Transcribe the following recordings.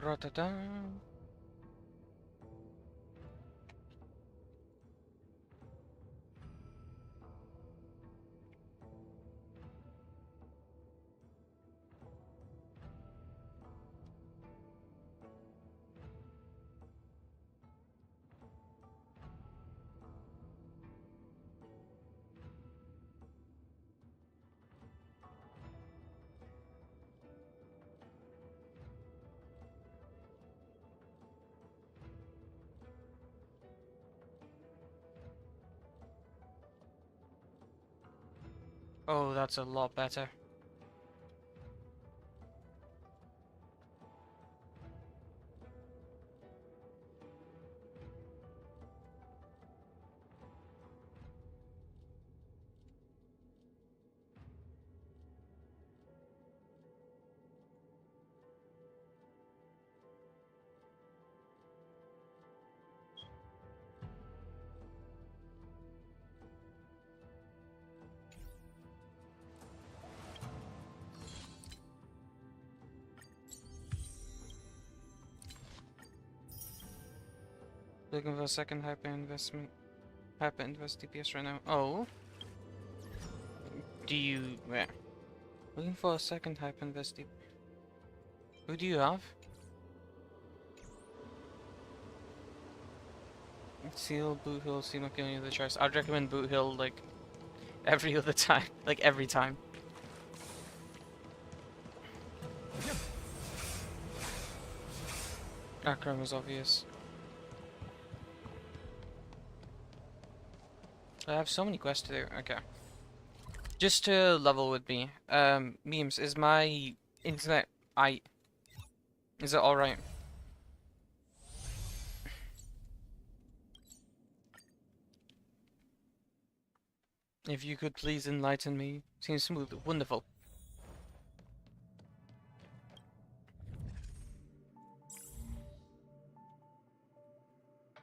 Ra-ta-ta. Oh, that's a lot better. Looking for a second hyper investment. Hyper invest DPS right now. Oh. Do you... Where? Looking for a second hyper invest DPS. Who do you have? Seal, Boot Hill, Seem like any other choice. I'd recommend Boot Hill like every other time. Like every time. Akram was obvious. I have so many quests to do. Okay. Just to level with me. Memes, is my internet... Is it alright? If you could please enlighten me. Seems smooth. Wonderful.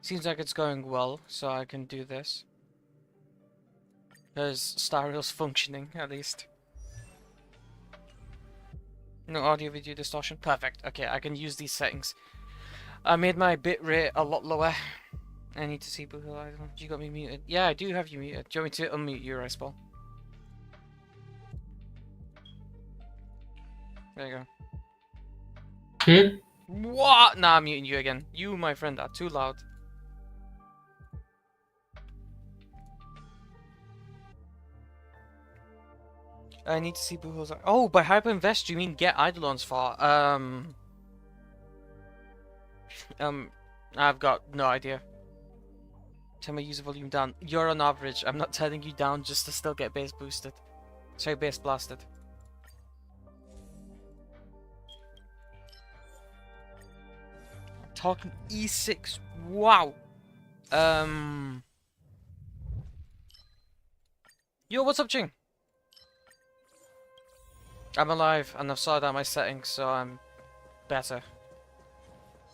Seems like it's going well, so I can do this. Because Star Rail's functioning, at least. No audio video distortion. Perfect. Okay, I can use these settings. I made my bitrate a lot lower. I need to see Boohoo. I don't know. You got me muted. Yeah, I do have you muted. Do you want me to unmute you, Riceball? There you go. What? Nah, I'm muting you again. You, my friend, are too loud. I need to see Boohoo's. Oh, by hyperinvest, you mean get Eidolons for? I've got no idea. Turn my user volume down. You're on average. I'm not telling you down just to still get base boosted. Sorry, base blasted. I'm talking E6. Wow. Yo, what's up, Ching? I'm alive, and I've sorted out my settings, so I'm better.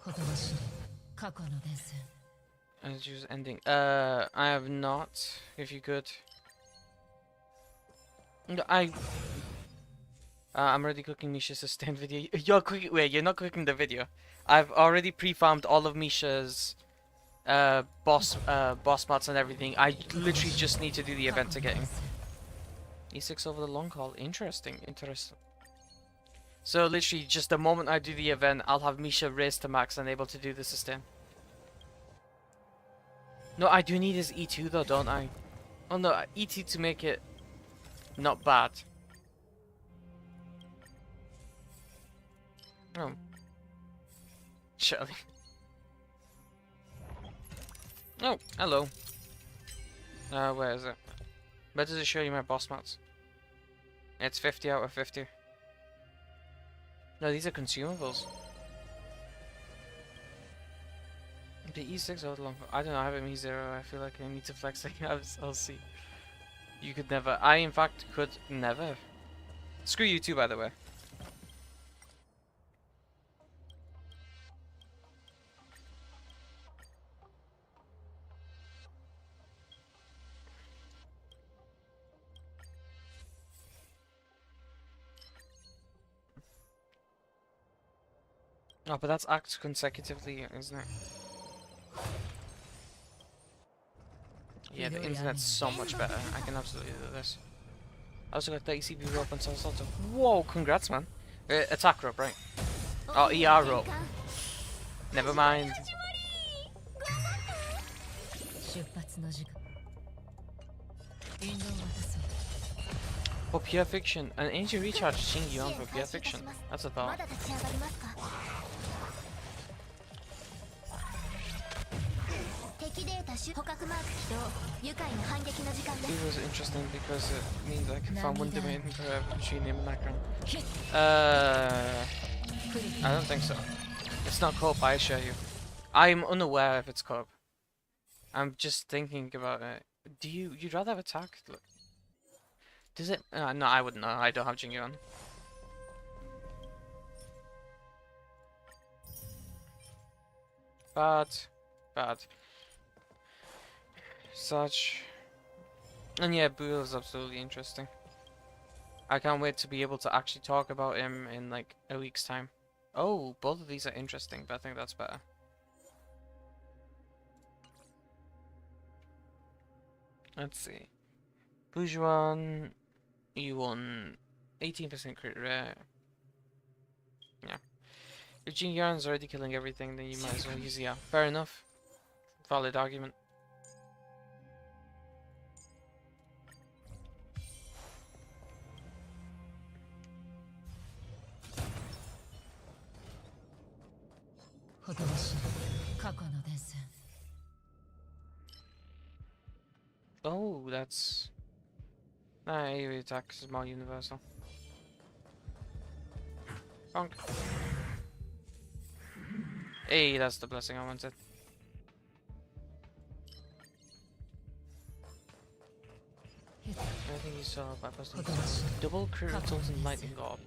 I choose ending. I have not. If you could. No, I'm already cooking Misha's sustain video. You're cooking. Wait, you're not cooking the video. I've already pre-farmed all of Misha's boss mods and everything. I literally just need to do the event to get him. E6 over the long haul. Interesting. Interesting. So literally, just the moment I do the event, I'll have Misha raised to max and able to do the sustain. No, I do need his E2 though, don't I? Oh no, E2 to make it not bad. Oh. Shirley. Oh, hello. Where is it? Where does it show you my boss mats? It's 50 out of 50. No, these are consumables. The E6 out long. I don't know, I have an E0. I feel like I need to flex. I'll see. You could never. I, in fact, could never. Screw you too, by the way. Oh, but that's acts consecutively, isn't it? Yeah, the internet's so much better. I can absolutely do this. I also got the ECB rope and so also. Whoa, congrats, man. Attack rope, right? Oh, ER rope. Never mind. Oh, Pure Fiction. An ancient recharge Shingi on for Pure Fiction. That's a thought. It was interesting because it means I can find one domain for machine name and background. I don't think so. It's not co-op, I assure you. I'm unaware if it's co-op. I'm just thinking about it. You'd rather have attack? Look. Does it? No, I wouldn't know. I don't have Jingy on. Bad. Such. And yeah, Buell is absolutely interesting. I can't wait to be able to actually talk about him in like a week's time. Oh, both of these are interesting, but I think that's better. Let's see. Bujuan, E1, 18% crit rate. Yeah. If Jin Yarn's already killing everything, then you might as well use yeah. Fair enough. Valid argument. Oh, that's... Nah, AoE attack is more universal. Bonk. Hey, that's the blessing I wanted. I think you saw by posting double critical and lightning orb.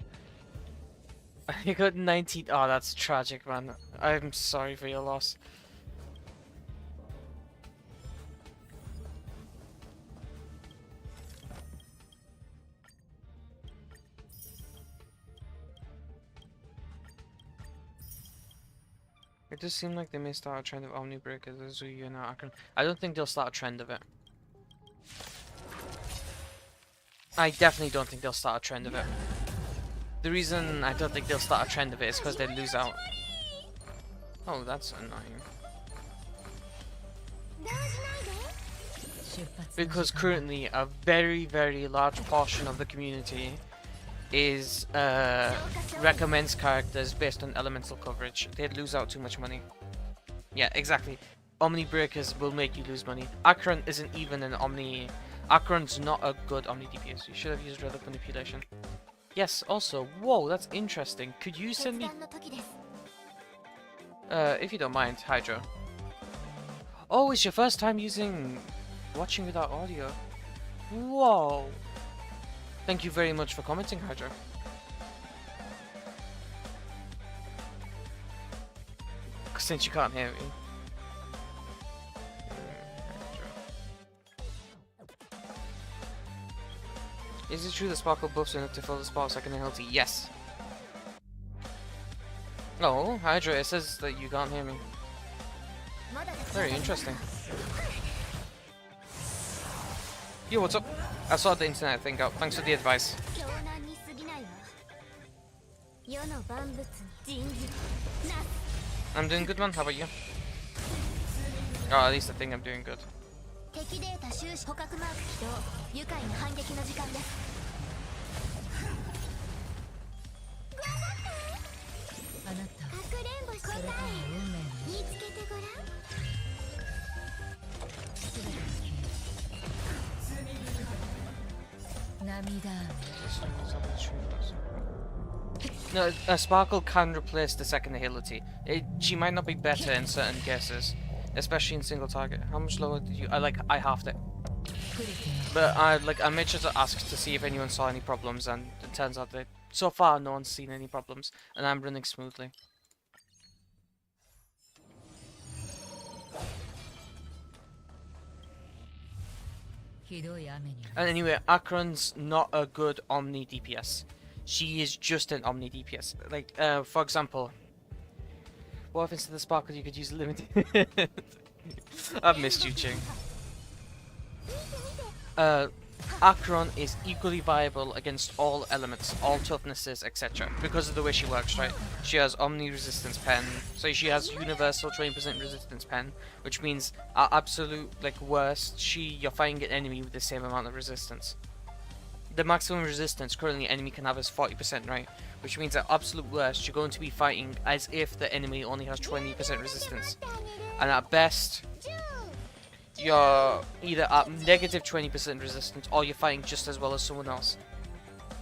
You got 19. Oh, that's tragic, man. I'm sorry for your loss. It does seem like they may start a trend of Omni Breakers as you know. I don't think they'll start a trend of it. I definitely don't think they'll start a trend of it. The reason I don't think they'll start a trend of it is because they lose out. Oh, that's annoying. Because currently a very large portion of the community is recommends characters based on elemental coverage. They'd lose out too much money. Yeah, exactly. Omni Breakers will make you lose money. Acheron isn't even an Omni... Acheron's not a good Omni DPS. You should have used Relic Manipulation. Yes, also, whoa, that's interesting. Could you send me... if you don't mind, Hydro. Oh, it's your first time watching without audio. Whoa. Thank you very much for commenting, Hydro. Since you can't hear me. Is it true that Sparkle buffs enough to fill the spot second in healthy? Yes. Oh, Hydra, it says that you can't hear me. Very interesting. Yo, what's up? I saw the internet thing out. Thanks for the advice. I'm doing good, man. How about you? Oh, at least I think I'm doing good. No, Sparkle can replace the second ability. She might not be better in certain cases, especially in single target. How much lower did you? I halved it. But I made sure to ask to see if anyone saw any problems, and it turns out that so far no one's seen any problems, and I'm running smoothly. And anyway, Acheron's not a good Omni DPS. She is just an Omni DPS. Like, for example, What if instead of sparkle you could use limited? I've missed you, Ching. Acheron is equally viable against all elements, all toughnesses, etc. Because of the way she works, right? She has Omni Resistance Pen, so she has Universal 20% Resistance Pen, which means at absolute like worst, you're fighting an enemy with the same amount of resistance. The maximum resistance currently an enemy can have is 40%, right? Which means at absolute worst, you're going to be fighting as if the enemy only has 20% resistance. And at best, you're either at negative 20% resistance or you're fighting just as well as someone else.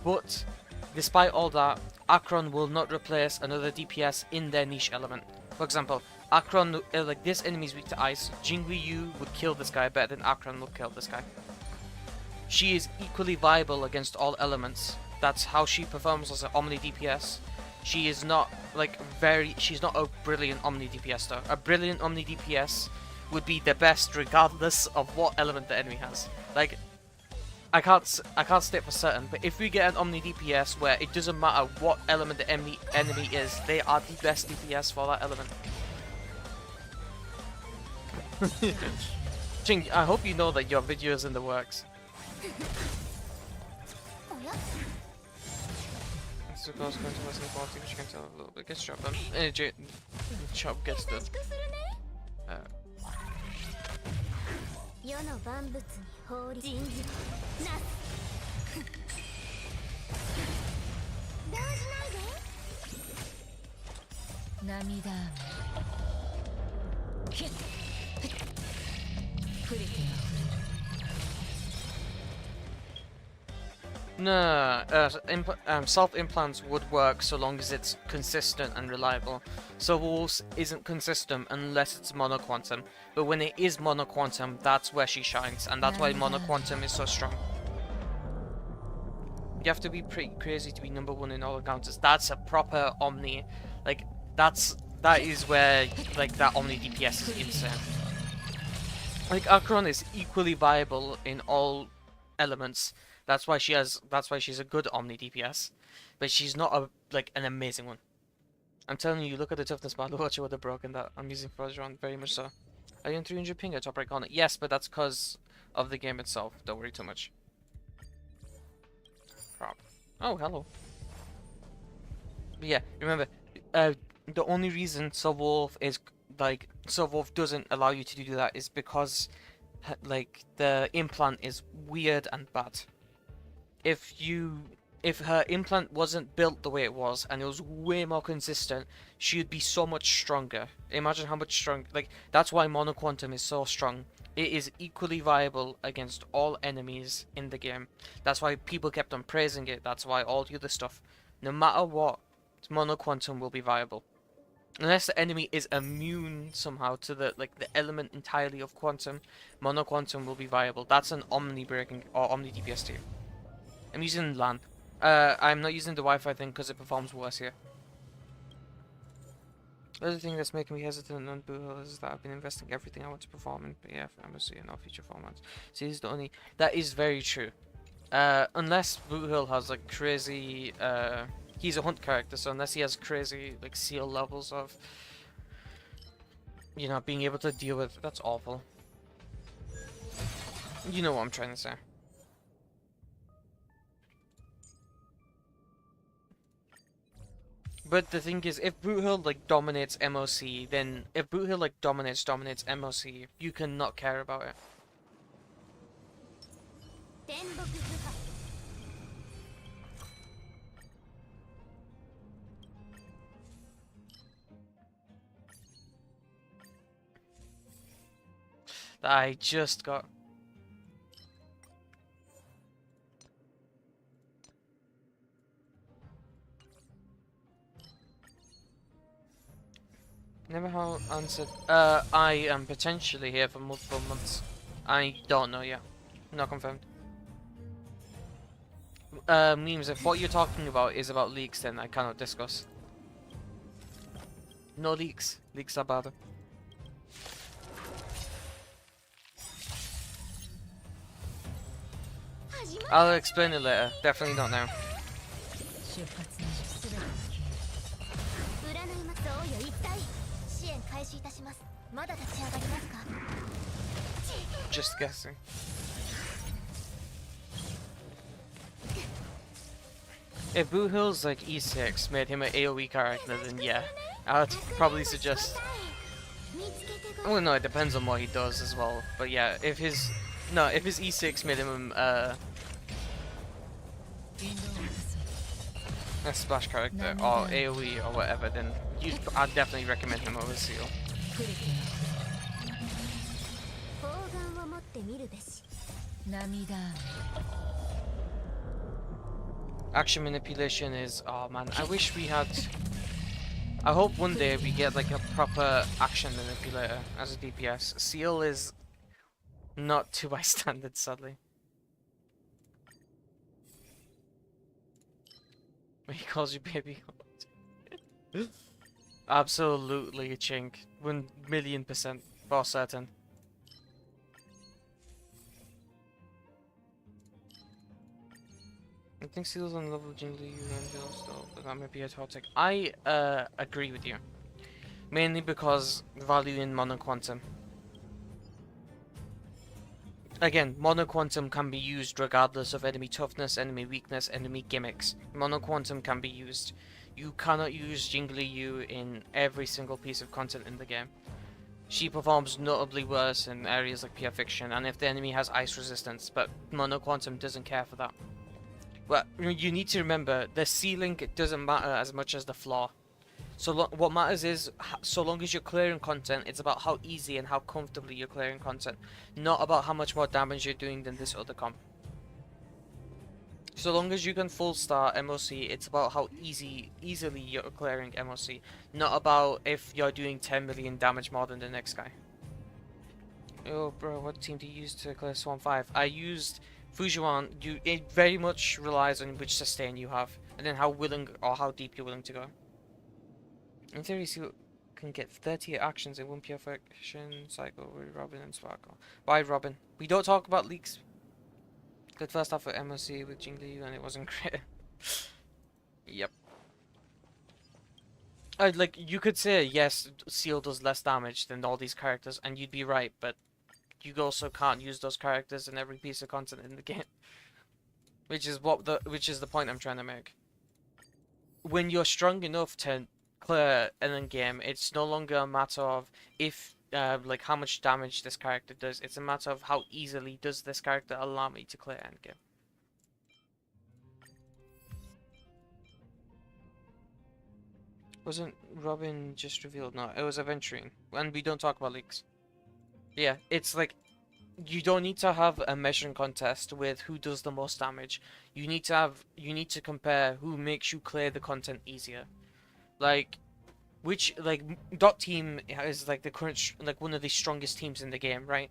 But, despite all that, Acheron will not replace another DPS in their niche element. For example, Acheron, like this enemy is weak to ice, Jingliu would kill this guy better than Acheron would kill this guy. She is equally viable against all elements. That's how she performs as an Omni DPS. She is not like she's not a brilliant Omni DPS though. A brilliant Omni DPS would be the best regardless of what element the enemy has. Like, I can't state for certain, but if we get an Omni DPS where it doesn't matter what element the enemy is, they are the best DPS for that element. Jing, I hope you know that your video is in the works. So close going to listening quality, which you can tell a little bit. Gets job done. Job gets done. No, self-implants would work so long as it's consistent and reliable. Soulwolves isn't consistent unless it's monoquantum, but when it is monoquantum, that's where she shines, and that's why monoquantum is so strong. You have to be pretty crazy to be #1 in all encounters. That's a proper Omni, like that is where like that Omni DPS is insane. Like Acheron is equally viable in all elements. That's why she's a good Omni DPS, but she's not an amazing one. I'm telling you, look at the toughness battle. Watch it with the broken that I'm using Frozeron, very much so. Are you in 300 ping at top right corner? Yes, but that's because of the game itself. Don't worry too much. Prop. Oh, hello. But yeah, remember, the only reason Soulwolf doesn't allow you to do that is because like the implant is weird and bad. If her implant wasn't built the way it was and it was way more consistent, she would be so much stronger. Imagine how much stronger. Like, that's why monoquantum is so strong. It is equally viable against all enemies in the game. That's why people kept on praising it. That's why all the other stuff, no matter what, monoquantum will be viable. Unless the enemy is immune somehow to the element entirely of quantum, monoquantum will be viable. That's an Omni breaking or Omni DPS team. I'm using LAN. I'm not using the Wi-Fi thing because it performs worse here. The other thing that's making me hesitant on Boohill is that I've been investing everything I want to perform in BF, MSC, and all future formats. See, this is the only... That is very true. Unless Boohill has like crazy... he's a hunt character, so unless he has crazy like seal levels of... You know, being able to deal with... That's awful. You know what I'm trying to say. But the thing is, if Boohill like dominates MOC, then if Boohill like dominates MOC, you can not care about it. I just got... Never how answered. I am potentially here for multiple months. I don't know yet. Not confirmed. Memes, if what you're talking about is about leaks, then I cannot discuss. No leaks. Leaks are bad. I'll explain it later. Definitely not now. Just guessing. If Boo Hill's like E6 made him an AoE character, then yeah, I'd probably suggest. Well, no, it depends on what he does as well. But yeah, if his E6 made him a splash character or AoE or whatever, then I'd definitely recommend him over Seal. Action manipulation is, oh man, I wish we had. I hope one day we get like a proper action manipulator as a DPS. Seal is not to my standards, sadly. He calls you baby. Absolutely a chink. 1,000,000% for certain. I think Seal's on level Jingli and still, but that might be a hot take. I agree with you. Mainly because value in Mono Quantum. Again, Mono Quantum can be used regardless of enemy toughness, enemy weakness, enemy gimmicks. Mono Quantum can be used. You cannot use Jingli Yu in every single piece of content in the game. She performs notably worse in areas like Pure Fiction, and if the enemy has ice resistance, but Mono Quantum doesn't care for that. But you need to remember, the ceiling doesn't matter as much as the floor. So what matters is, so long as you're clearing content, it's about how easy and how comfortably you're clearing content. Not about how much more damage you're doing than this other comp. So long as you can full start MOC, it's about how easily you're clearing MOC. Not about if you're doing 10 million damage more than the next guy. Oh bro, what team do you use to clear Swarm 5? I used Fujiwan. It very much relies on which sustain you have, and then how willing or how deep you're willing to go. In theory, Seal can get 30 actions in one Pure Fiction cycle with Robin and Sparkle. Why Robin? We don't talk about leaks. Good first half of MOC with Jingli and it wasn't great. Yep. Like, you could say, yes, Seal does less damage than all these characters, and you'd be right, but you also can't use those characters in every piece of content in the game. Which is the point I'm trying to make. When you're strong enough to clear an endgame, it's no longer a matter of if like how much damage this character does. It's a matter of how easily does this character allow me to clear endgame. Wasn't Robin just revealed? No, it was Aventurine. And we don't talk about leaks. Yeah, it's like, you don't need to have a measuring contest with who does the most damage. You need to compare who makes you clear the content easier. Like, Dot Team is like the current, like one of the strongest teams in the game, right?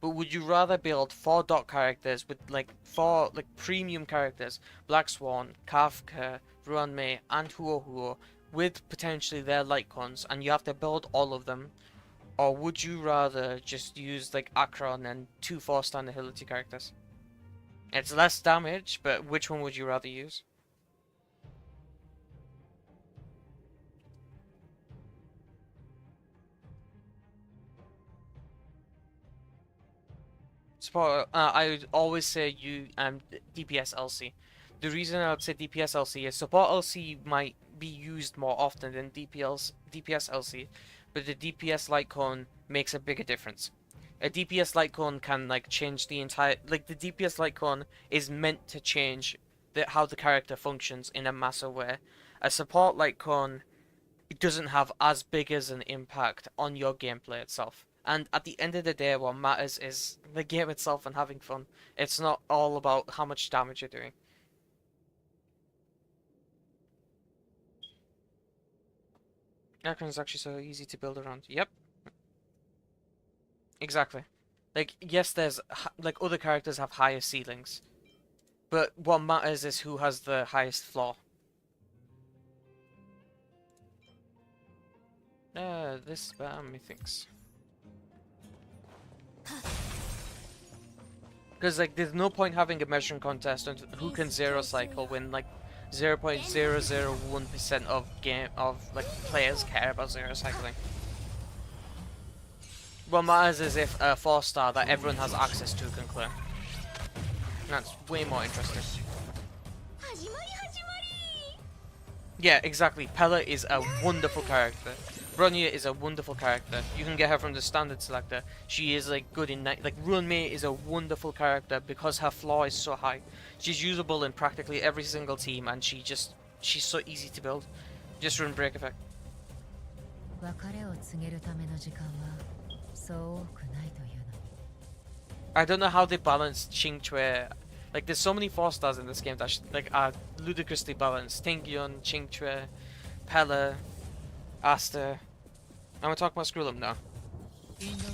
But would you rather build 4 Dot characters with like 4 like premium characters, Black Swan, Kafka, Ruanmei, and Huohuo, with potentially their light cons, and you have to build all of them? Or would you rather just use like Akron and 2 4-star Nihility characters? It's less damage, but which one would you rather use? Support, I would always say DPS LC. The reason I would say DPS LC is support LC might be used more often than DPS LC, but the DPS light cone makes a bigger difference. A DPS light cone can like change the entire, like the DPS light cone is meant to change how the character functions in a massive way. A support light cone, it doesn't have as big as an impact on your gameplay itself. And at the end of the day, what matters is the game itself and having fun. It's not all about how much damage you're doing. Akron is actually so easy to build around. Yep. Exactly. Like, yes, there's, like, other characters have higher ceilings. But what matters is who has the highest floor. This is better, methinks. Because, like, there's no point having a measuring contest on who can zero cycle when, like, 0.001% of players care about zero cycling. What matters is if a 4-star that everyone has access to can clear. That's way more interesting. Yeah, exactly. Pella is a wonderful character. Bronya is a wonderful character. You can get her from the standard selector. She is like good in like Runmei is a wonderful character because her floor is so high. She's usable in practically every single team, and she's so easy to build. Just run break effect. I don't know how they balance Qingque. Like, there's so many 4-stars in this game that are ludicrously balanced. Tingyun, Qingque, Pella, Asta. And we're talking about Skrullum now.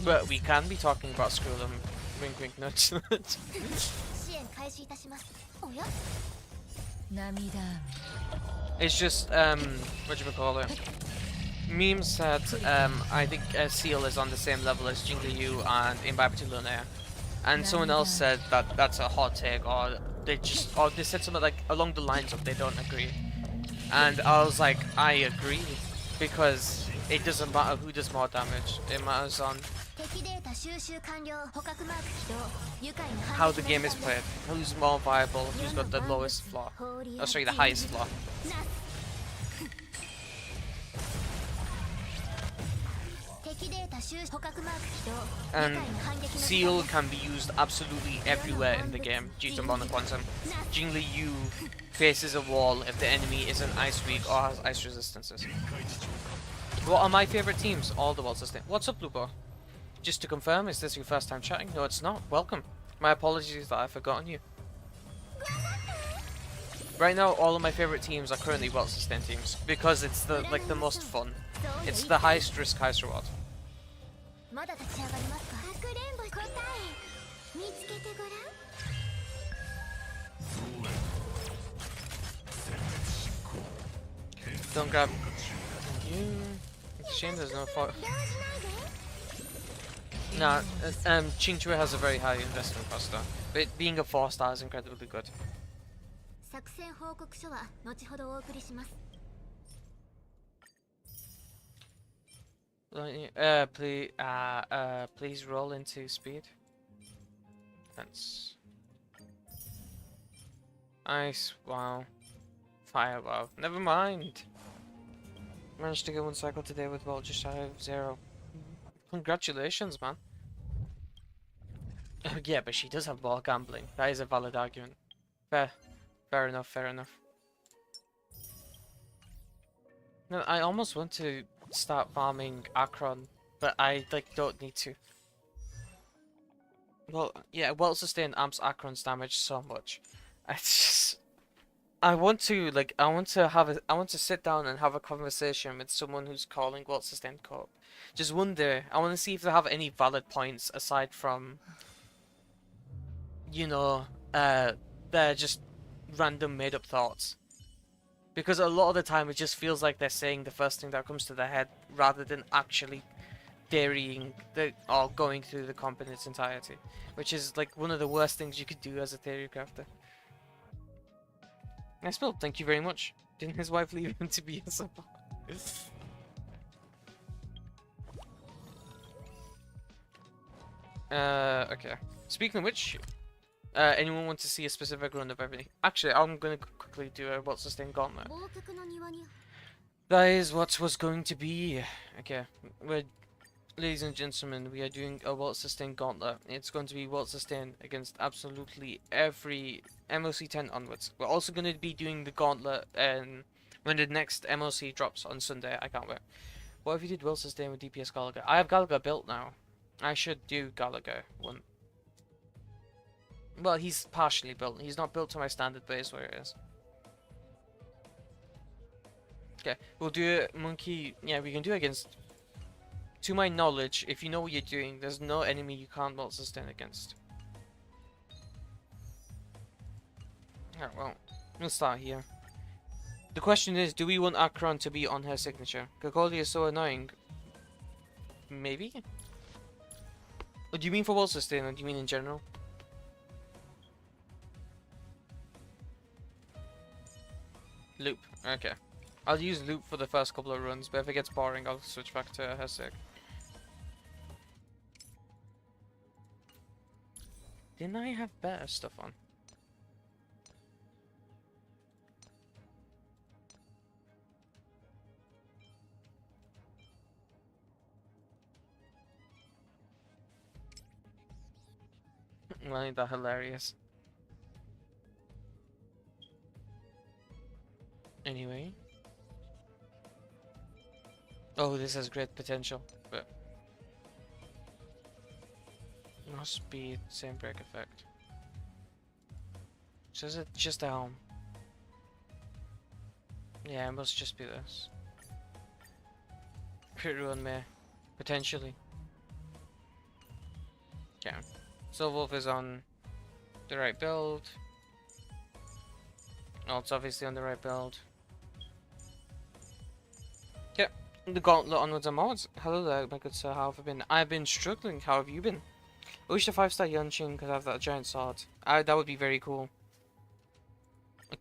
But we can be talking about Skrullum. Wink wink nudge nudge. It's just, whatchamacallit. Memes said, I think Seal is on the same level as Jingliu and Imbibe to Lunea. And someone else said that that's a hot take, or they said something like along the lines of they don't agree. And I was like, I agree, because it doesn't matter who does more damage. It matters on how the game is played, who's more viable, who's got the lowest flaw. Oh, sorry, the highest flaw. And Seal can be used absolutely everywhere in the game due to Mono Quantum. Jingliu faces a wall if the enemy isn't ice weak or has ice resistances. What are my favourite teams? All the world system. What's up, Lubo? Just to confirm, is this your first time chatting? No, it's not. Welcome. My apologies that I've forgotten you. Right now, all of my favourite teams are currently well sustained teams because it's the most fun. It's the highest risk, highest reward. Don't grab you. It's a shame there's no fire. Nah, Qingque has a very high investment cost though. But being a 4-star is incredibly good. Please roll into speed. Thanks. Ice, wow. Fire, wow. Never mind. Managed to get 1 cycle today with well just shy of 0. Congratulations, man. Yeah, but she does have ball gambling. That is a valid argument. Fair. Fair enough, fair enough. No, I almost want to start farming Akron, but I don't need to. Well, yeah, well sustained amps Akron's damage so much. I want to sit down and have a conversation with someone who's calling well sustained co-op. Just one day, I want to see if they have any valid points aside from, you know, they're just random made up thoughts. Because a lot of the time it just feels like they're saying the first thing that comes to their head rather than actually theorying or going through the comp in its entirety. Which is like one of the worst things you could do as a theory crafter. Nice build, thank you very much. Didn't his wife leave him to be a support? Okay. Speaking of which, anyone want to see a specific run of everything? Actually, I'm gonna quickly do a what's sustained gauntlet. That is what was going to be. Okay, ladies and gentlemen, we are doing a World Sustain Gauntlet. It's going to be World Sustain against absolutely every MOC 10 onwards. We're also going to be doing the Gauntlet when the next MOC drops on Sunday. I can't wait. What if you did World Sustain with DPS Gallagher? I have Gallagher built now. I should do Gallagher one. Well, he's partially built. He's not built to my standard base where it is. Okay, we'll do it, Monkey. Yeah, we can do it against... To my knowledge, if you know what you're doing, there's no enemy you can't not sustain against. Alright, well, we'll start here. The question is, do we want Akron to be on her signature? Kokoli is so annoying. Maybe? Or do you mean for wall sustain, or do you mean in general? Loop, okay. I'll use loop for the first couple of runs, but if it gets boring, I'll switch back to her sig. Didn't I have better stuff on? Well, ain't that hilarious? Anyway. Oh, this has great potential, but no speed, same break effect. So is it just a helm? Yeah, it must just be this. Crit ruin me, potentially. Yeah. Silverwolf is on the right build. Oh, it's obviously on the right build. Yep. The gauntlet onwards and onwards. Hello there, my good sir. How have you been? I've been struggling. How have you been? I wish the 5-star Yunshin could have that giant sword. That would be very cool.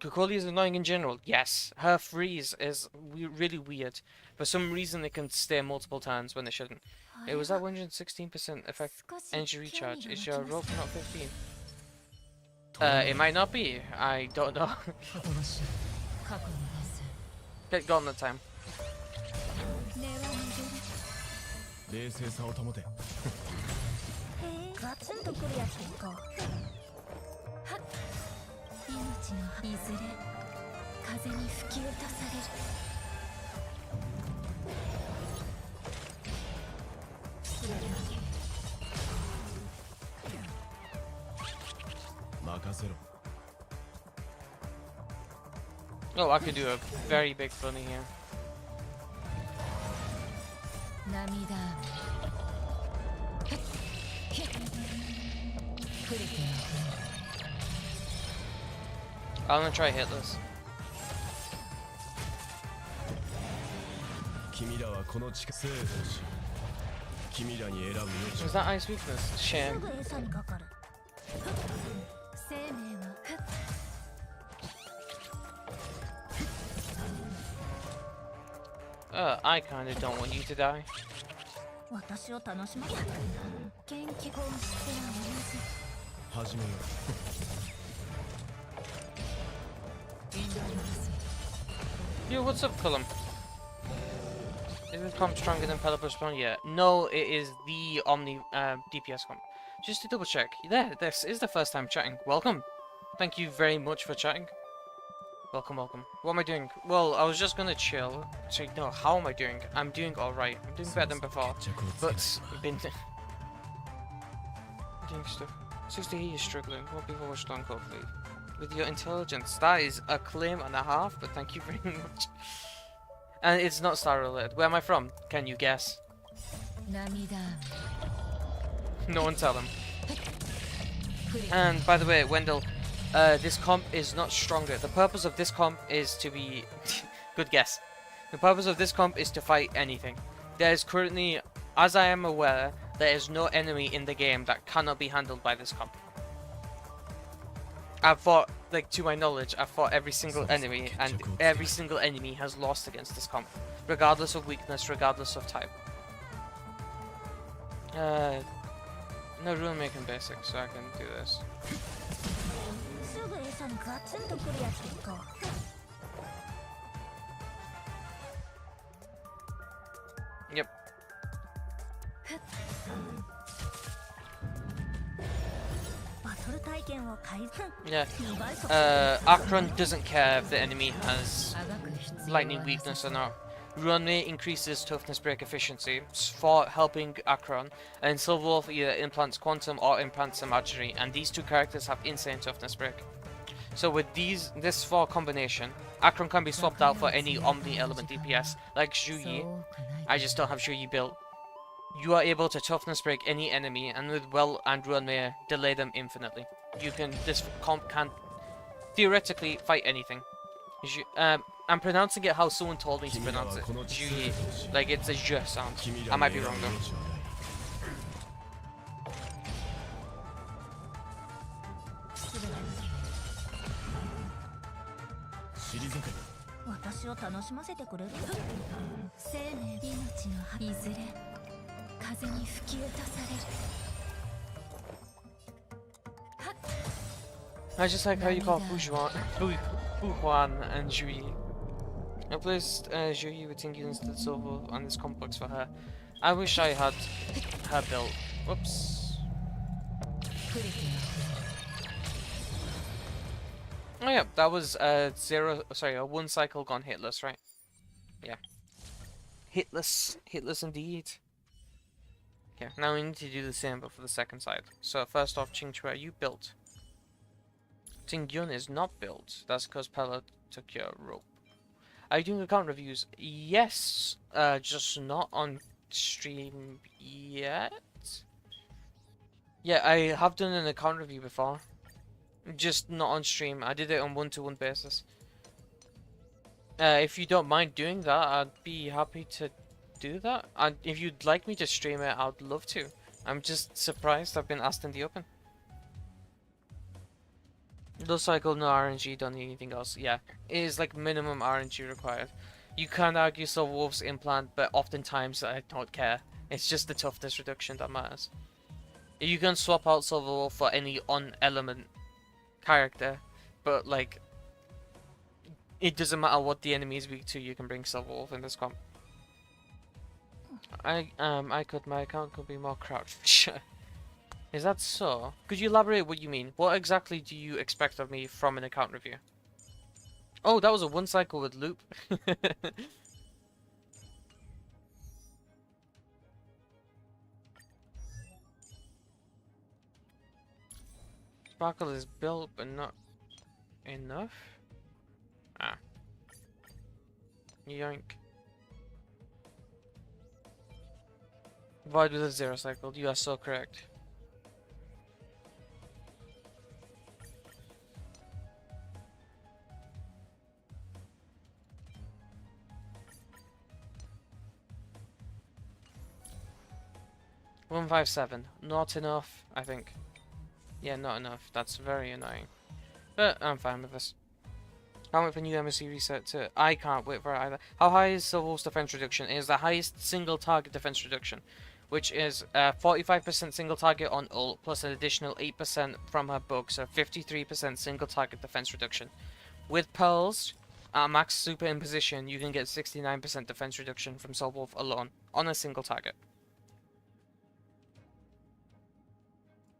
Kukoli is annoying in general. Yes. Her freeze is really weird. For some reason, it can stay multiple times when it shouldn't. It was at 116% effect energy recharge. Is your rope not 15? It might not be. I don't know. Get gauntlet time. 冷静さを保て。ガツンとくるやつか。はっ。命のいずれ風に吹き落とされる。任せろ。 Oh, I could do a very big bunny here. 涙。 I'm gonna try hitless. 君らはこの地下生とし、君らに選ぶ余地 Was that ice weakness? す Shame. ぐ餌にかかる。生命は。 I kinda don't want you to die. 私を楽しませて。元気本質は始めよう。 Yo, what's up, Cullum? Is this comp stronger than Pelipper Spawn? Yeah. No, it is the Omni DPS comp. Just to double check. There, this is the first time chatting. Welcome. Thank you very much for chatting. Welcome, welcome. What am I doing? Well, I was just gonna chill. So, no, how am I doing? I'm doing alright. I'm doing better than before. But, I've been doing stuff. 60 you're struggling. More people watch Stone Cold Fleet. With your intelligence. That is a claim and a half, but thank you very much. And it's not star related. Where am I from? Can you guess? 涙。 No one tell them. And by the way, Wendell, this comp is not stronger. The purpose of this comp is to be... Good guess. The purpose of this comp is to fight anything. There is currently, as I am aware, there is no enemy in the game that cannot be handled by this comp. I've fought, like, to my knowledge, I've fought every single enemy, and every single enemy has lost against this comp. Regardless of weakness, regardless of type. No rule making basics, so I can do this. すぐ餌にガツンとくるやつか。 Yep. バトル体験を改善。 Yeah. 2倍速。 Akron doesn't care if the enemy has lightning weakness or not. Runway increases toughness break efficiency for helping Akron, and Silverwolf either implants Quantum or implants Imaginary, and these two characters have insane toughness break. So with this 4 combination, Akron can be swapped out for any Omni element DPS, like Zhuyi. I just don't have Zhuyi built. You are able to toughness break any enemy, and with Well and Runway, delay them infinitely. This comp can theoretically fight anything. I'm pronouncing it how someone told me to pronounce it. Zhuyi. Like it's a zh sound. I might be wrong though. 私を楽しませてくれる。生命、命のいずれ風に吹き落とされる。I just like how you call Fu Huan and Zhuyi. I placed Zhuyi with Tingyu instead of Silver on this complex for her. I wish I had her built. Whoops. Oh yeah, that was a one cycle gone hitless, right? Yeah. Hitless indeed. Okay, now we need to do the same but for the second side. So first off, Qingque, you built. Tingyun is not built. That's because Pella took your rope. Are you doing account reviews? Yes, just not on stream yet. Yeah, I have done an account review before. Just not on stream. I did it on one-to-one basis. If you don't mind doing that, I'd be happy to do that. And if you'd like me to stream it, I'd love to. I'm just surprised I've been asked in the open. Low cycle, no RNG, don't need anything else. Yeah, it is like minimum RNG required. You can argue Silver Wolf's implant, but oftentimes I don't care. It's just the toughness reduction that matters. You can swap out Silver Wolf for any on-element character, but like, it doesn't matter what the enemy is weak to, you can bring Silver Wolf in this comp. My account could be more crouched. Is that so? Could you elaborate what you mean? What exactly do you expect of me from an account review? Oh, that was a one cycle with loop. Sparkle is built, but not enough. Ah. Yoink. Void with a zero cycle. You are so correct. $157. Not enough, I think. Yeah, not enough. That's very annoying. But I'm fine with this. Can't wait for new MSC reset to... I can't wait for it either. How high is Silver Wolf's defense reduction? It is the highest single target defense reduction, which is 45% single target on ult plus an additional 8% from her book, so 53% single target defense reduction. With pearls, at max super imposition, you can get 69% defense reduction from Silver Wolf alone on a single target.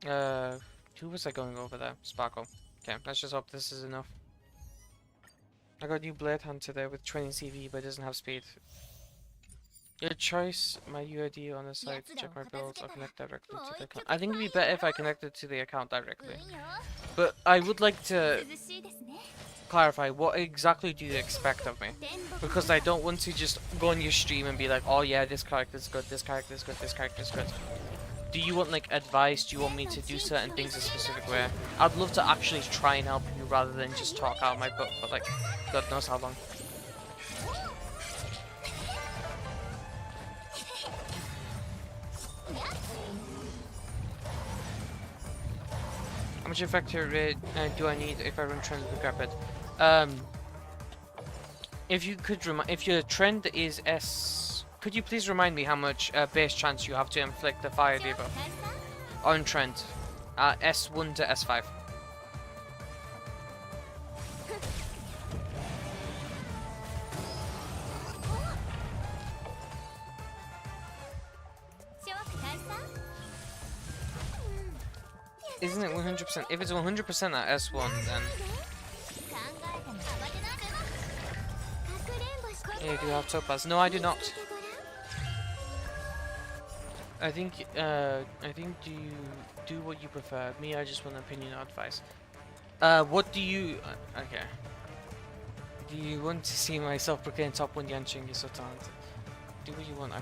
Who was I going over there? Sparkle. Okay, let's just hope this is enough. I got a new Blade Hunter there with 20 CV, but it doesn't have speed. Your choice, my UID on the site, check my builds, or connect directly to the account. I think it'd be better if I connected to the account directly. But I would like to clarify, what exactly do you expect of me? Because I don't want to just go on your stream and be like, oh yeah, this character's good, this character's good, this character's good. Do you want like advice? Do you want me to do certain things a specific way? I'd love to actually try and help you rather than just talk out of my butt for like God knows how long. How much effective rate do I need if I run trend with Rapid? If you could if your trend is S. Could you please remind me how much base chance you have to inflict the fire debuff on trend? S1 to S5. Isn't it 100%? If it's 100% at S1, then... Yeah, do you have Topaz? No, I do not. I think do you do what you prefer. Me, I just want opinion or advice. What do you... okay. Do you want to see myself proclaim top 1 Yanqing? You're so talented. Do what you want.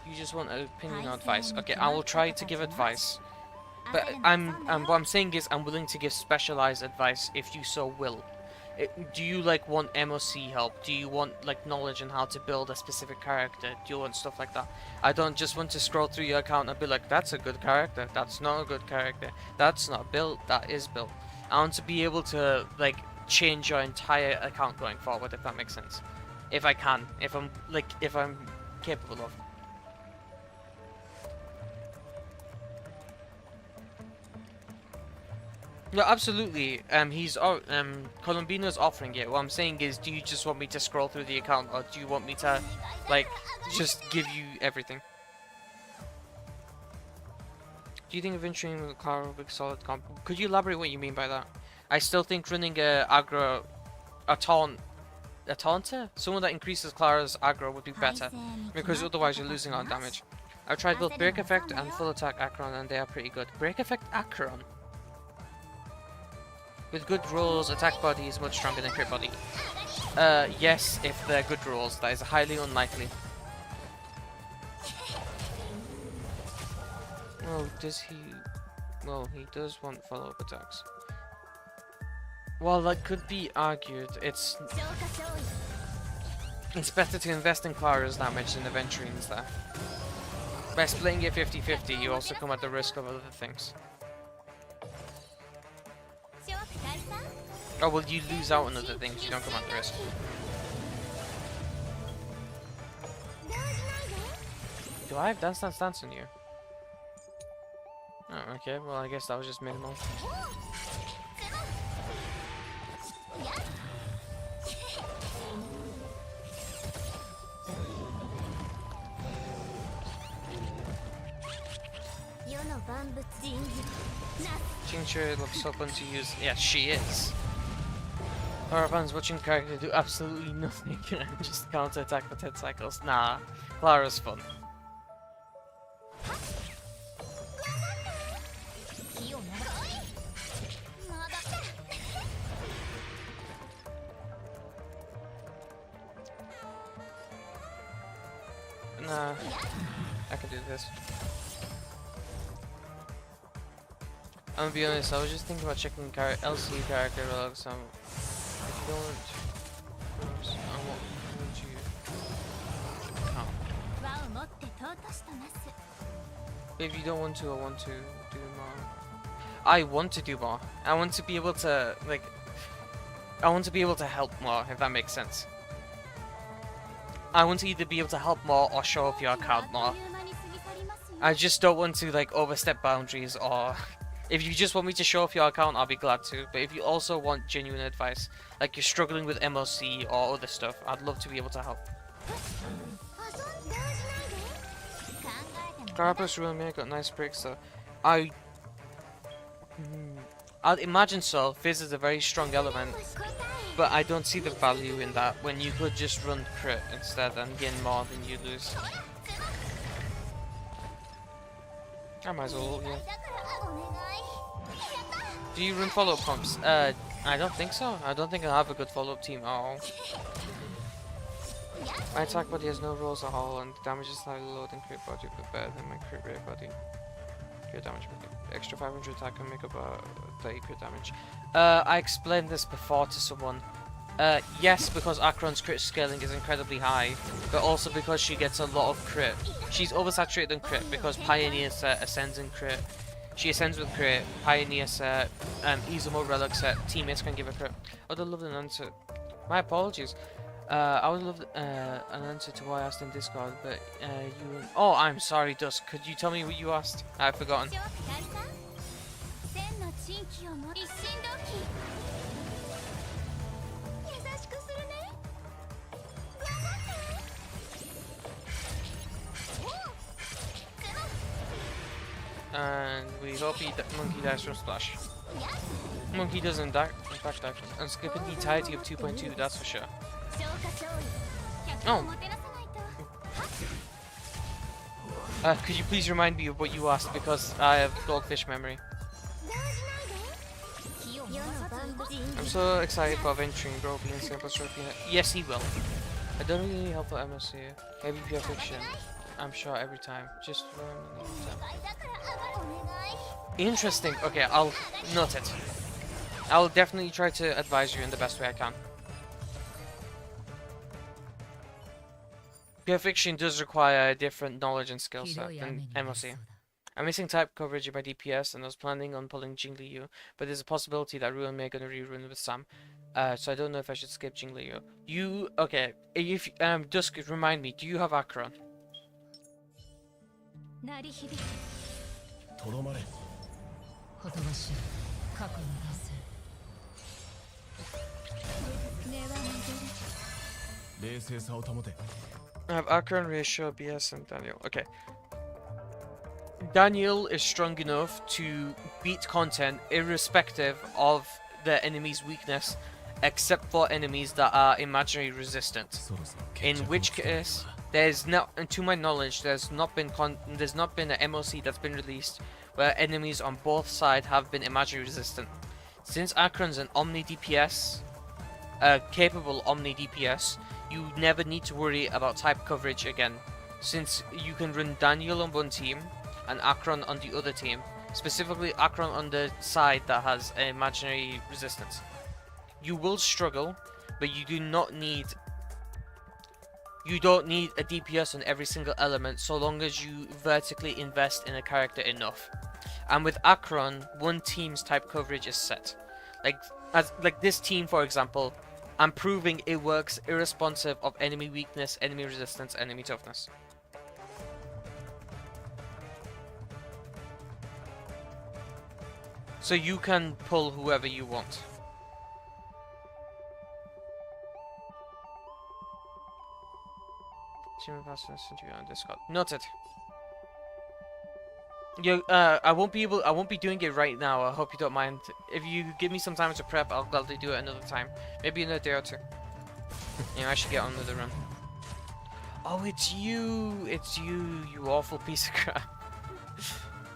You just want an opinion or advice. Okay, I will try to give advice. But what I'm saying is I'm willing to give specialized advice if you so will. Do you like want MOC help? Do you want like knowledge on how to build a specific character? Do you want stuff like that? I don't just want to scroll through your account and be like, that's a good character, that's not a good character, that's not built, that is built. I want to be able to like change your entire account going forward, if that makes sense. If I can, if I'm capable of. No, absolutely. Columbino's offering it. What I'm saying is, do you just want me to scroll through the account, or do you want me to, like, just give you everything? Do you think adventuring with a car will be a solid comp? Could you elaborate what you mean by that? I still think running a taunter, someone that increases Clara's aggro would be better, because otherwise you're losing on damage. I've tried both Break Effect and Full Attack Acheron, and they are pretty good. Break Effect Acheron? With good rolls, attack body is much stronger than crit body. Yes, if they're good rolls. That is highly unlikely. Oh, does he... Well, he does want follow-up attacks. Well, that could be argued. It's better to invest in Clara's damage than Aventure's there. By splitting it 50-50, you also come at the risk of other things. Oh, well, you lose out on other things, you don't come at the risk. Do I have Dance Dance Dance on you? Oh, okay, well, I guess that was just minimal. Jinxure looks so fun to use. Yeah, she is. Caravan's watching character do absolutely nothing and just counter attack for 10 cycles. Nah, Clara's fun. Nah, I can do this. I'm gonna be honest, I was just thinking about checking LC character logs. If you don't want, I want you. Oh. If you don't want to, I want to do more. I want to do more. I want to be able to, like, I want to be able to help more, if that makes sense. I want to either be able to help more or show off your account more. I just don't want to, like, overstep boundaries, or if you just want me to show off your account, I'll be glad to. But if you also want genuine advice, like you're struggling with MLC or other stuff, I'd love to be able to help. Carapace Ruinmare got nice breaks though. I'd imagine so. Fizz is a very strong element, but I don't see the value in that when you could just run crit instead and gain more than you lose. I might as well, yeah. Do you run follow-up comps? I don't think so. I don't think I have a good follow-up team at all. My attack body has no rolls at all, and damage is slightly lower than crit body, but better than my crit rate body. Crit damage, extra 500 attack can make up 30 crit damage. I explained this before to someone. Yes, because Acheron's crit scaling is incredibly high, but also because she gets a lot of crit. She's oversaturated in crit because Pioneer set ascends in crit. She ascends with crit, Pioneer set, Izumo Relic set, teammates can give a crit. I would love an answer. My apologies. I would love an answer to what I asked in Discord, but you... Oh, I'm sorry, Dusk. Could you tell me what you asked? I've forgotten. And we hope Monkey dies from Splash. Monkey doesn't die, in fact, and skipping the entirety of 2.2, that's for sure. Oh. Could you please remind me of what you asked, because I have goldfish memory. I'm so excited for venturing, bro, being simple trophy. Yes, he will. I don't really need help for MSC. Maybe pure fiction. I'm sure every time. Just learn interesting. Okay, I'll note it. I'll definitely try to advise you in the best way I can. Pure fiction does require a different knowledge and skill set than MOC. I'm missing type coverage in my DPS, and I was planning on pulling Jingliu, but there's a possibility that Ruin May gonna rerun with Sam. So I don't know if I should skip Jingliu. You okay? If Dusk, remind me. Do you have Acheron? とどまれ。ほとばしる覚悟出せ根は巡る冷静さを保て。 I have Akron, Ratio, BS, and Daniel. Okay. Daniel is strong enough to beat content irrespective of the enemy's weakness, except for enemies that are imaginary resistant. そろそろ In 決着を which つける case, there's not, and to my knowledge, there's not been an MLC that's been released where enemies on both sides have been imaginary resistant. Since Akron's an Omni DPS, capable Omni DPS, you never need to worry about type coverage again, since you can run Daniel on one team and Akron on the other team, specifically Akron on the side that has imaginary resistance. You will struggle, but you don't need a DPS on every single element so long as you vertically invest in a character enough. And with Akron, one team's type coverage is set. Like this team, for example, I'm proving it works irresponsive of enemy weakness, enemy resistance, enemy toughness. So you can pull whoever you want. On Discord. Noted. I won't be doing it right now. I hope you don't mind. If you give me some time to prep, I'll gladly do it another time. Maybe in a day or two. Yeah, I should get on with the run. Oh, it's you! It's you, you awful piece of crap.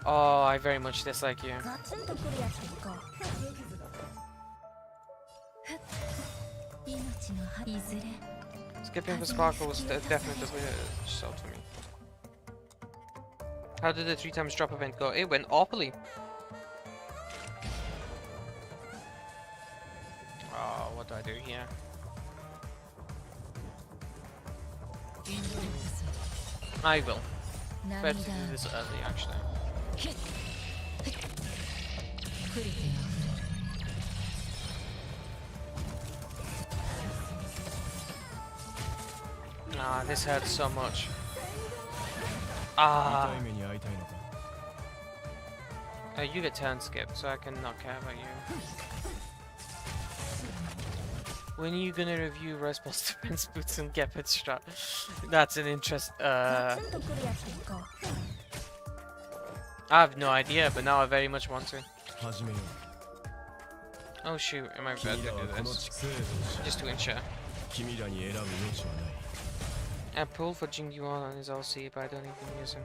Oh, I very much dislike you. ガツンとくるやつですか命の歯いずれ Skipping for Sparkle was definitely a result for me. How did the 3 times drop event go? It went awfully. Oh, what do I do here? I will. Better to do this early, actually. クリティ Ah, this hurts so much. 痛 Ah, い目に遭いたいのか。 you get turn skip, so I can not care about you. When are you gonna review Rice Ball's defense boots and Gepard strat? That's an interest. ガツンとくるやつですか I have no idea, but now I very much want to. 始めよう。 Oh shoot, am I bad 君ら to は do この this? 地生徒 Just to ensure. 君らに選ぶ余地はない。 I pulled for Jing Yuan on his LC, but I don't even use him.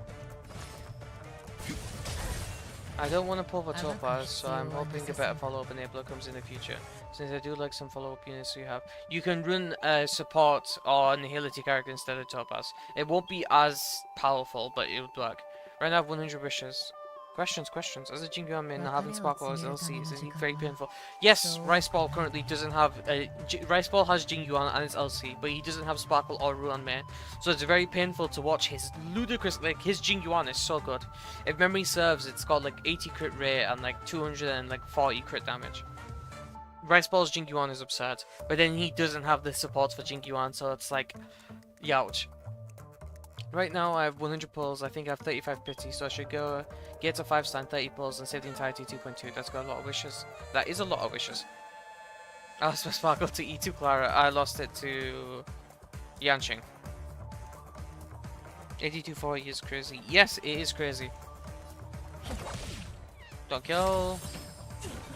I don't want to pull for Topaz, so I'm hoping a better follow-up enabler comes in the future, since I do like some follow-up units you have. You can run support or Nihility character instead of Topaz. It won't be as powerful, but it would work. Right now I have 100 wishes. Questions. As a Jing Yuan main, having Sparkle as LC is indeed very painful. Yes, Rice Ball currently doesn't have... Rice Ball has Jing Yuan and his LC, but he doesn't have Sparkle or Ruan main. So it's very painful to watch his ludicrous... Like, his Jing Yuan is so good. If memory serves, it's got like 80 crit rate and like 240 crit damage. Rice Ball's Jing Yuan is absurd, but then he doesn't have the support for Jing Yuan, so it's like... Youch. Right now I have 100 pulls, I think I have 35 pity, so I should go get to 5 stand, 30 pulls, and save the entirety 2.2. That's got a lot of wishes. That is a lot of wishes. I lost my Sparkle to E2 Clara, I lost it to Yanqing. 8240 is crazy. Yes, it is crazy. Don't kill.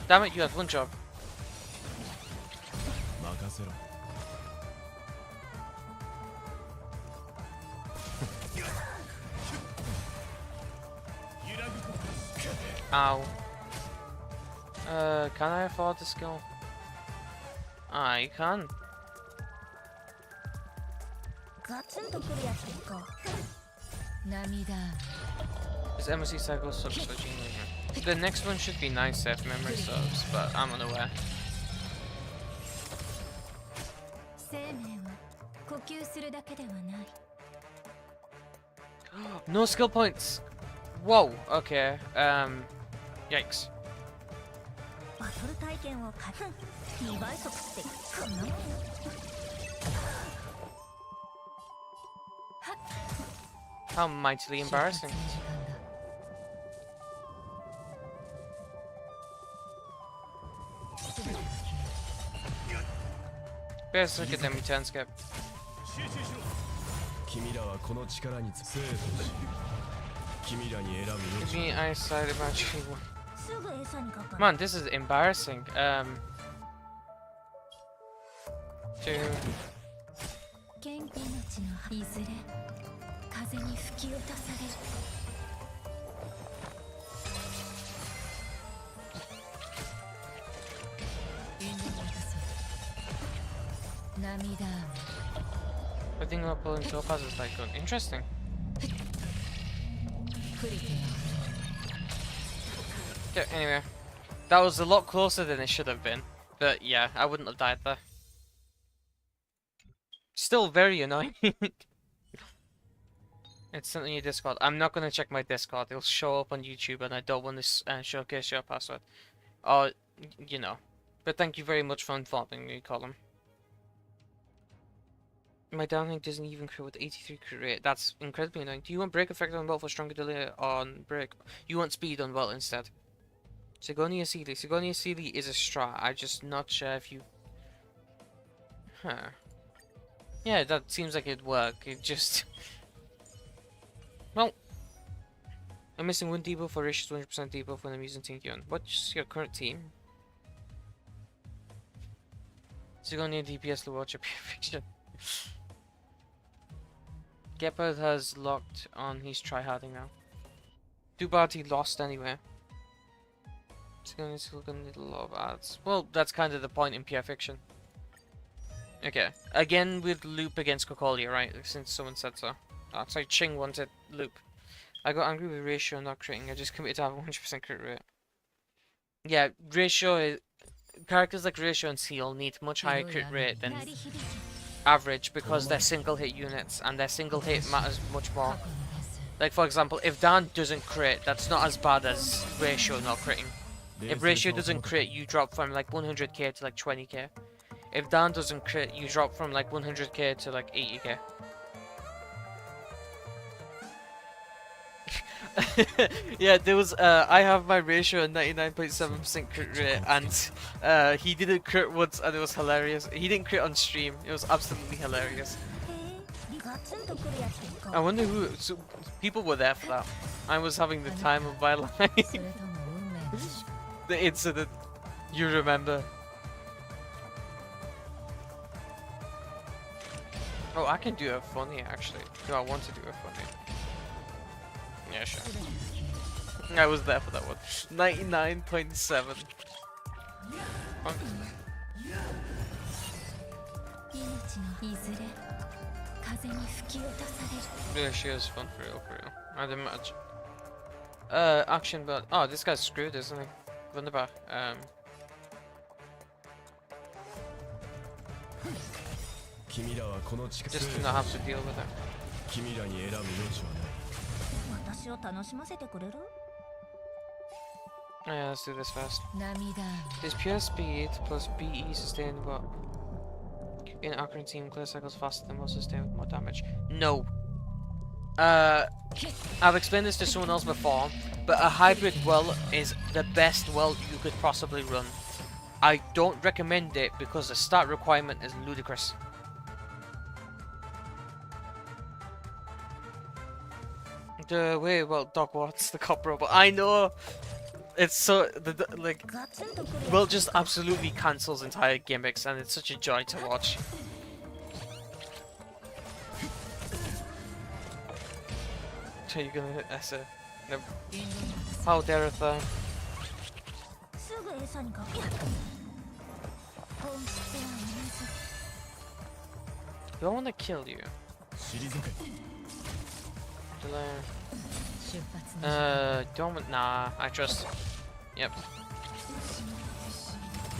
Damn it, you had one job. 任せろ。 Ow. Can I afford the skill? I can. ガツンとくるやつですか涙 This MSC cycle sucks for Gene Movement. The next one should be nice if memory serves, but I'm unaware. 生命は呼吸するだけではない No skill points! Whoa, okay. Yikes. バトル体験を買う2倍速ってこんなもん How mightily embarrassing. 終 Bear circuit then we turn skip. 君らはこの力に生と死君らに選ぶ余 Give 地 me eyesight about you. すぐ餌にかかる Man, this is embarrassing. Two. 元気命のいずれ風に吹き落とされる涙 I think about pulling Topaz is like good. Interesting. 降りて Yeah, anyway. That was a lot closer than it should have been. But yeah, I wouldn't have died there. Still very annoying. It's something in your Discord. I'm not going to check my Discord. It'll show up on YouTube and I don't want to showcase your password. Or, you know. But thank you very much for informing me, Colin. My downlink doesn't even crit with 83 crit rate. That's incredibly annoying. Do you want break effect on well for stronger delay on break? You want speed on well instead. Sigonia Sealy. Sigonia Sealy is a strat. I'm just not sure if you... Huh. Yeah, that seems like it'd work. It just... Well... I'm missing one debuff for Rish's 100% debuff when I'm using Tinkyun. What's your current team? Sigonia DPS Luocha Perfection. Gepard has locked on, he's tryharding now. Too bad he lost anyway. Sigonia's still gonna need a lot of ads. Well, that's kind of the point in PR Fiction. Okay, again with loop against Cocolia, right? Since someone said so. Oh, sorry, Ching wanted loop. I got angry with Ratio not critting, I just committed to have a 100% crit rate. Yeah, Ratio is... Characters like Ratio and Seal need much higher crit rate than average because they're single hit units and their single hit matters much more. Like for example, if Dan doesn't crit, that's not as bad as Ratio not critting. If Ratio doesn't crit, you drop from like 100k to like 20k. If Dan doesn't crit, you drop from like 100k to like 80k. Yeah, there was I have my Ratio at 99.7% crit rate and he didn't crit once and it was hilarious. He didn't crit on stream. It was absolutely hilarious. へえガツンとくるやつですか I wonder who so, people were there for that. I was having the time of my life. それとも運命の仕組 The incident you remember. Oh, I can do a funny actually. No, I want to do a funny. Yeah, sure. I was there for that one. 99.7. Oh, 命のいずれ風に吹き落とされる yeah, she was fun for real, for real. I didn't match. Action, but oh, this guy's screwed, isn't he? Wunderbar. Just to not have to deal with it. 君らに選ぶ余地はない 私を楽しませてくれる Yeah, let's do this first. 涙 Is pure speed plus BE sustainable in Ocarina team clear cycles faster than most sustain with more damage? No. I've explained this to someone else before, but a hybrid well is the best well you could possibly run. I don't recommend it because the stat requirement is ludicrous. The way well Doc Watts the cop robot. I know it's so like ガツンとくるやつ Will just absolutely cancels entire gimmicks and it's such a joy to watch. So you're gonna hit Essa. No. How dare it though? すぐ餌にかかる本質は同 Do I wanna kill you? 退け Delay. じ出発 Don't nah, I trust. Yep.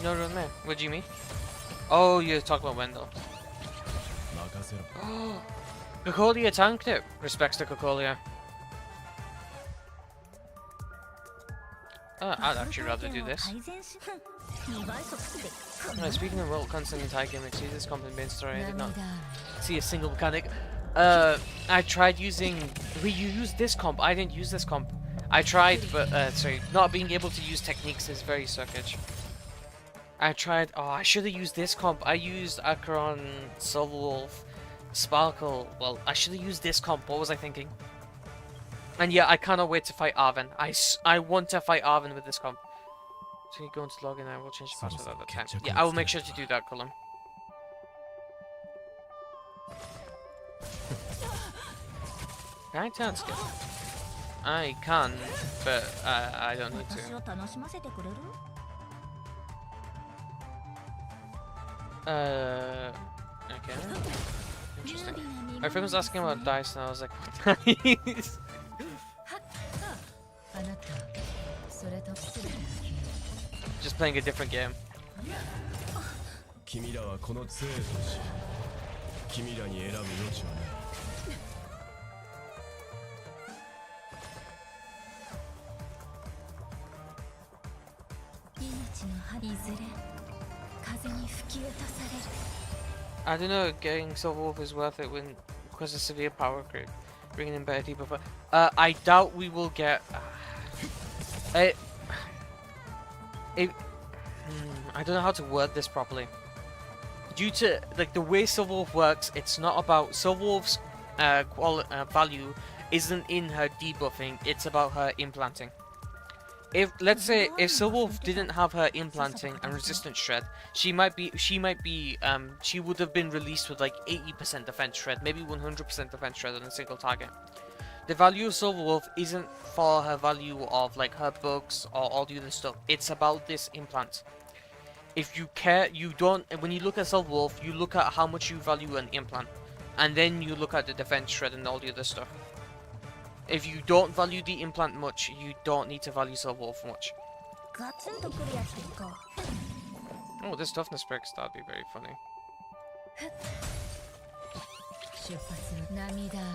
No, man. What do you mean? Oh, you're talking about Wendell. 任せろ Cocolia tanked it. Respects to Cocolia. I'd actually rather do this. 改善し2倍速で Speaking of World Constant entire gimmicks, see this comp in main story. I did not 涙 see a single mechanic. I tried using. You used this comp. I didn't use this comp. I tried, but sorry, not being able to use techniques is very suckage. I tried. Oh, I should have used this comp. I used Acheron, Silverwolf, Sparkle. Well, I should have used this comp. What was I thinking? And yeah, I cannot wait to fight Arven. I want to fight Arven with this comp. So you go into login and I will change the password at that time. Yeah, I will make sure to do that, Cullen. Can I turn skill? I can, but I don't need 私 to. を楽しませてくれる？ Okay. 優 Interesting. 美な身 My friend was が asking about dice and I was like, what dice? あなたそれと全ての君 Just playing a different game. 君らはこの杖とし君らに選ぶ余地はない命の針いずれ風に吹き落とされる。 I don't know, getting Silverwolf is worth it when because of severe power creep. Bringing in better debuff. I doubt we will get. It, I don't know how to word this properly. Due to like the way Silverwolf works, it's not about Silverwolf's value isn't in her debuffing. It's about her implanting. If let's say if Silverwolf didn't have her implanting and resistance shred, she would have been released with like 80% defense shred, maybe 100% defense shred on a single target. The value of Silverwolf isn't for her value of like her bugs or all the other stuff. It's about this implant. If you care, you don't. When you look at Silverwolf, you look at how much you value an implant, and then you look at the defense shred and all the other stuff. If you don't value the implant much, you don't need to value Silverwolf much. ガツンとくるやつでいこう。 Oh, this toughness perks, that'd be very funny. 出発の涙雨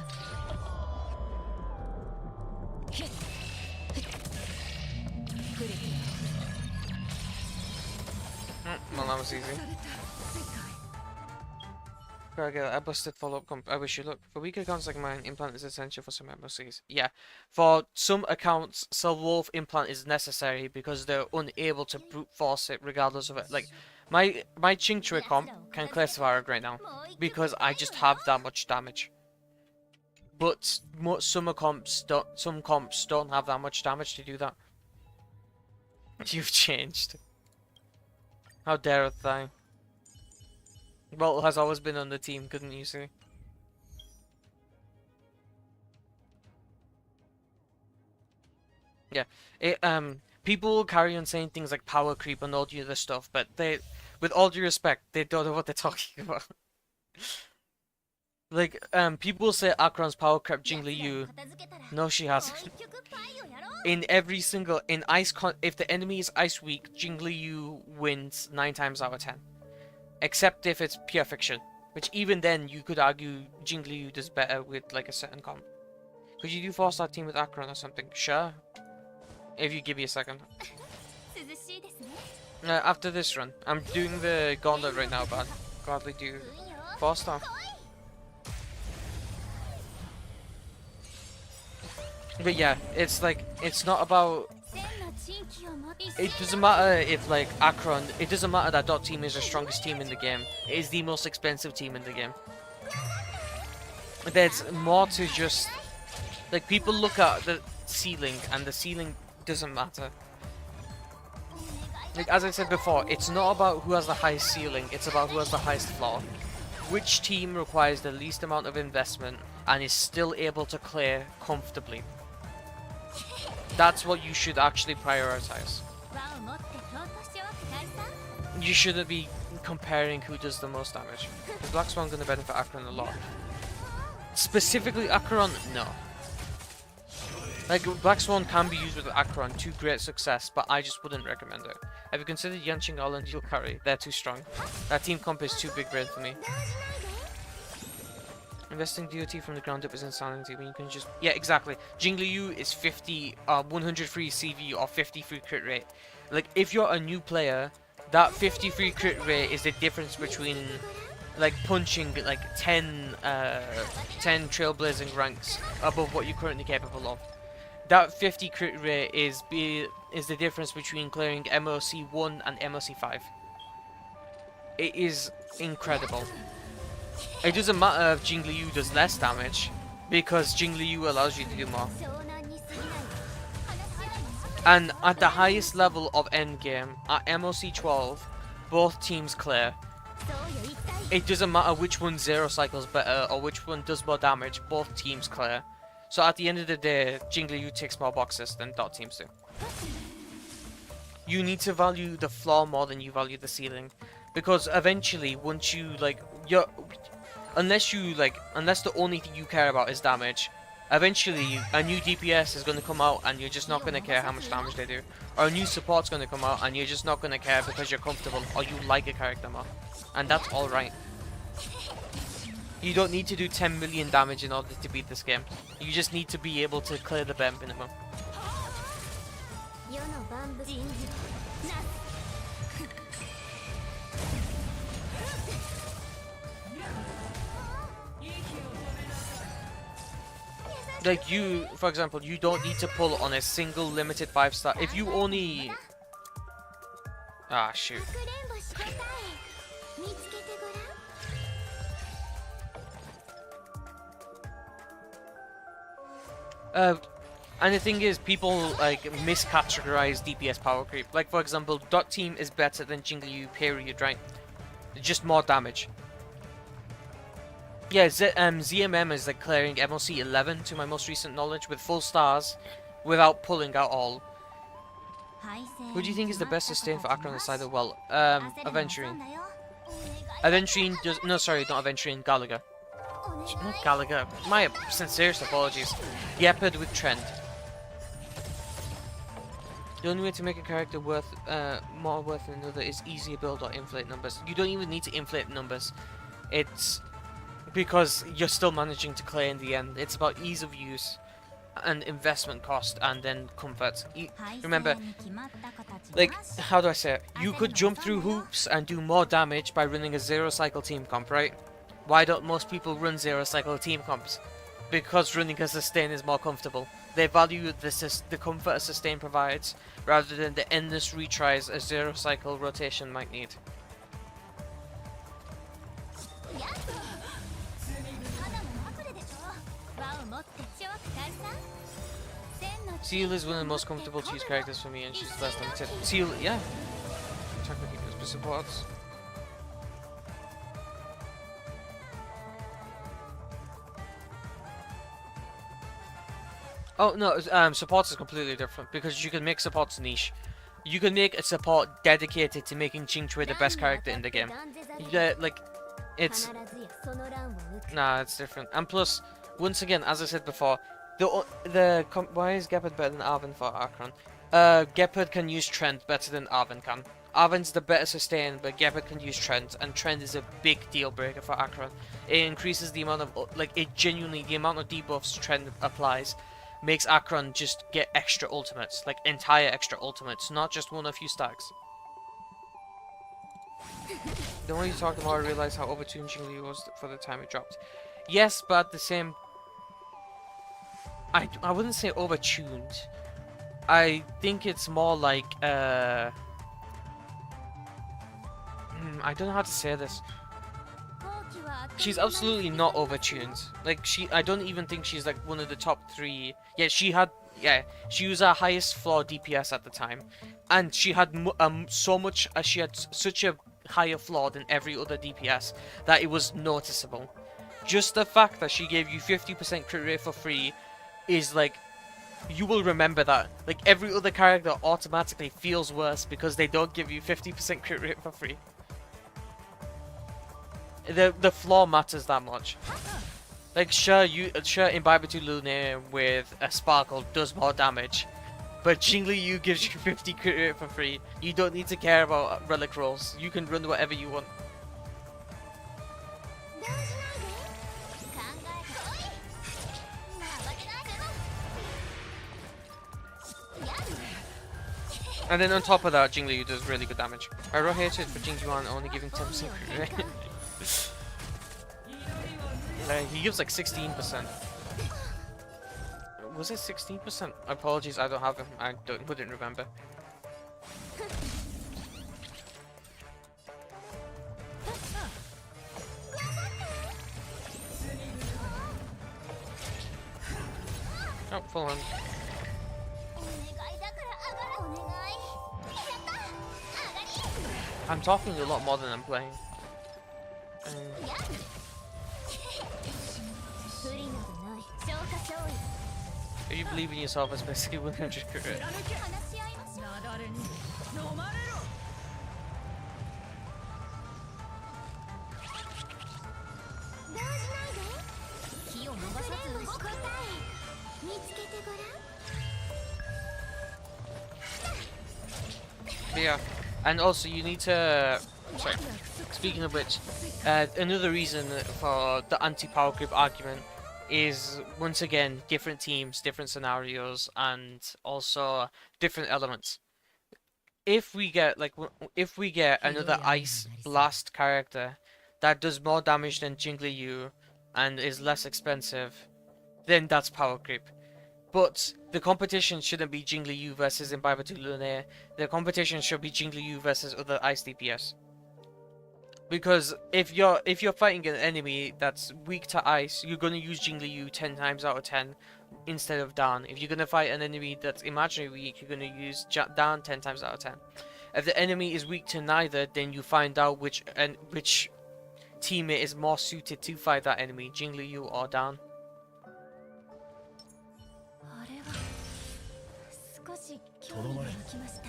クリティ Well, that was easy. I busted follow-up comp. I wish you luck. For weak accounts like mine, implant is essential for some MOCs. Yeah, for some accounts, Silverwolf implant is necessary because they're unable to brute force it regardless of it. Like, my Chingchui comp can clear Svarog right now because I just have that much damage. But some comps don't have that much damage to do that. You've changed. How dareth thou? Well, has always been on the team, couldn't you see? Yeah, people will carry on saying things like power creep and all the other stuff, but with all due respect, they don't know what they're talking about. Like, people will say Acheron's power crept Jingli Yu. No, she hasn't. In every single, if the enemy is ice weak, Jingli Yu wins 9 times out of 10. Except if it's pure fiction, which even then you could argue Jingli Yu does better with like a certain comp. Could you do 4-star team with Acheron or something? Sure. If you give me a second. After this run, I'm doing the gauntlet right now, but I'd gladly do 4-star. But yeah, it's like, it's not about... It doesn't matter if like Acheron, it doesn't matter that Dot team is the strongest team in the game. It is the most expensive team in the game. There's more to just... Like, people look at the ceiling, and the ceiling doesn't matter. Like, as I said before, it's not about who has the highest ceiling, it's about who has the highest floor. Which team requires the least amount of investment and is still able to clear comfortably. That's what you should actually prioritize. You shouldn't be comparing who does the most damage. Is Black Swan going to benefit Acheron a lot? Specifically Acheron? No. Like, Black Swan can be used with Acheron to great success, but I just wouldn't recommend it. Have you considered Yanqing All and Dual Carry? They're too strong. That team comp is too big brain for me. Investing DOT from the ground up is insanity when you can just... Yeah, exactly. Jingli Yu is 100 free CV or 50 free crit rate. Like, if you're a new player, that 50 free crit rate is the difference between, like, punching, like, 10 trailblazing ranks above what you're currently capable of. That 50 crit rate is the difference between clearing MOC 1 and MOC 5. it is incredible. It doesn't matter if Jing Liu does less damage, because Jing Liu allows you to do more. 湘南に過ぎないわ話し合いにし And at the highest level of endgame, at MOC 12, both teams clear. そうよ一体 It doesn't matter which one zero cycles better or which one does more damage, both teams clear. So at the end of the day, Jing Liu takes more boxes than dot teams do. You need to value the floor more than you value the ceiling. Because eventually, once you unless the only thing you care about is damage, eventually a new DPS is going to come out and you're just not going to care how much damage they do. Or a new support's going to come out and you're just not going to care because you're comfortable or you like a character more. And that's alright. You don't need to do 10 million damage in order to beat this game. You just need to be able to clear the bare minimum. 世の万物信じなす Like you, for example, you don't need to pull on a single limited 5-star. If you only... Ah, shoot. かくれんぼし答え見つけてごらん And the thing is, people like miscategorize DPS power creep. Like for example, Dot Team is better than Jing Liu, period, right? Just more damage. Yeah, ZMM is like clearing MLC 11 to my most recent knowledge with full stars, without pulling out all. Who do you think is the best sustain for Akron aside of well, Aventurine? Aventurine does no, sorry, not Aventurine, Gallagher. Not Gallagher. My sincerest apologies. Gepard with Trend. The only way to make a character worth more worth than another is easier build or inflate numbers. You don't even need to inflate numbers. It's because you're still managing to clear in the end. It's about ease of use and investment cost and then comfort. Remember, like, how do I say it? You could jump through hoops and do more damage by running a zero cycle team comp, right? Why don't most people run zero cycle team comps? Because running a sustain is more comfortable. They value the comfort a sustain provides rather than the endless retries a zero cycle rotation might need. ただのまぐれでしょ輪を持って超解散千の Seal is one of the most comfortable to use characters for me and she's less limited. Seal, yeah. Technically good supports. Oh no, supports is completely different because you can make supports niche. You can make a support dedicated to making Qingchui the best character in the game. Yeah, like, it's 必ずやその乱を受け nah, it's different. And plus, once again, as I said before, why is Gepard better than Arven for Akron? Gepard can use Trent better than Arven can. Arven's the better sustain, but Gepard can use Trent, and Trent is a big deal breaker for Akron. It increases the amount of the amount of debuffs Trent applies makes Akron just get extra ultimates, like entire extra ultimates, not just one or few stacks. The more you talk, the more I realize how overtuned Jing Liu was for the time it dropped. Yes, but at the same... I wouldn't say overtuned. I think it's more like, I don't know how to say this. 好奇は She's absolutely not overtuned. Like, I don't even think she's like one of the top 3. Yeah, she was our highest floor DPS at the time. And she had she had such a higher floor than every other DPS that it was noticeable. Just the fact that she gave you 50% crit rate for free is like, you will remember that. Like, every other character automatically feels worse because they don't give you 50% crit rate for free. The floor matters that much. Like, sure, Imbiber to Lunaire with a Sparkle does more damage, but Jing Liu gives you 50 crit rate for free. You don't need to care about relic rolls. You can run whatever you want. 動じないで考えてこいまあ負けないけどやる And then on top of that, Jing Liu does really good damage. I wrote hatred for Jing Yuan only giving 10% crit rate. He gives like 16%. Was it 16%? Apologies, I don't have him. Wouldn't remember. Oh, full on. お願いだから上がらお願いやった上がり I'm talking a lot more than I'm playing. や不利などない消化勝利 If you believe in yourself, it's basically 100 crit. 話し合いましょうなだれに飲まれろ。動じないで火を逃さず答え見つけてごらん But yeah, and also you need to. Sorry. Speaking of which, another reason for the anti-power creep argument is once again different teams, different scenarios, and also different elements. If we get if we get another ice blast character that does more damage than Jingli Yu and is less expensive, then that's power creep. But the competition shouldn't be Jingli Yu versus Imbiber Lunaire. The competition should be Jingli Yu versus other ice DPS. Because if you're fighting an enemy that's weak to ice, you're gonna use Jingli Yu 10 times out of 10 instead of Dan. If you're gonna fight an enemy that's imaginary weak, you're gonna use Dan 10 times out of 10. If the enemy is weak to neither, then you find out which teammate is more suited to fight that enemy, Jingli Yu or Dan. あれは少し興味が湧きました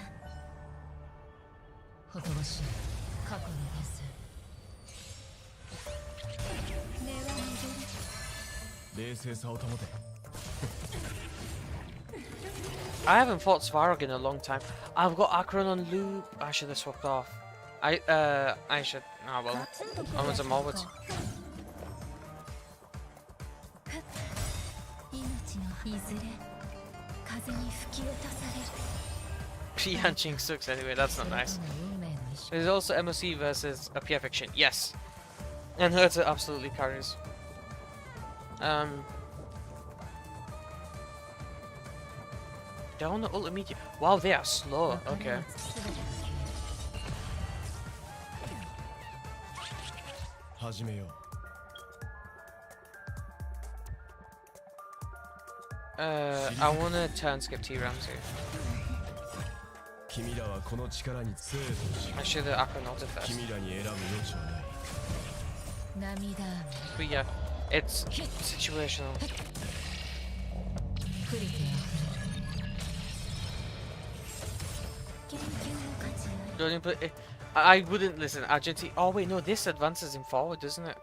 ほとばしい過去の伝説。根は逃げる冷静さを保て。 I haven't fought Svarog in a long time. I've got Akron on loop. I should have swapped off. I should. Ah well. ガツンとくる Onwards やつ and か onwards. 命のいずれ風に吹き落とされる Pianching sucks anyway. That's not nice. それとも運命の意志 There's also MOC versus a PF Fiction. Yes. And Hertha absolutely carries. They're on the ultimate. Wow, they are slow. Okay. 始めよう。I wanna turn skip T Ramsey. 君らはこの力に生と死。 I should have Akron ulted first. 君らに選ぶ余地はない。涙雨 But yeah, it's situational. 降りて研究の価値あ Don't even put. I wouldn't listen. Argentina. Oh wait, no. This advances him forward, doesn't it?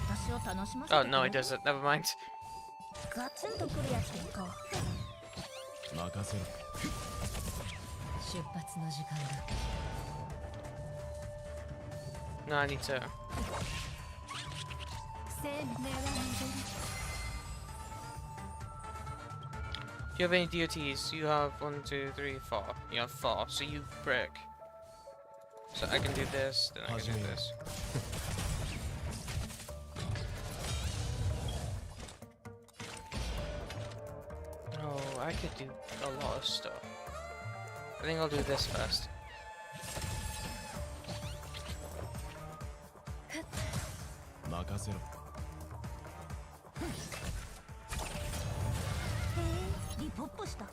私を楽しませて Oh くれ no, it doesn't. Never mind. ガツンとくるやつでいこう任せろ。出発の時間だ。 No, I need to. 生命は逃げる Do you have any DOTs? You have 1, 2, 3, 4. You have 4, so you break. So I can do this, then I can do this. Oh, I could do a lot of stuff. I think I'll do this first. 任せろ。リポップした あ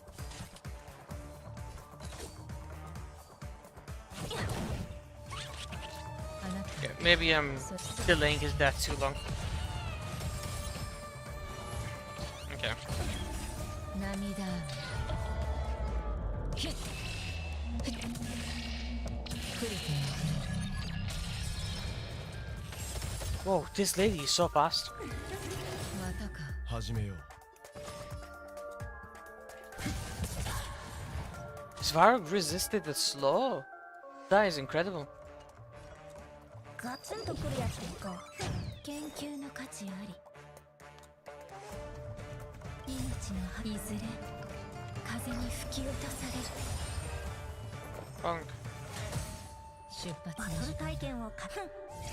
なた Okay, maybe I'm delaying his death too long. Okay. 涙雨ヒッ降りて Whoa, this lady is so fast. またか。始めよう。 Svarog resisted the slow. That is incredible. ガツンとくるやつでいこう研究の価値あり命のいずれ風に吹き落とされる Bonk. 出発バトルの時間体験をか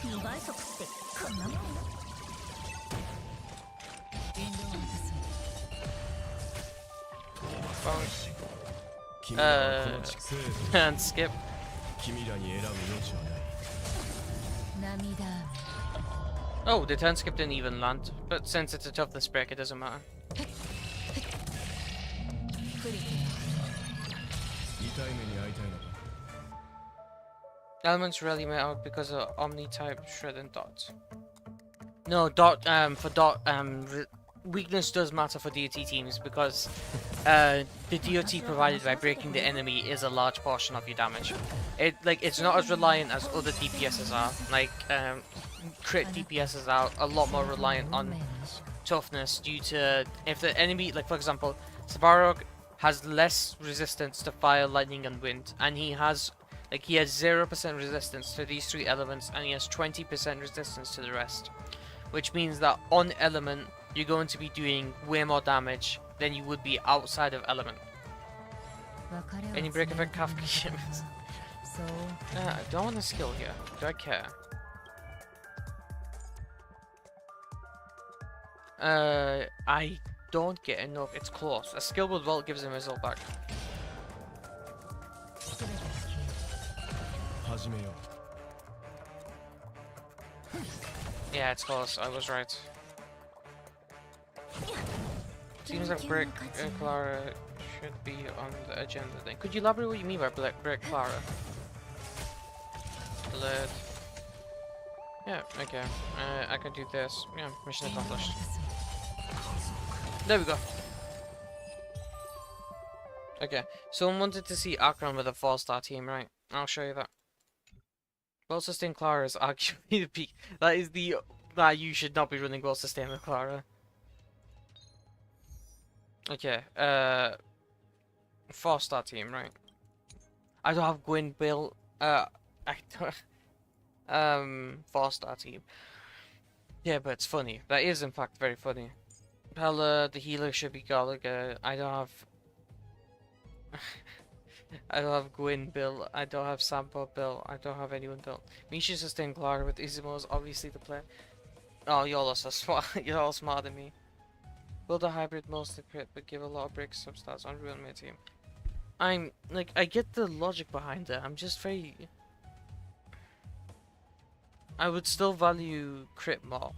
2倍速ってこんなもんウィンドウアンド Bonk. 君らはこの地生と死。 And skip. 君らに選ぶ余地はない。涙雨 Oh, the turn skip didn't even land, but since it's a toughness break, it doesn't matter. プリティ 痛い目に遭いたいのか。 Elements rarely matter because of Omni type shred and dot. No, dot for dot weakness does matter for DOT teams because the DOT provided by breaking the enemy is a large portion of your damage. It's not as reliant as other DPSs are. Like crit DPSs are a lot more reliant on toughness due to if the enemy, like for example, Svarog has less resistance to fire, lightning, and wind, and he has 0% resistance to these three elements, and he has 20% resistance to the rest, which means that on element you're going to be doing way more damage than you would be outside of element. Any break effect Kafka shipments? I don't want a skill here. Do I care? I don't get enough. It's close. A skill with Welt gives him his ult back. 始めよう。 Yeah, it's close. I was right. Seems like Brick Clara should be on the agenda then. Could you elaborate what you mean by Brick Clara? Blood. Yeah, okay. I can do this. Yeah, mission accomplished. There we go. Okay, someone wanted to see Akron with a 4-star team, right? I'll show you that. Well sustained Clara is arguably the peak. That is the... That you should not be running well sustained with Clara. Okay, 4-star team, right? I don't have Gwyn, Bill, I don't... 4-star team. Yeah, but it's funny. That is in fact very funny. Pella, the healer should be Gallagher. I don't have... I don't have Gwyn built. I don't have Sampo built. I don't have anyone built. Misha sustained Clara with Izumo is obviously the player. Oh, y'all are so smart. You're all smarter than me. Build a hybrid mostly crit, but give a lot of bricks substats on real my team. I'm like, I get the logic behind it. I'm just very. I would still value crit more.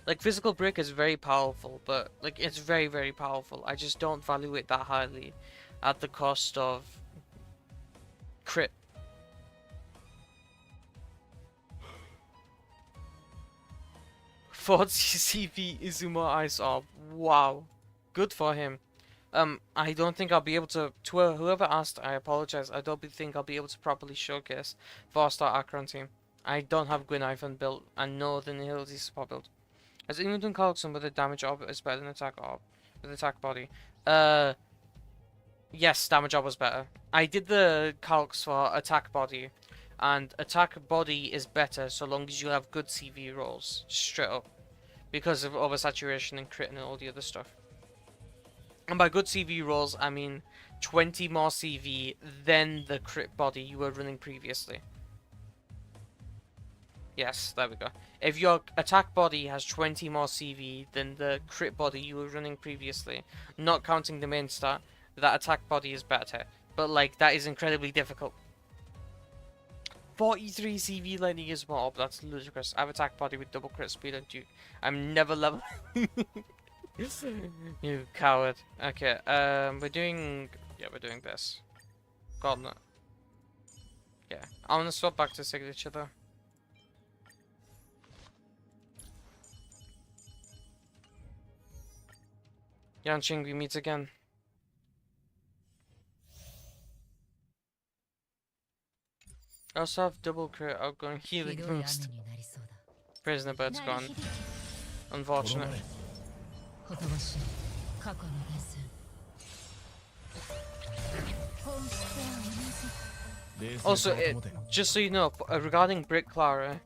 Like physical brick is very powerful, but like it's very, very powerful. I just don't value it that highly at the cost of crit. Ford CCP Izumo Ice Orb. Wow. Good for him. I don't think I'll be able to whoever asked, I apologize. I don't think I'll be able to properly showcase 4-star Akron team. I don't have Gwyn Ivan built and no the Nihility support build. Has anyone done Carlson with a damage orb is better than attack orb with attack body? Yes, damage orb was better. I did the calcs for attack body, and attack body is better so long as you have good CV rolls, straight up, because of oversaturation and crit and all the other stuff. And by good CV rolls, I mean 20 more CV than the crit body you were running previously. Yes, there we go. If your attack body has 20 more CV than the crit body you were running previously, not counting the main stat, that attack body is better. But like, that is incredibly difficult. 43 CV lightning is more, but that's ludicrous. I have attack body with double crit speed and Duke. I'm never level. You coward. Okay, we're doing this. God no. Yeah, I wanna swap back to signature though. Yanqing, we meet again. I also have double crit outgoing healing ひどい雨に boost. なりそうだ Prisoner bird's なり gone. 響き Unfortunate. ほとばしい過去の伝説本質は同じ 冷静 Also, さを保て。 just so you know, regarding Brick Clara,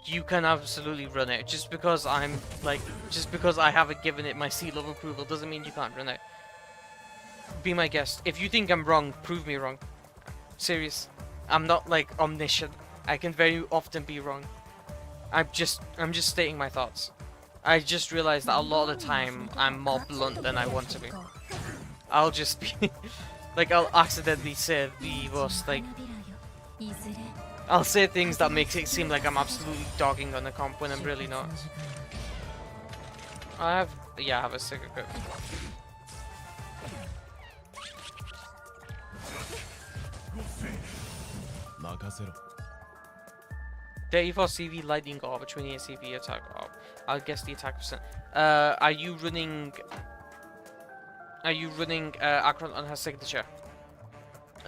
you can absolutely run it. Just because I haven't given it my seal of approval doesn't mean you can't run it. Be my guest. If you think I'm wrong, prove me wrong. Serious. I'm not like omniscient. I can very often be wrong. I'm just stating my thoughts. I just realized that a lot of the time I'm more blunt than I want to be. I'll just be like I'll accidentally say the most like 花びらよいずれ I'll say things that makes it seem like I'm absolutely dogging on the comp when I'm really not. I have a Sacred Grip. 任せろ 34 CV Lightning Orb, a 28 CV attack orb. I'll guess the attack percent. Are you running Akron on her signature?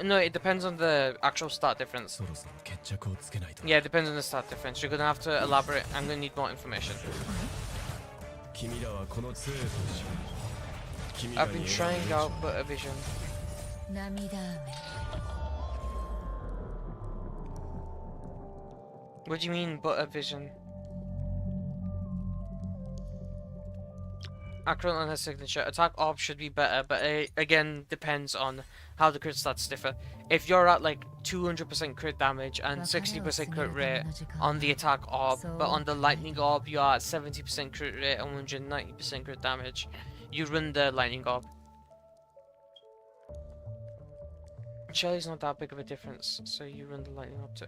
No, it depends on the actual start difference. そろそろ決着をつけないと Yeah, it depends on the start difference. You're gonna have to elaborate. I'm gonna need more information. 君らはこの杖とし君ら I've に been 選 trying ぶ out 余地は but a vision. 涙雨 What do you mean but a vision? Akron on her signature. Attack orb should be better, but it again depends on how the crit stats differ. If you're at like 200% crit damage and 60% crit rate on the attack orb, but on the lightning orb you are at 70% crit rate and 190% crit damage, you run the lightning orb. Shelly's not that big of a difference, so you run the lightning orb to.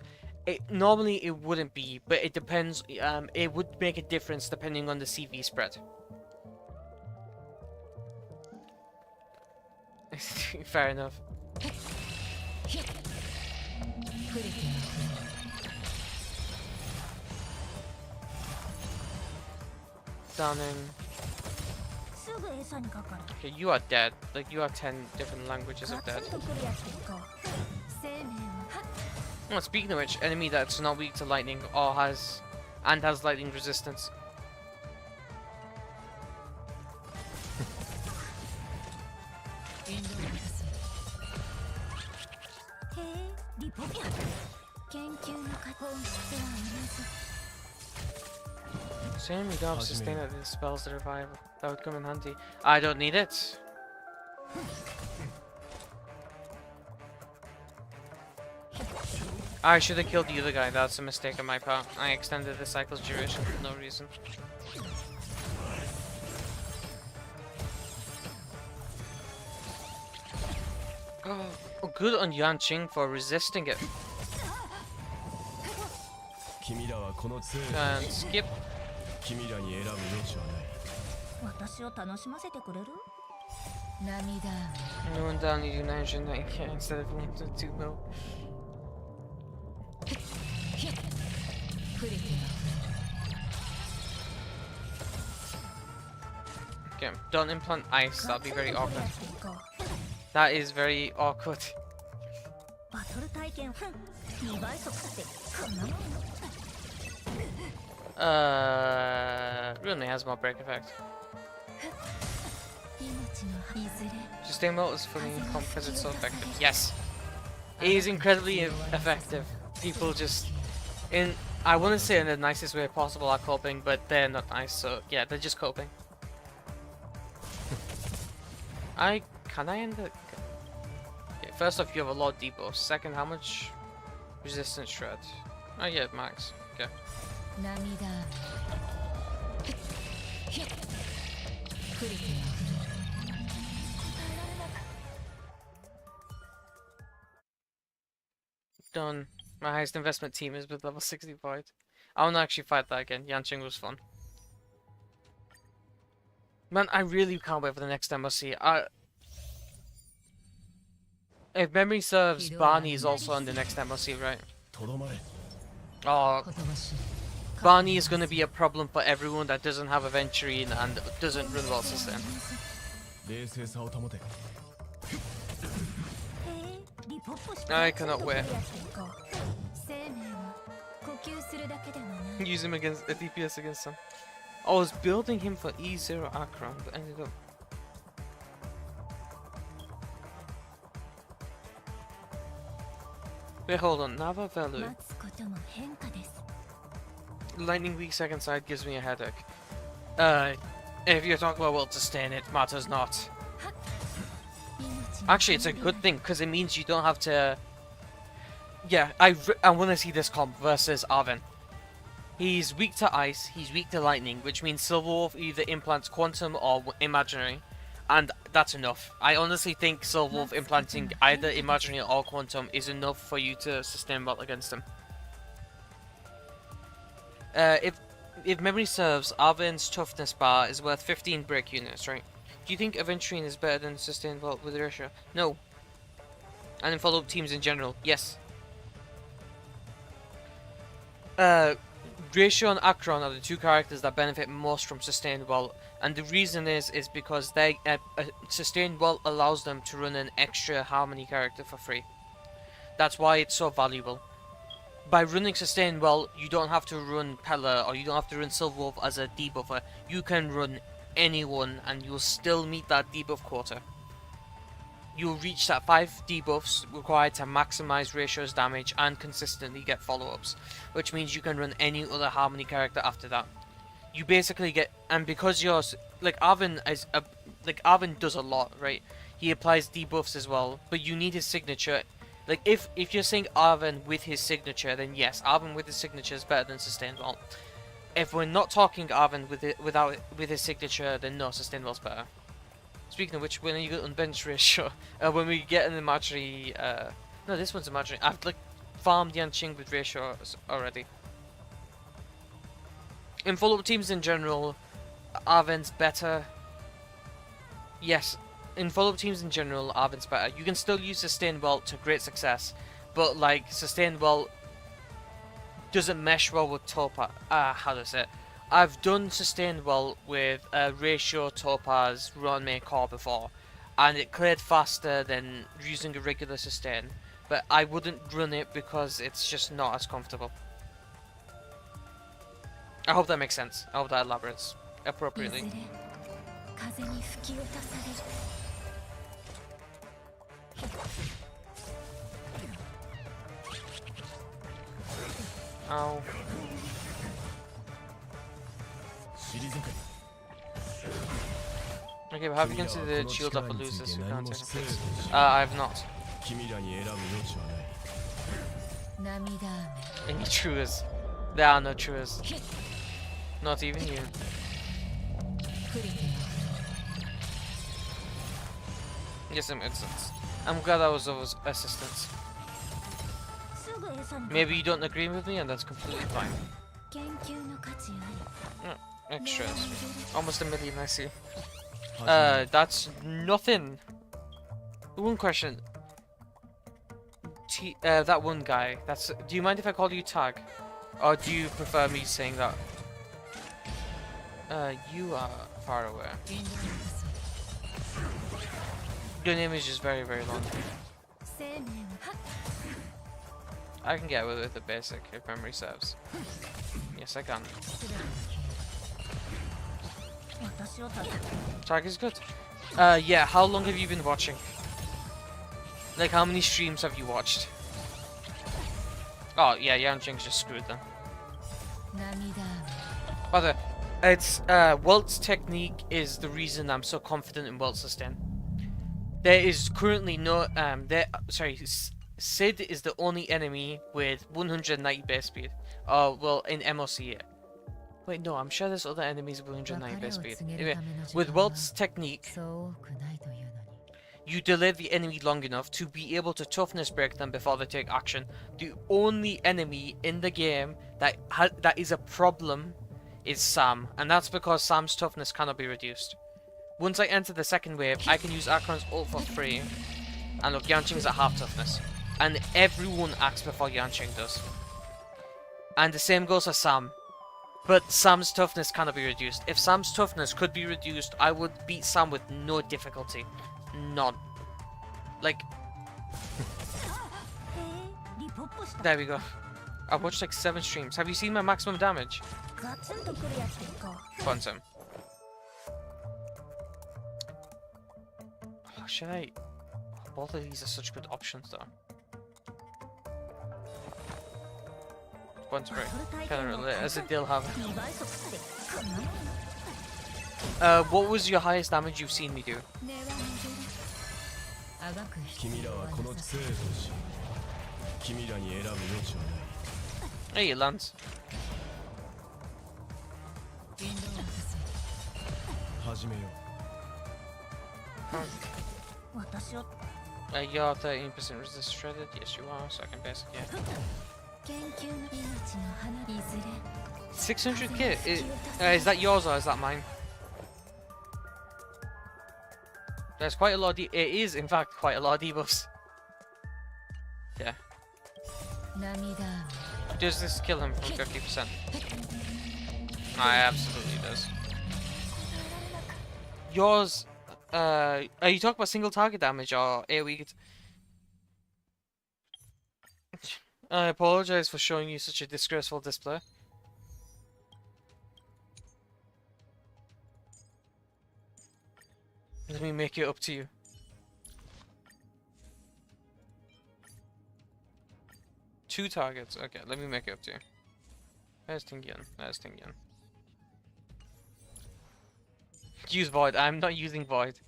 Normally it wouldn't be, but it depends. It would make a difference depending on the CV spread. Fair enough. プリティの Downing. すぐ餌にかかる Okay, you are dead. Like you have 10 different languages of ガ dead. ツンとくるやつですか生命は Well, speaking of which, enemy that's not weak to lightning or has lightning resistance. 引導を渡すへえリポビア研究の本質は同じ Same, we don't have sustain that dispels the revival. That would come in handy. I don't need it. I should have killed the other guy. That's a mistake on my part. I extended the cycle's duration for no reason. Oh, good on Yanqing for resisting it. 君らはこの杖と And skip. 君らに選ぶ余地はない私を楽しませてくれる涙雨 No one down, you do 990k instead of 1.2 mil. プリティの Okay, don't implant ice. That'll be very ガツン awkward. とくるやつですか That is very awkward. バトル体験2倍速ってこんなもん Rune has more break effect. 命のいずれ Sustain mode is funny because it's so effective. Yes, it is incredibly effective. People just I want to say in the nicest way possible are coping, but they're not nice. So yeah, they're just coping. Can I end it? Okay, first off, you have a lot of debuffs. Second, how much resistance shred? Oh yeah, max. Okay. 涙雨プリティの Done. My highest investment team is with level 60 void. I want to actually fight that again. Yanqing was fun. Man, I really can't wait for the next MOC. If memory serves, Barney is also on the next MOC, right? とどまれ Oh, 言葉し Barney is going to be a problem for everyone that doesn't have Aventurine and doesn't run well sustain. 冷静さを保てへえリポップして I cannot wait. 生命は呼吸するだけではない Use him against a DPS against him. I was building him for E0 Akron, but ended up. Wait, hold on. Nava Velu. 待つことも変化です Lightning weak second side gives me a headache. If you're talking about world sustain, it matters not. 命の Actually, it's a good thing because it means you don't have to. Yeah, I want to see this comp versus Arvin. He's weak to ice, he's weak to lightning, which means Silverwolf either implants quantum or imaginary, and that's enough. I honestly think Silverwolf implanting either imaginary or quantum is enough for you to sustain well against him. If memory serves, Arven's toughness bar is worth 15 break units, right? Do you think Aventurine is better than Sustained Vault with Ratio? No. And in follow-up teams in general, yes. Ratio and Akron are the two characters that benefit most from Sustained Vault, and the reason is because they Sustained Vault allows them to run an extra Harmony character for free. That's why it's so valuable. By running Sustained Vault, you don't have to run Pella or you don't have to run Silverwolf as a debuffer. You can run anyone and you'll still meet that debuff quota. You'll reach that 5 debuffs required to maximize Ratio's damage and consistently get follow-ups, which means you can run any other Harmony character after that. You basically get, and because you're like Arven does a lot, right? He applies debuffs as well, but you need his signature. Like if you're saying Arven with his signature, then yes, Arven with his signature is better than Sustained Vault. If we're not talking Arven with his signature, then no, Sustained Vault's better. Speaking of which, when you get unbenched Ratio, when we get an imaginary, no, this one's imaginary. I've like farmed Yanqing with Ratio already. In follow-up teams in general, Arven's better. Yes, in follow-up teams in general, Arven's better. You can still use Sustained Vault to great success, but like Sustained Vault doesn't mesh well with Topaz. How do I say it? I've done Sustained Vault with Ratio, Topaz, Ronmei Core before, and it cleared faster than using a regular sustain, but I wouldn't run it because it's just not as comfortable. I hope that makes sense. I hope that elaborates appropriately. いずれ風に吹き落とされる Ow. 退け Okay, but have you considered the shield up or lose this? 何もせえとし I have not. 君らに選ぶ余地はない 涙雨 Any truers? There are no truers. Not even you. 降りて Yes, it made sense. I'm glad I was of assistance. すぐ餌に Maybe you don't agree with me, and that's completely fine. 研究の価値あ Extras. り Almost a million, I see. 始め That's nothing. One question. That one guy. That's. Do you mind if I call you Tag, or do you prefer me saying that? You are far away. る引導こ Your name is just very, very long. 生命を I can get away with the basic if memory serves. Yes, I can. そ全ての消私を助け Tag is good. Yeah. How long have you been watching? Like, how many streams have you watched? Oh, yeah, Yanqing's just screwed then. え涙雨 By the way, it's Welt's technique is the reason I'm so confident in Welt's sustain. There is currently no Sid is the only enemy with 190 base speed. Oh well, in MOC. Wait, no, I'm sure there's other enemies with 190 base speed. 別れを告げる Anyway, ための時 with 間 Welt's は technique, そう多くないというのに you delay the enemy long enough to be able to toughness break them before they take action. The only enemy in the game that is a problem is Sam, and that's because Sam's toughness cannot be reduced. Once I enter the second wave, I can use Akron's ult for free, and look, Yanqing is at half toughness, and everyone acts before Yanqing does. And the same goes for Sam, but Sam's toughness cannot be reduced. If Sam's toughness could be reduced, I would beat Sam with no difficulty. None. Like, リポップした there we go. I've watched like 7 streams. Have you seen my maximum damage? ガツンとくるやつですか Quantum. Oh, should I? Both of these are such good options, though. Quantum break. Kind of relate as a deal have. 2倍速ってこんなもん What was your highest damage you've seen me do? 根は戻るあがく必君ら要ははこのなさ生とし君らに選ぶ余地はない Hey, it lands. 引導を渡せ始めよ私を You're 13% resist shredded. Yes, you are. Second basic, yeah. 研究の命の花いずれ 600k? Is that yours or is that mine? There's quite a lot of it is in fact quite a lot of debuffs. Yeah. 涙 Does this kill him from 50%? I absolutely does. Yours, are you talking about single target damage or AoE? I apologize for showing you such a disgraceful display. Let me make it up to you. Two targets. Okay, let me make it up to you. There's Tingyun. There's Tingyun. Use Void. I'm not using Void.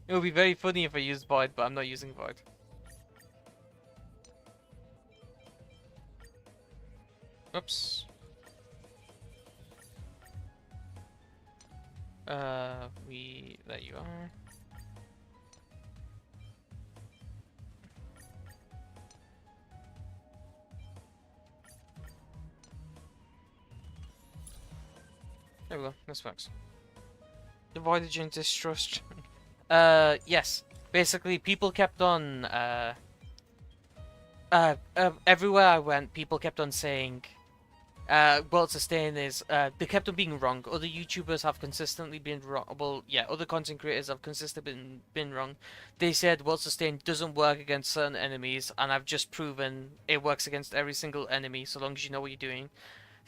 It would be very funny if I used Void, but I'm not using Void. Oops. There you are. There we go, this works. Divided and distrust. Yes. Basically, people kept on, everywhere I went, people kept on saying, World Sustain is, they kept on being wrong. Other YouTubers have consistently been wrong. Well, yeah, other content creators have consistently been wrong. They said World Sustain doesn't work against certain enemies, and I've just proven it works against every single enemy, so long as you know what you're doing.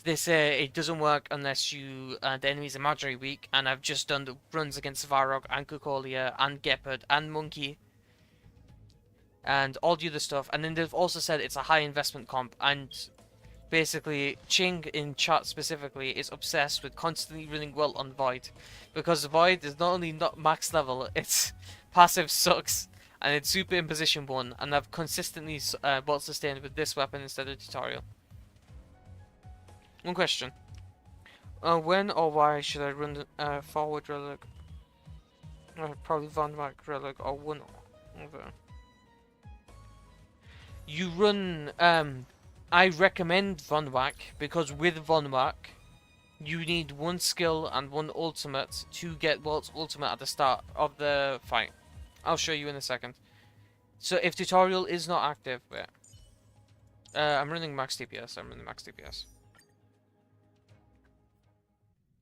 They say it doesn't work unless you the enemy's imaginary weak, and I've just done the runs against Varrock and Kukolia and Gepard and Monkey and all the other stuff. And then they've also said it's a high investment comp, and basically Ching in chat specifically is obsessed with constantly running well on Void, because Void is not only not max level, its passive sucks and it's super in position 1, and I've consistently World Sustained with this weapon instead of tutorial. One question. When or why should I run forward relic? Probably Von Vac relic or one other. You run, I recommend Von Vac because with Von Vac you need one skill and one ultimate to get Walt's ultimate at the start of the fight. I'll show you in a second. So if tutorial is not active, wait. I'm running max DPS, I'm running max DPS.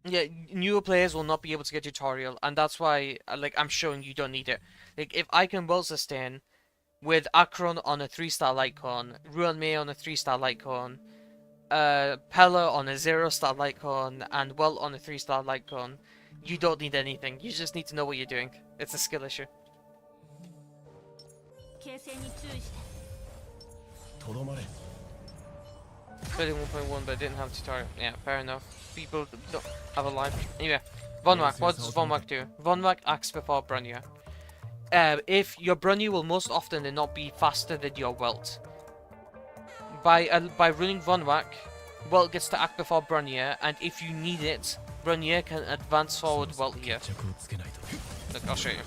Yeah, newer players will not be able to get tutorial, and that's why, like, I'm showing you don't need it. Like, if I can World Sustain with Akron on a 3-star Lightcon, Ruan Mei on a 3-star Lightcon, Pella on a 0-star Lightcon, and Well on a 3-star Lightcon, you don't need anything. You just need to know what you're doing. It's a skill issue. 31.1, but I didn't have tutorial. Yeah, fair enough. People don't have a life. Anyway, Von Vac. What does Von Vac do? Von Vac acts before Brunya. If your Brunya will most often than not be faster than your Welt. By running Von Vac, Welt gets to act before Brunya, and if you need it, Brunya can advance forward Welt here. Look, I'll show you.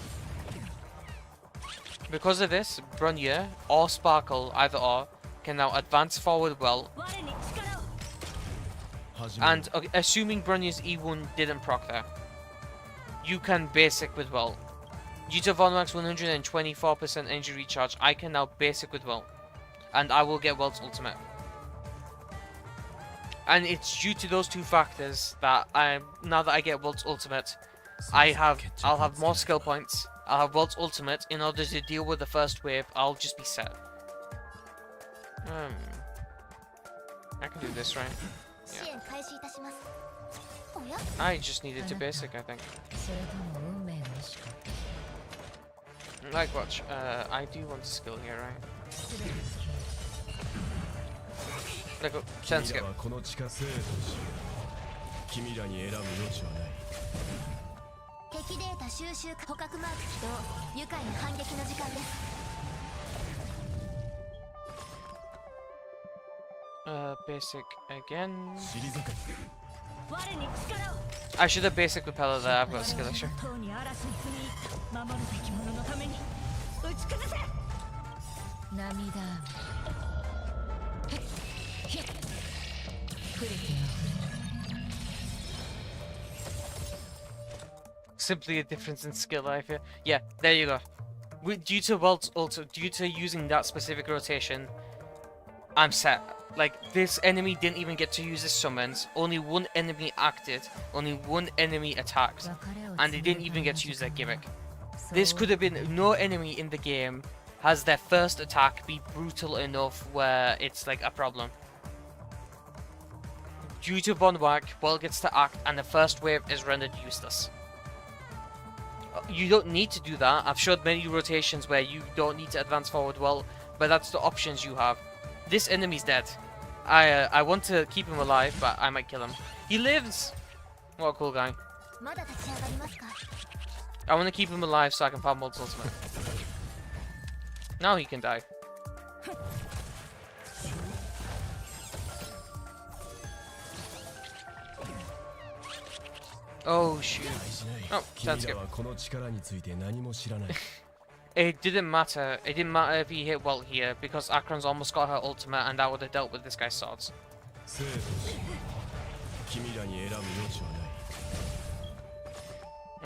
Because of this, Brunya or Sparkle, either or, can now advance forward well. And okay, assuming Brunya's E1 didn't proc there, you can basic with well. Due to Von Vac's 124% energy recharge, I can now basic with well. And I will get Welt's ultimate. And it's due to those two factors that now that I get Welt's ultimate, I'll have more skill points. I'll have Welt's ultimate. In order to deal with the first wave, I'll just be set. I can do this, right? Yeah. I just needed to basic, I think. それとも運命の意志か Like, watch. I do want to skill here, right? Like, 10 skip. この地下生徒し君らに選ぶ余地はない。敵データ収集捕獲マーク起動。愉快な反撃の時間です。 Basic again. 退け I should have basic with Pella there. I've got a skill issue. 涙触れては触れ simply a difference in skill, I feel. Yeah, there you go. Due to using that specific rotation, I'm set. Like, this enemy didn't even get to use his summons. Only one enemy acted. Only one enemy attacked. And they didn't even get to use their gimmick. This could have been no enemy in the game has their first attack be brutal enough where it's like a problem. Due to Von Whack, Well gets to act and the first wave is rendered useless. You don't need to do that. I've showed many rotations where you don't need to advance forward well, but that's the options you have. This enemy's dead. I want to keep him alive, but I might kill him. He lives! What a cool guy. まだ立ち上がりますか I want to keep him alive so I can farm World's Ultimate. Now he can die. Oh shoot. 大事ない Oh, 君 sounds ら good. はこの力について何も知らない It didn't matter. It didn't matter if he hit Welt here because Akron's almost got her ultimate and that would have dealt with this guy's swords. 生と死君らに選ぶ余地はな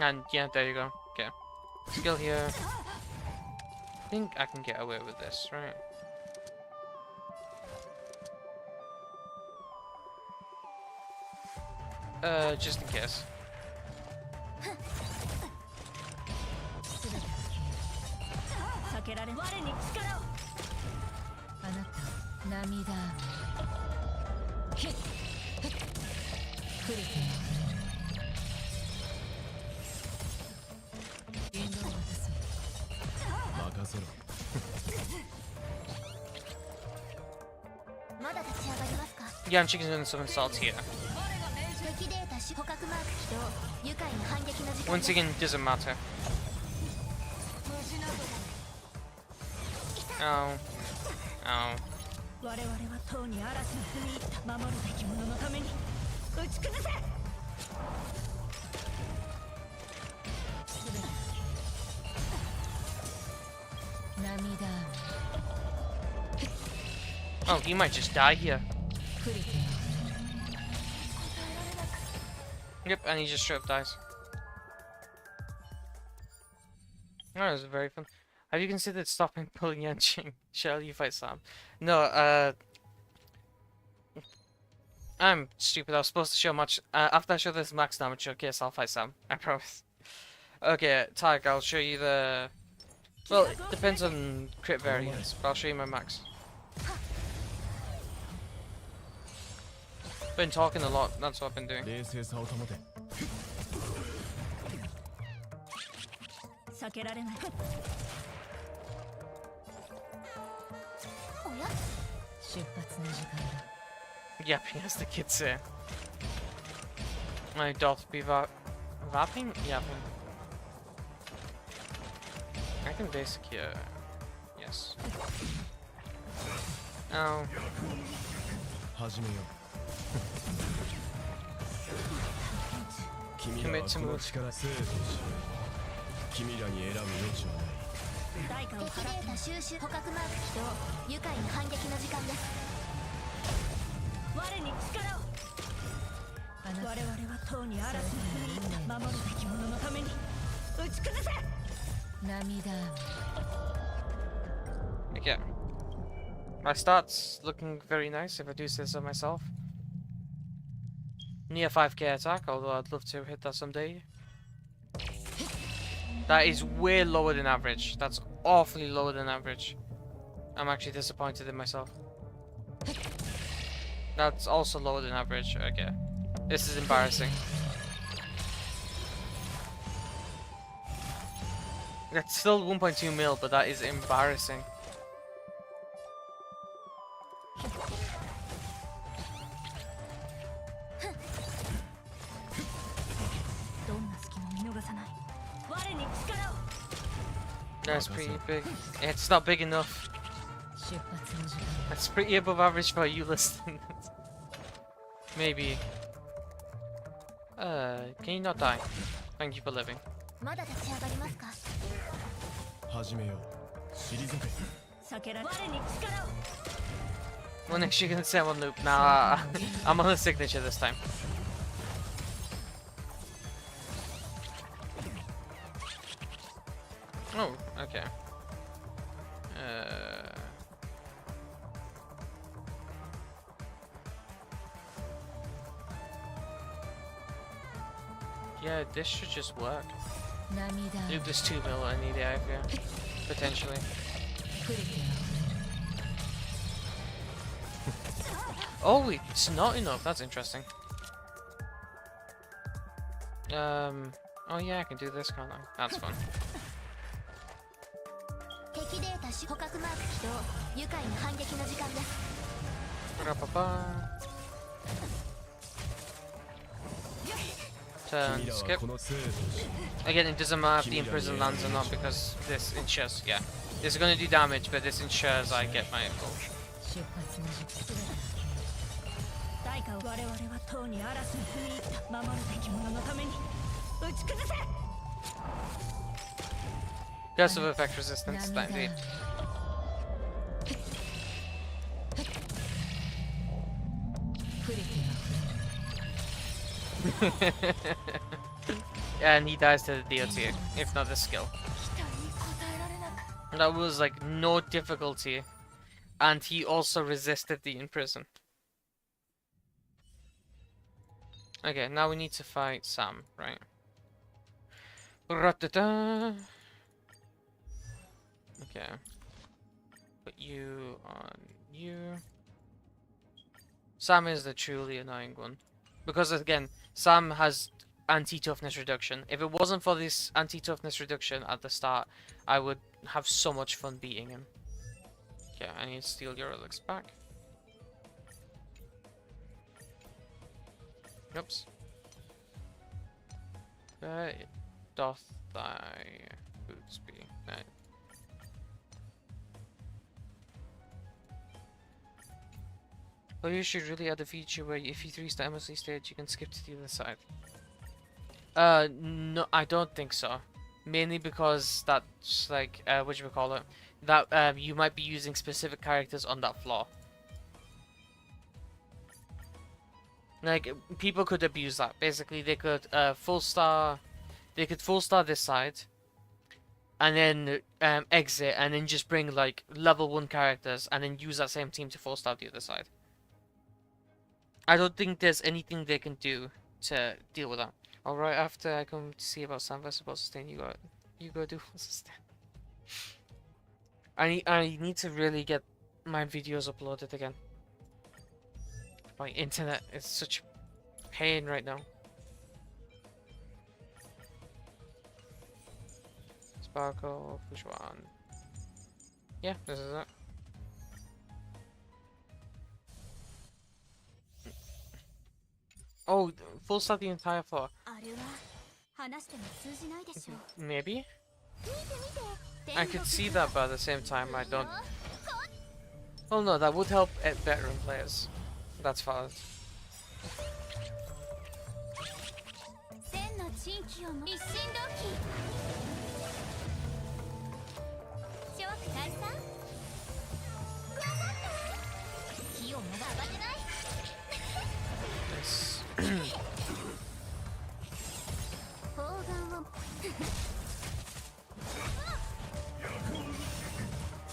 い And yeah, there you go. Okay. Skill here. I think I can get away with this, right? Just in case. 避けられ我に力をあなた涙ひっふっクリティ引導を渡そう任せろ まだ立ち上がりますか Yeah, and she can do some insults here. 敵データ捕獲マーク起動愉快な反撃の時間 Once again, doesn't matter. Oh. Oh. 我々は塔に嵐に踏み入った守るべき者のために打ち崩せ Oh, he might just die here. Yep, and he just straight up dies. That was very fun. Have you considered stopping pulling Yanqing? Shall you fight Sam? No, I'm stupid. I was supposed to show much. After I show this max damage showcase, I'll fight Sam. I promise. Okay, Tag, I'll show you the... Well, it depends on crit variance, but I'll show you my max. Been talking a lot, that's what I've been doing. 冷静さを保て避けられないおや 出発の時間だ Yep, he has the kids here. I doth be vapping? Yapping. I can basic here. Yes. Oh. 始めよう君らは Commit to この move. 力生と死君らに選ぶ余地はない代価を敵デ払ってータ収集捕獲マーク起動愉快な反撃の時間です我に力を我々は塔に嵐に踏み入った守るべき者のために打ち崩せ涙 Okay. My start's looking very nice if I do say so myself. Near 5k attack, although I'd love to hit that someday. That is way lower than average. That's awfully lower than average. I'm actually disappointed in myself. That's also lower than average. Okay. This is embarrassing. That's still 1.2 mil, but that is embarrassing. That's pretty big. It's not big enough. 出発の時間 That's pretty above average for you listening. Maybe. Can you not die? Thank you for living. まだ立ち上がりますか始めよう退け避けられ我に力を Well, next you're gonna say I'm on loop. Nah, I'm on the signature this time. Oh, okay. Yeah, this should just work. If there's 2 mil, I need the IFA. Potentially. Oh, it's not enough. That's interesting. Oh yeah, I can do this, can't I? That's fun. 敵データ捕獲マーク起動。愉快な反撃の時間です。 Ba-da-ba-ba. 君 Turn らは skip. この生徒 Again, it doesn't matter if the Imprison lands or not because this ensures, yeah. This is gonna do damage, but this ensures I get my goal. 代価を我々はとうに嵐に踏み入った守るべき者のために打ち崩せ Curse of effect resistance, that indeed. And he dies to the DOT, if not the skill. 期待に応えられなく。 That was like no difficulty. And he also resisted the imprison. Okay, now we need to fight Sam, right? Ra-ta-ta. Okay. Put you on you. Sam is the truly annoying one. Because again, Sam has anti-toughness reduction. If it wasn't for this anti-toughness reduction at the start, I would have so much fun beating him. Okay, I need to steal your relics back. Oops. Where doth thy boots be? Right. Oh, you should really add a feature where if you 3-star MSC stage, you can skip to the other side. No, I don't think so. Mainly because that's like, what do you call it? That you might be using specific characters on that floor. Like, people could abuse that. Basically, they could full star this side, and then exit, and then just bring like level 1 characters, and then use that same team to full star the other side. I don't think there's anything they can do to deal with that. Alright, after I come to see about Sam vs. Sustain, you go do Sustain. I need to really get my videos uploaded again. My internet is such pain right now. Sparkle, which one? Yeah, this is it. Oh, full start the entire floor. あれは話しても通じないでしょう。 Maybe? 見て見て。 I could see that, but at the same time, I don't. Oh no, that would help at veteran players. That's valid. 千の珍奇をも一心同期。諸悪退散。頑張って。気温が上がってない。 Nice. 砲丸を。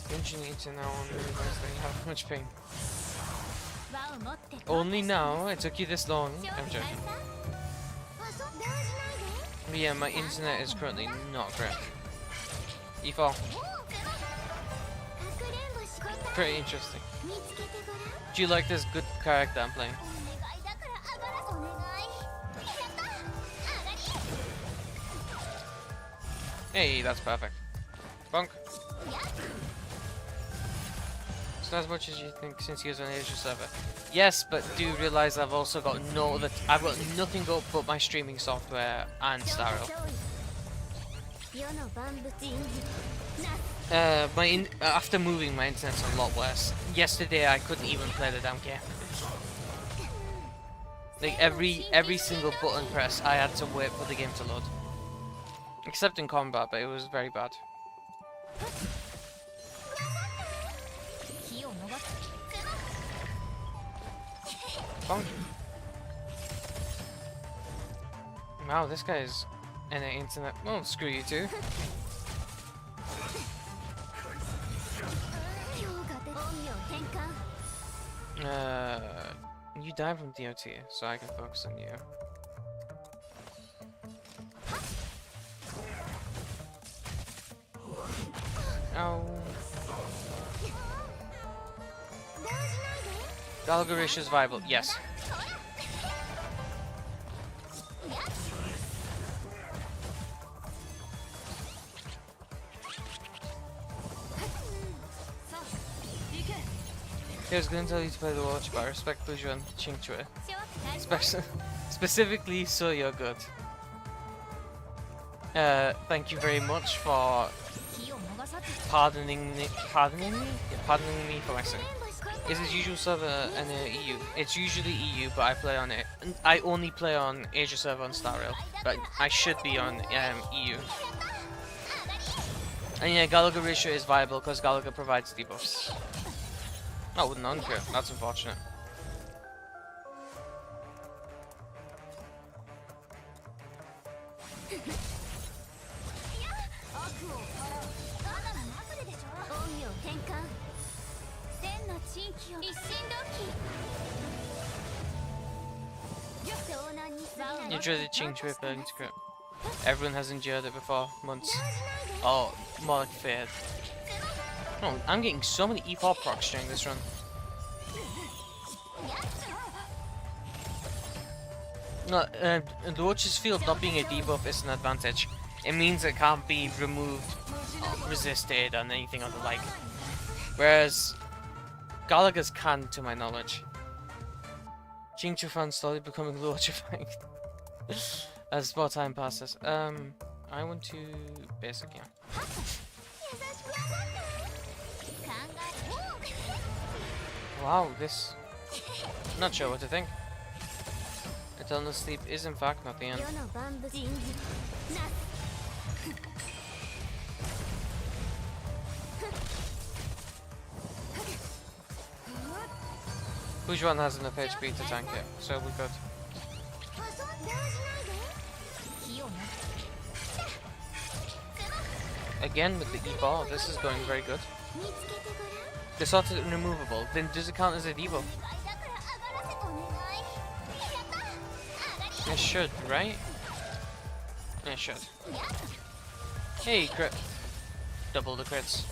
Don't you need to now realize that you have much pain? 輪を持って。 Only now? It took you this long? 諸 I'm 悪退 joking. 散。あ、そう。動じないで。 But yeah, my internet is currently not great. E4. かくれんぼし答え。 Pretty interesting. 見つけてごらん。 Do you like this good character I'm playing? お願いだから上がら。お願い。やった。上がり。 Hey, that's perfect. Bonk. やっ。 It's not as much as you think since he was on Asia server. Yes, but do realize I've also got I've got nothing but my streaming software and Starro. 世の万物因な。 After moving, my internet's a lot worse. Yesterday, I couldn't even play the damn game. Like every single button press, I had to wait for the game to load. Except in combat, but it was very bad. 気を伸ばす。 Bonk. Wow, this guy is in the internet. Oh, screw you too. You die from DOT, so I can focus on you. Oh. Galgarish is viable, yes. I was going to tell you to play the watch, but I respect Buju and Qingque. Specifically, so you're good. Thank you very much for pardoning me for my sin. Is his usual server in EU? It's usually EU, but I play on it. I only play on Asia server on Star Rail, but I should be on EU. And yeah, Galaga ratio is viable because Galaga provides debuffs. Oh, with none here. That's unfortunate. You dreaded Qingque ability to grip. Everyone has endured it before, months. Oh, more like feared. Oh, I'm getting so many E4 procs during this run. No, the Watcher's Field not being a debuff is an advantage. It means it can't be removed, resisted, and anything of the like. Whereas Galaga's can, to my knowledge. Qingque fans slowly becoming Luochifying as more time passes. I want to basic, yeah. Wow, this. Not sure what to think. Eternal sleep is in fact not the end. Bujuan has enough HP to tank it, so we good. Again with the E-ball, this is going very good. The sort of removable, then does it count as a debuff? It should, right? It should. Hey, crit. Double the crits.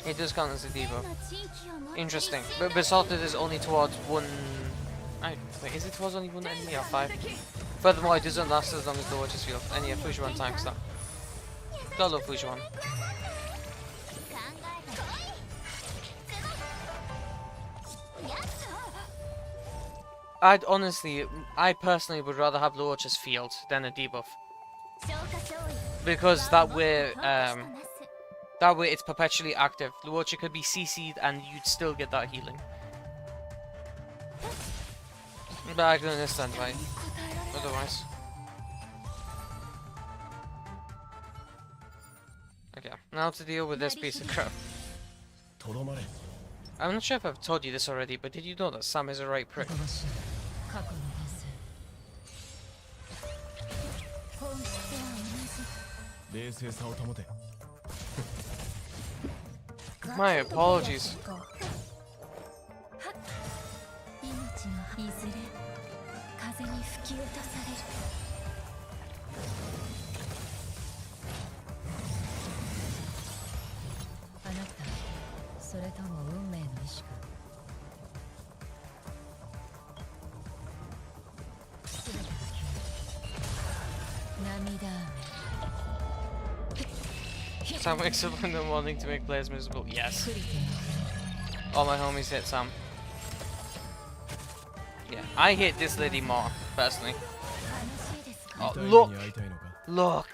It does count as a debuff. Interesting. But Besalted is only towards one... wait, is it towards only one enemy or 5? Furthermore, it doesn't last as long as the Watcher's Field. And yeah, Fujuan tanks that. Gotta love Fujuan. I personally would rather have the Watcher's Field than a debuff. Because that way it's perpetually active. The Watcher could be CC'd and you'd still get that healing. But I can understand why. Otherwise. Okay, now to deal with this piece of crap. I'm not sure if I've told you this already, but did you know that Sam is a right prick? My apologies. Sam wakes up in the morning to make players miserable. Yes. All my homies hate Sam. Yeah, I hate this lady more, personally. Oh, look! Look!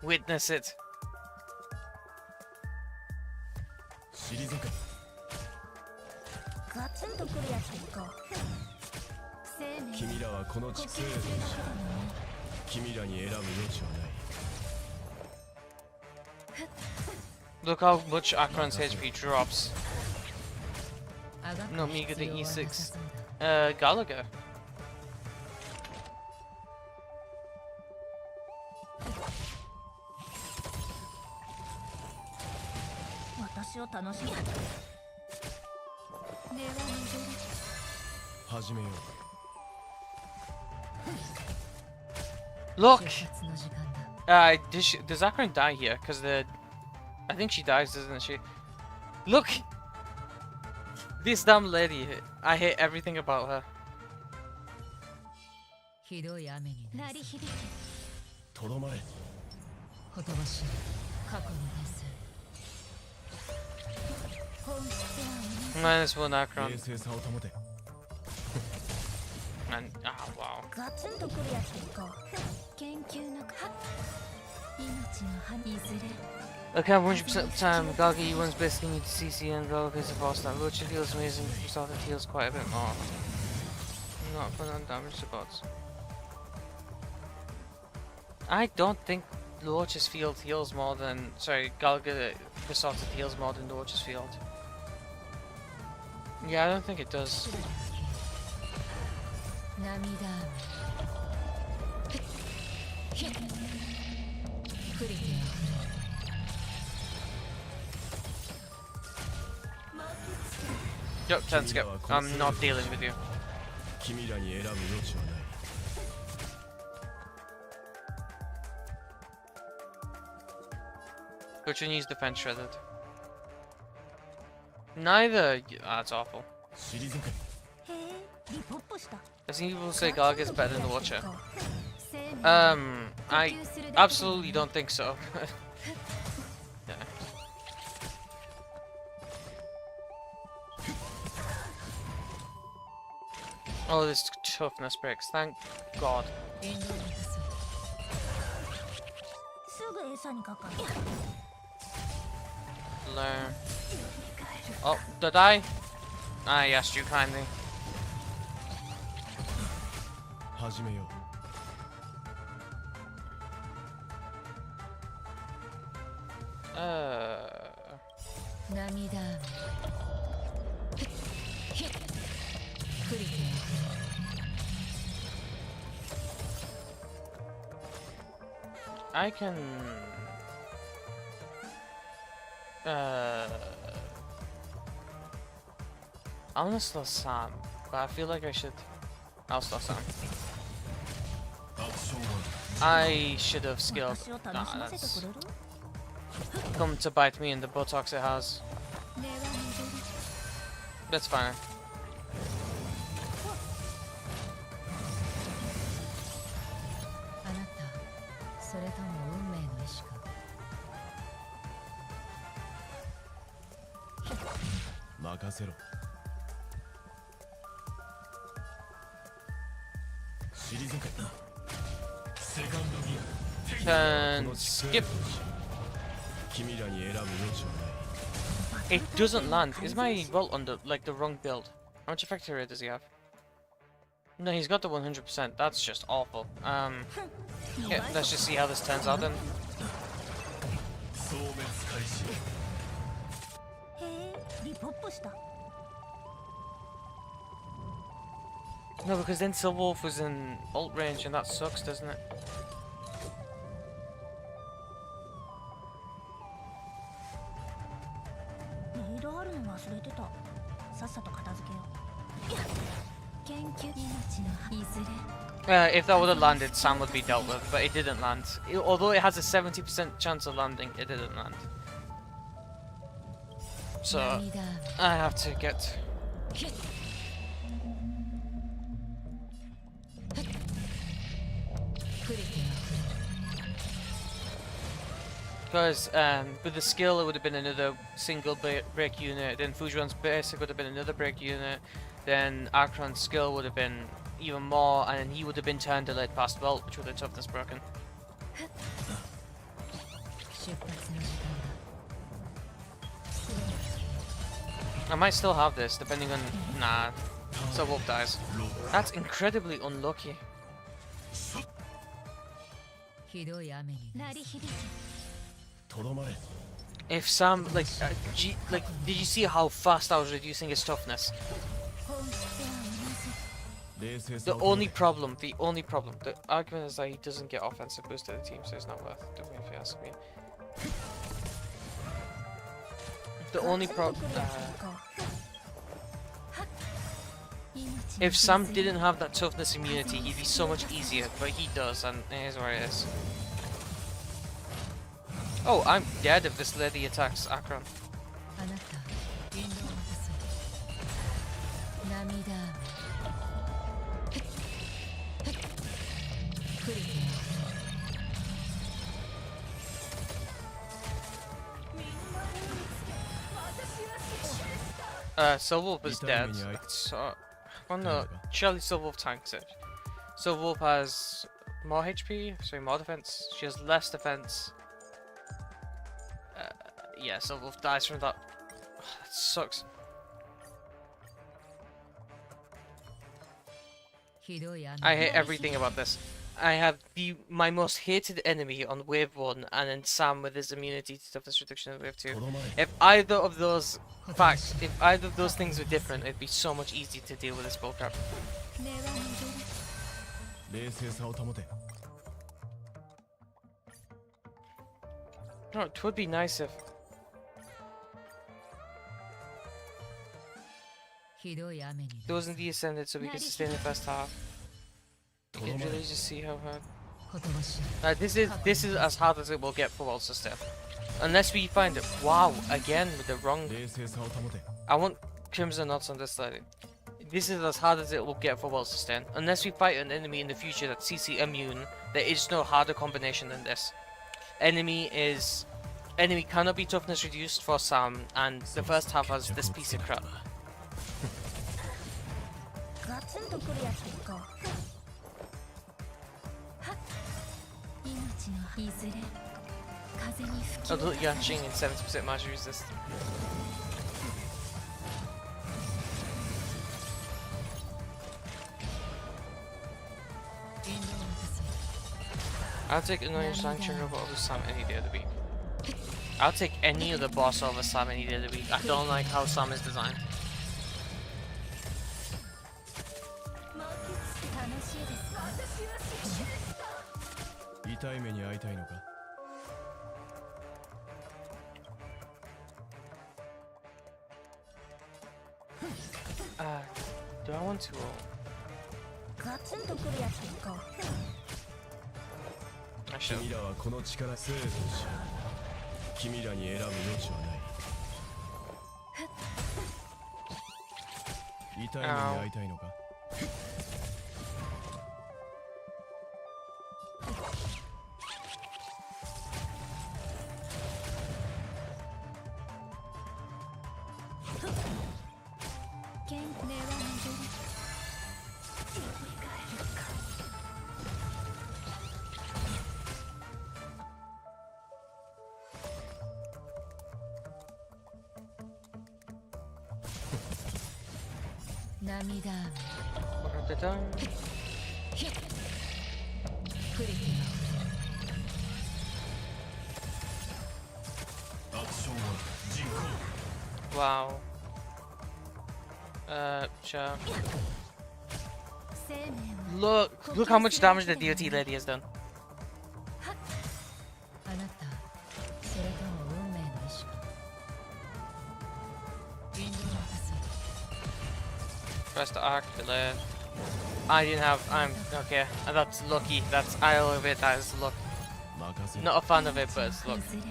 Witness it. Look how much Akron's HP drops. No, Miga the E6. Galaga. 私を楽しむ。根は始めよう。 Look! 出発の時間だ。Does Akron die here? Because I think she dies, doesn't she? Look! This damn lady. I hate everything about her. ひどい雨になり響き。とどまれ。ほとばしい過去の伝説。本質は同じ。 Minus one Akron. 冷静さを保て。 And wow. ガツンとくるやつですか。研究の命の葉いずれ Okay, 100% of the time, Galgi one's basically need to CC and go against the boss. That Roach heals amazing, Starter heals quite a bit more. Not put on damage to bots. I don't think Roach's field heals more than. Sorry, Galga Resorted heals more than Roach's field. Yeah, I don't think it does. 涙雨。降りてあふれ。 Yep, 10 skip. I'm not dealing with you. 君らに選ぶ余地はない。 Which one needs defense shredded? Neither. That's awful. 退け。へえリポップした。 I think people say Galga is better than the Watcher. 生命 I absolutely don't think so. Yeah. Oh, this toughness breaks. Thank God. 引導を出す。すぐ餌にかかる。 Learn. Oh, did I? I asked you kindly. 始めよう。 涙雨。降りてあ I can. I wanna slow Sam, but I feel like I should. I'll slow Sam. アクションは I should have skilled. 私を楽 Nah, しませて that's くれる come to bite me in the buttocks it has. 根は戻る That's fine. あなた、それとも運命の意志か。任せろ。退け。セカンドギア。 Can skip. 君らに選ぶ余地はない。 It doesn't land. Is my vault on the like the wrong build? How much effective rate does he have? No, he's got the 100%. That's just awful. Yeah, let's just see how this turns out then. 消滅開始。へえリポップした。 No, because then Silverwolf was in ult range and that sucks, doesn't it? メールあるの忘れてた。さっさと片付けよう。研究命の葉いずれ If that would have landed, Sam would be dealt with, but it didn't land. Although it has a 70% chance of landing, it didn't land. So, 涙雨。 I have to get... Because with the skill, it would have been another single break unit. Then Fujuan's basic would have been another break unit. Then Akron's skill would have been even more, and then he would have been turned to late past belt, which would have toughness broken. 出発の時間 I might still have this, depending on. Nah, so Wolf dies. That's incredibly unlucky. だ。ひどい雨になる。鳴り響き。とどまれ。 If Sam, like, did you see how fast I was reducing his toughness? 本質は同じ。冷静さ The を保 only て。 problem, the argument is that he doesn't get offensive boost to the team, so it's not worth doing if you ask me. The only problem. If Sam didn't have that toughness immunity, he'd be so much easier, but he does, and here's where it is. Oh, I'm dead if this lady attacks Akron. あなた引導を渡そう涙プリティ Silverwolf is dead. So, well, no, surely Silverwolf tanks it. Silverwolf has more HP, sorry, more defense. She has less defense. Yeah, Silverwolf dies from that. That sucks. ひどい雨 I hate everything about this. I have my most hated enemy on wave 1, and then Sam with his immunity to toughness reduction in wave 2. If either of those things were different, it'd be so much easier to deal with this bullcrap. 根は戻る冷静さを保て No, it would be nice if ひどい雨に it wasn't descended so we could sustain the first half. You can really just see how hard. 言葉しない This is as hard as it will get for World System. Unless we find it. Wow, again with the wrong. 冷静さを保て I want Crimson Knots on this side. This is as hard as it will get for World System. Unless we fight an enemy in the future that's CC immune, there is no harder combination than this. Enemy cannot be toughness reduced for Sam, and the first half has this piece of crap. ガツンとくるやつですか。命のいずれ風に吹き Adult Yanqing and 70% magic resist. I'll take Annoying Sanction Robot over Sam any day of the week. I'll take any other boss over Sam any day of the week. I don't like how Sam is designed. 楽しいですか。痛い目に遭いたいのか Do I want to roll? ガツンとくるやつですか。 I should. 君らはこの力生存者君らに選ぶ余地はない痛い目に遭いたいのか 元気根は戻る。 涙雨 What have they done? プリティ アクションは実行 Wow. Sure. 生命は Look how much damage the DOT lady has done. あなたそれとも運命の意志か引導を渡そう Press the arc, delay. I didn't have. I'm okay. That's lucky. I'll admit that is luck. 任せ Not a fan of it, but it's luck. いずれ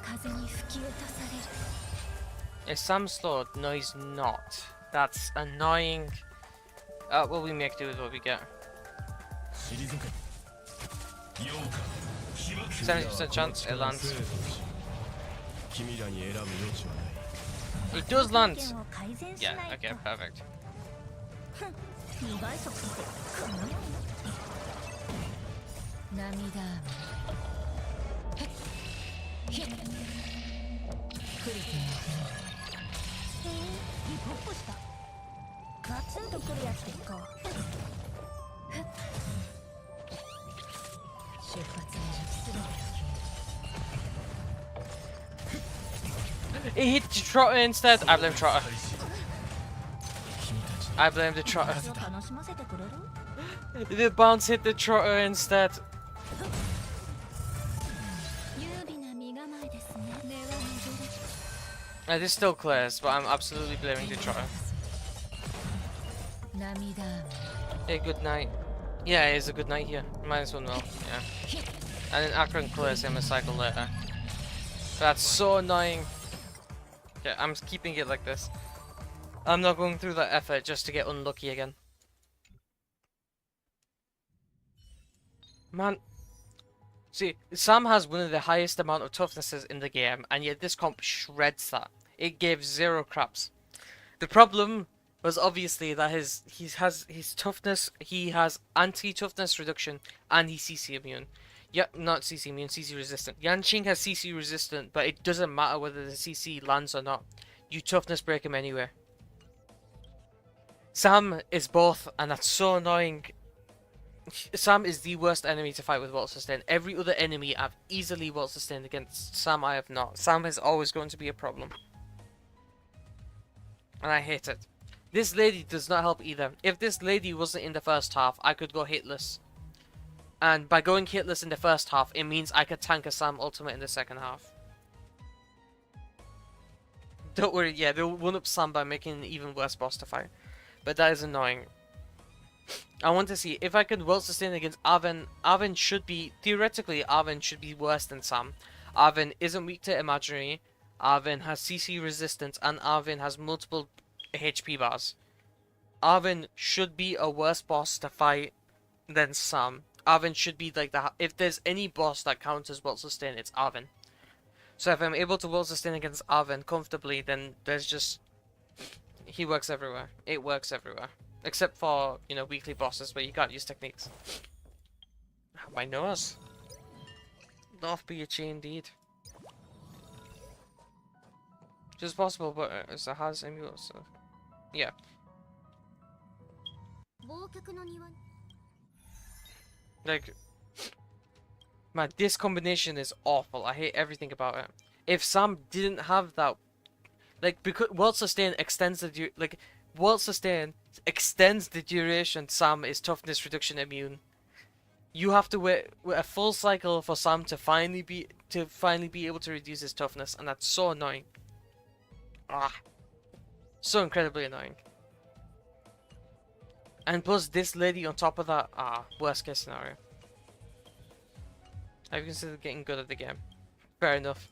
風に吹き落とされる。 Is Sam slowed? No, he's not. That's annoying. Well, we make do with what we get. 退け 70% chance it lands. 君らに選ぶ余地はない It does land. 条件を改善し Yeah. ないと Okay. Perfect. 2倍速ってこのように涙雨プリティリポップしたガツンとくるやつですか。出発の術すべてが消える It hit Trotter instead. I blame Trotter. 君たち I blame the Trotter. 私を楽しませてくれる。 The bounce hit the Trotter instead. 優美な身構えですね。根は戻る。It is still close, but I'm absolutely blaming the trial. 涙雨 Hey, good night. Yeah, it is a good night here. Might as well know. Yeah. And then Akron clears him a cycle later. That's so annoying. Yeah, I'm keeping it like this. I'm not going through that effort just to get unlucky again. Man. See, Sam has one of the highest amount of toughnesses in the game, and yet this comp shreds that. It gave zero craps. The problem was obviously that he has his toughness, he has anti-toughness reduction, and he's CC immune. Yeah, not CC immune, CC resistant. Yanqing has CC resistant, but it doesn't matter whether the CC lands or not. You toughness break him anyway. Sam is both, and that's so annoying. Sam is the worst enemy to fight with World Sustain. Every other enemy I've easily World Sustained against. Sam I have not. Sam is always going to be a problem. And I hate it. This lady does not help either. If this lady wasn't in the first half, I could go hitless. And by going hitless in the first half, it means I could tank a Sam ultimate in the second half. Don't worry, yeah, they'll one-up Sam by making an even worse boss to fight. But that is annoying. I want to see if I can World Sustain against Arven. Arven should be, theoretically, Arven should be worse than Sam. Arven isn't weak to imaginary. Arven has CC resistance, and Arven has multiple HP bars. Arven should be a worse boss to fight than Sam. Arven should be like the, if there's any boss that counters World Sustain, it's Arven. So if I'm able to World Sustain against Arven comfortably, then there's just, he works everywhere. It works everywhere. Except for, you know, weekly bosses where you can't use techniques. My nose. Doth be a chain indeed. Just possible, but it's a hard emulate, so yeah. Like, man, this combination is awful. I hate everything about it. If Sam didn't have that, like, because World Sustain extends the World Sustain extends the duration Sam is toughness reduction immune. You have to wait a full cycle for Sam to finally be able to reduce his toughness, and that's so annoying. Ah, so incredibly annoying. And plus this lady on top of that, worst case scenario. I've considered getting good at the game. Fair enough.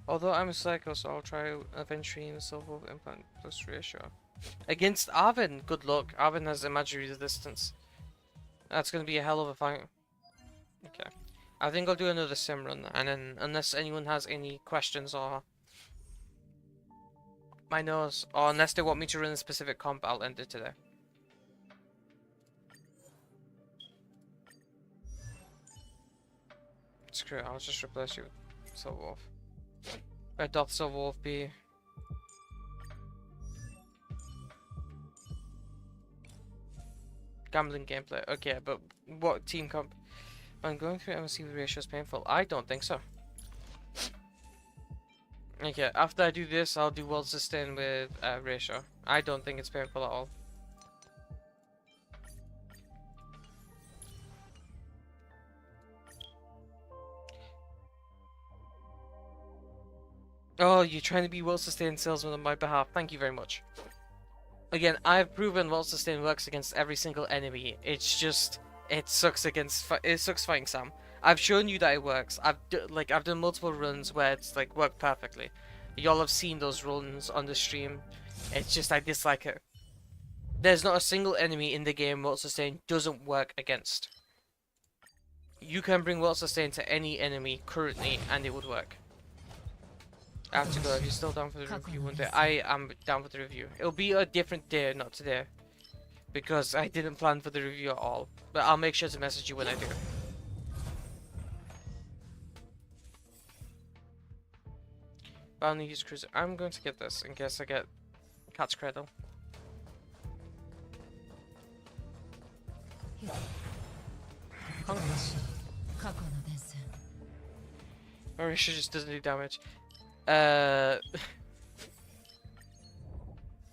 Although I'm a psycho, so I'll try eventually in Silver Implant plus ratio. Against Arven, good luck. Arven has imaginary resistance. That's gonna be a hell of a fight. Okay. I think I'll do another sim run, and then unless anyone has any questions or my nose, or unless they want me to run a specific comp, I'll end it today. Screw it, I'll just replace you with Silverwolf. Where doth Silverwolf be? Gambling gameplay. Okay, but what team comp? I'm going through MSC with ratios painful. I don't think so. Okay, after I do this, I'll do World Sustain with ratio. I don't think it's painful at all. Oh, you're trying to be World Sustain salesman on my behalf. Thank you very much. Again, I've proven World Sustain works against every single enemy. It's just, it sucks fighting Sam. I've shown you that it works. I've done multiple runs where it's like worked perfectly. Y'all have seen those runs on the stream. It's just I dislike it. There's not a single enemy in the game World Sustain doesn't work against. You can bring World Sustain to any enemy currently and it would work. I have to go. If you're still down for the review one day, I am down for the review. It'll be a different day, not today, because I didn't plan for the review at all. But I'll make sure to message you when I do. Bounty use cruiser. I'm going to get this in case I get Cat's Cradle. Marisha just doesn't do damage.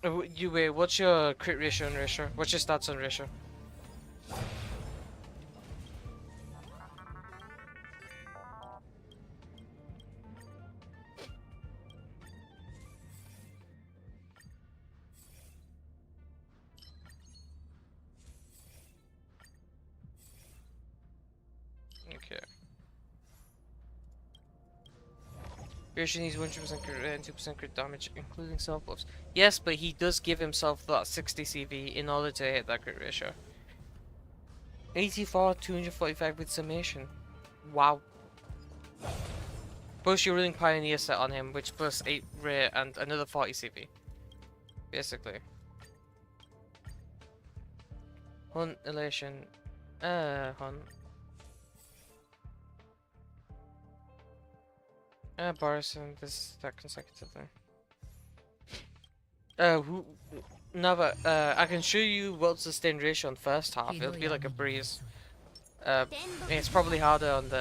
Wait, what's your crit ratio and ratio? What's your stats on ratio? Okay. Ratio needs 100% crit rate and 2% crit damage, including self buffs. Yes, but he does give himself that 60 CV in order to hit that crit ratio. 84, 245 with summation. Wow. Plus your ruling pioneer set on him, which plus 8 rate and another 40 CV. Basically. Hunt, elation. Hunt. Barson, this that consecutively. I can show you world sustain ratio on first half. It'll be like a breeze. It's probably harder on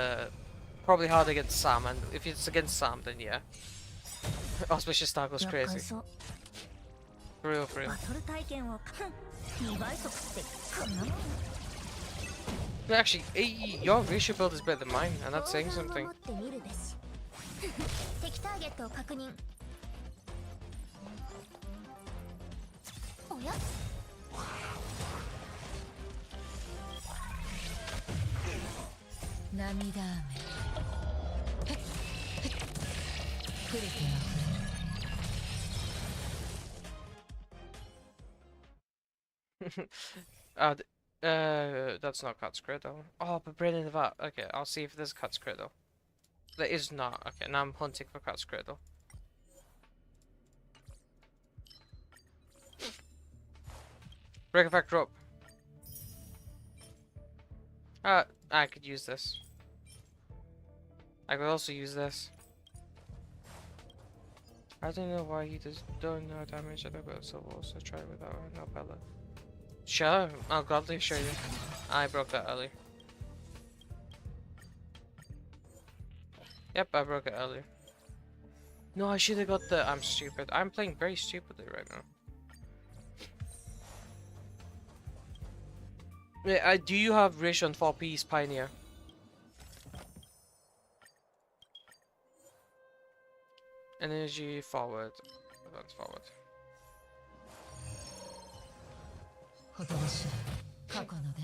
probably harder against Sam, and if it's against Sam, then yeah. Auspicious Star goes crazy. For real, for real. バトル体験を2倍速ってこんなもん But actually, your ratio build is better than mine, and that's saying something. 敵ターゲットを確認おや涙雨触れて That's not Cat's Cradle. Oh, but Brain in the Vat. Okay, I'll see if there's Cat's Cradle. There is not. Okay, now I'm hunting for Cat's Cradle. Break effect drop. I could use this. I could also use this. I don't know why he does don't know damage at the boat, so we'll also try without no pellet. Sure, I'll gladly show you. I broke that early. Yep, I broke it earlier. No, I should have got the. I'm stupid. I'm playing very stupidly right now. Yeah, do you have ratio on 4P's Pioneer? Energy forward. Advance forward.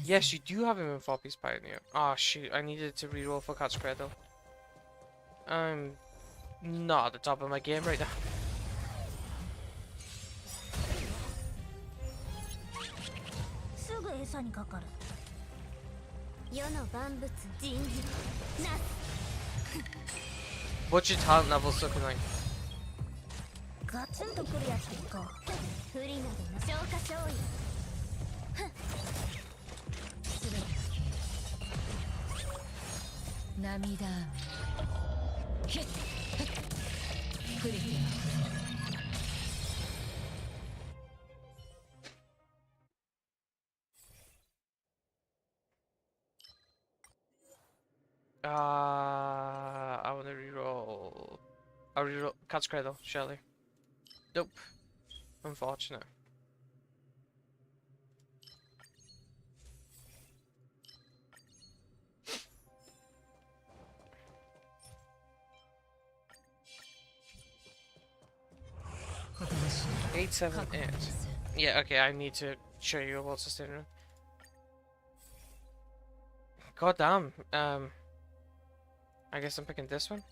Yes, you do have him in 4P's Pioneer. Oh shoot, I needed to reroll for Cat's Cradle. I'm not at the top of my game right now. What's your talent level looking like? ガツンとくるやつでいこう不利などな消化勝利涙雨触れて I want to reroll. I'll reroll Cat's Cradle, Shelly. Nope. Unfortunate. Eight, 7, 8. Yeah, okay, I need to show you a world sustain run. God damn. I guess I'm picking this one.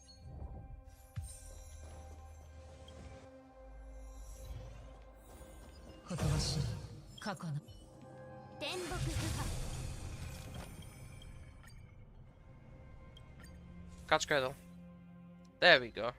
Cat's Cradle. There we go.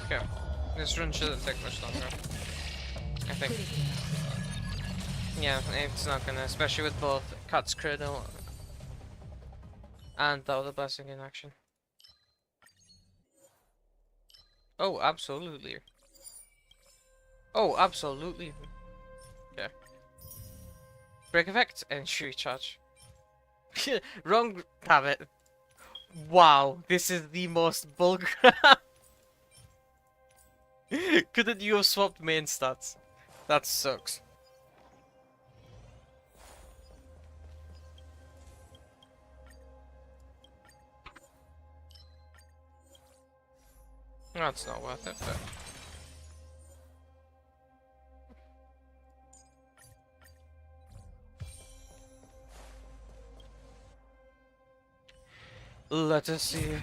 Okay. This run shouldn't take much longer. I think. Yeah, it's not gonna, especially with both Cat's Cradle and the other blessing in action. Oh, absolutely. Oh, absolutely. Okay. Break effect and Shuri charge. Wrong. Damn it. Wow, this is the most bulk. Couldn't you have swapped main stats? That sucks. That's not worth it, but... Let us see,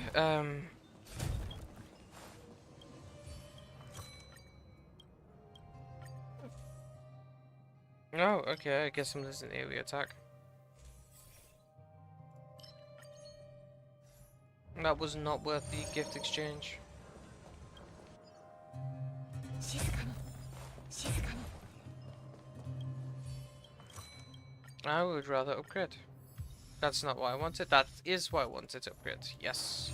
Oh, okay, I guess I'm losing AoE attack. That was not worth the gift exchange. 静かに静かに I would rather upgrade. That's not what I wanted. That is what I wanted to upgrade. Yes.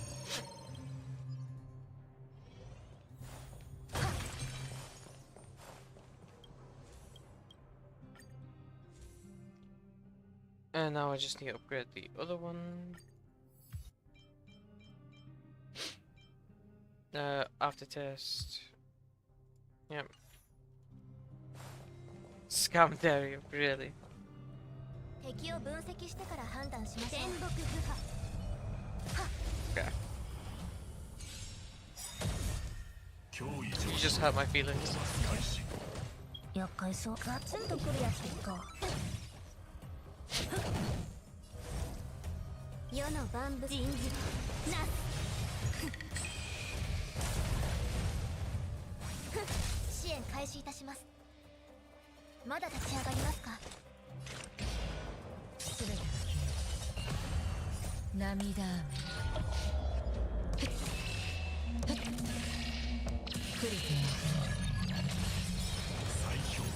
And now I just need to upgrade the other one. Aftertaste. Yep. Scam dairy, really. 敵を分析してから判断しましょう天木部下 Okay. 脅威 You just hurt my feelings. 開始厄介そうガツンとくるやつですか世の万物人事な支援開始いたしますまだ立ち上がりますかすべて涙雨クリティ再評価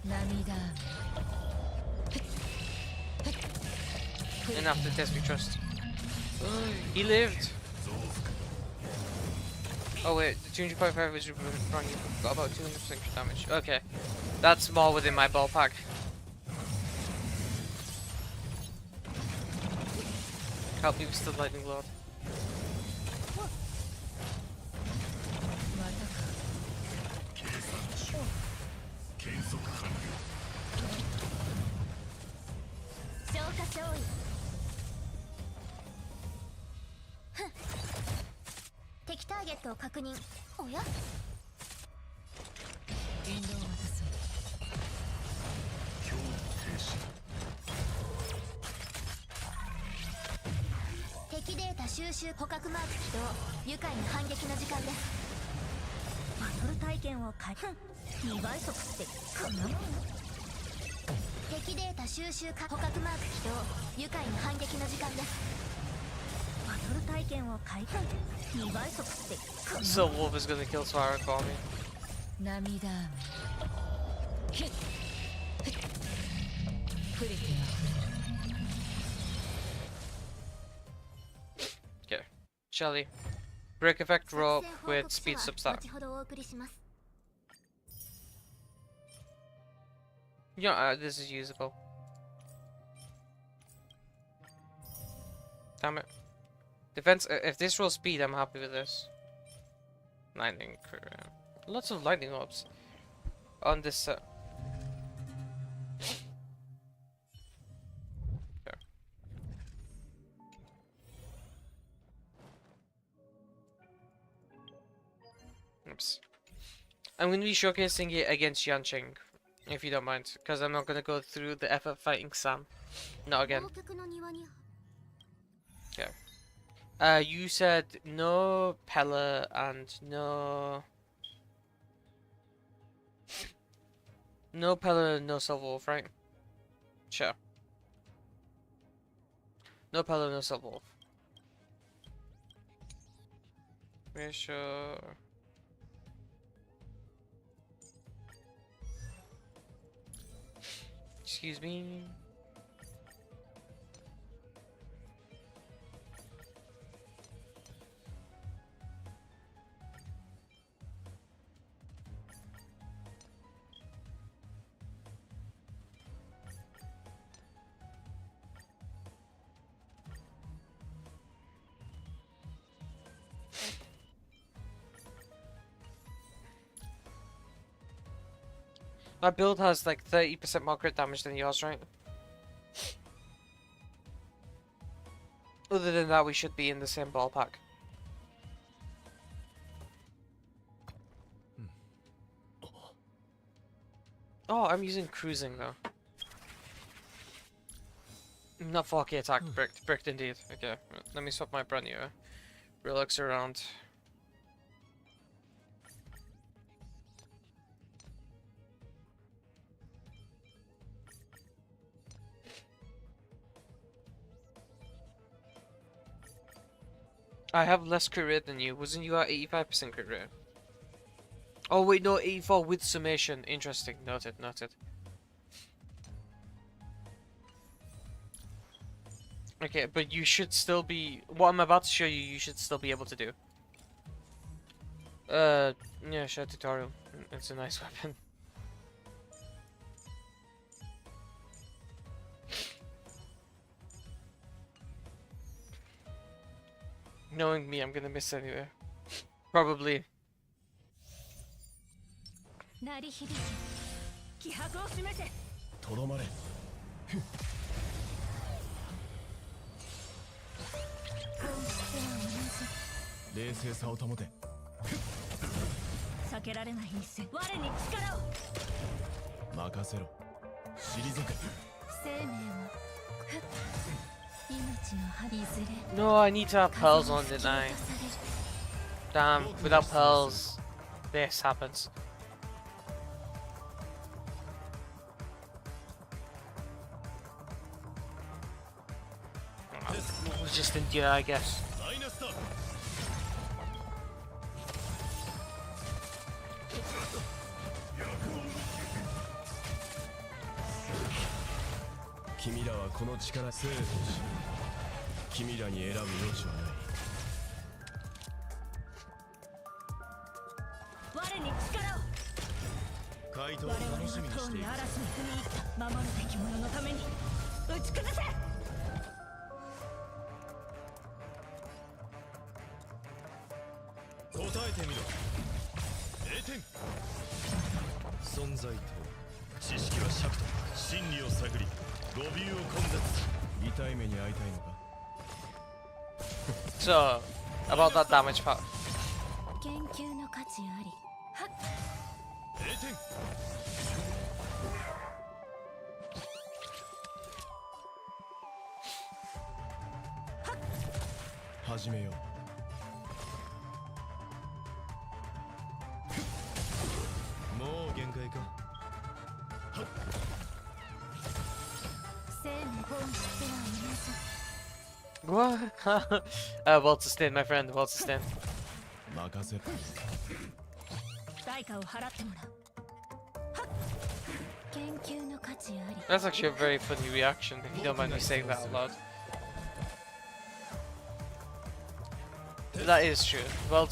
涙雨 And aftertaste we trust. He lived! 増幅 Oh wait, the 200.5 is wrong, you got about 200% damage. Okay. That's more within my ballpark. Help me with the lightning lord. 計算中計測完了消化勝利ふん敵ターゲットを確認おや引導を渡そう脅威停止敵データ収集捕獲マーク起動愉快な反撃の時間ですバトル体験を開2倍速ってこんなもん敵データ収集捕獲マーク起動愉快な反撃の時間ですバトル体験を開2倍速ってこんな So Wolf is gonna kill Swara for me. 涙雨プリティ Okay. Shelly. Break effect rope with speed substat. 後ほどお送りします Yeah, this is usable. Damn it. Defense, if this rolls speed, I'm happy with this. Lightning. Lots of lightning orbs on this set. Okay. Oops. I'm going to be showcasing it against Yanqing, if you don't mind, because I'm not going to go through the effort fighting Sam. Not again. 忘却の庭に You said no Pella and no... No Pella, no Silverwolf, right? Sure. No Pella, no Silverwolf. Pretty sure. Excuse me. My build has like 30% more crit damage than yours, right? Other than that, we should be in the same ballpark. Oh, I'm using cruising though. Not 4K attack, bricked. Bricked indeed. Okay, let me swap my brand new relics around. I have less crit rate than you. Wasn't you at 85% crit rate? Oh wait, no, 84 with summation. Interesting. Noted, noted. Okay, but you should still be... What I'm about to show you, you should still be able to do. Yeah, show tutorial. It's a nice weapon. Knowing me, I'm gonna miss anyway. Probably. 鳴り響き気迫を示せ。とどまれ。冷静さを保て。避けられない一戦。我に力を。任せろ。退け。生命は命の針ずれ No, I need to have pearls on, didn't I? Damn, without pearls, this happens. We'll just endure, I guess. マイナスだ。君らはこの力生とし、君らに選ぶ余地はない。我に力を。回答を我々は楽しみに塔にしている。嵐に踏み入った守るべき者のために打ち崩せ。答えてみろ。0点。存在と知識は尺と真理を探り、語尾を根絶。痛い目に遭いたいのか。 So, about that damage part. 研究の価値ありはっ0点。始めよう。もう限界か。生命本質は同じ What? Well sustained, my friend. Well sustained. 任せろ。代価を払ってもらう。研究の価値あり That's actually a very funny reaction, if you don't mind me saying that out loud. That is true. Well,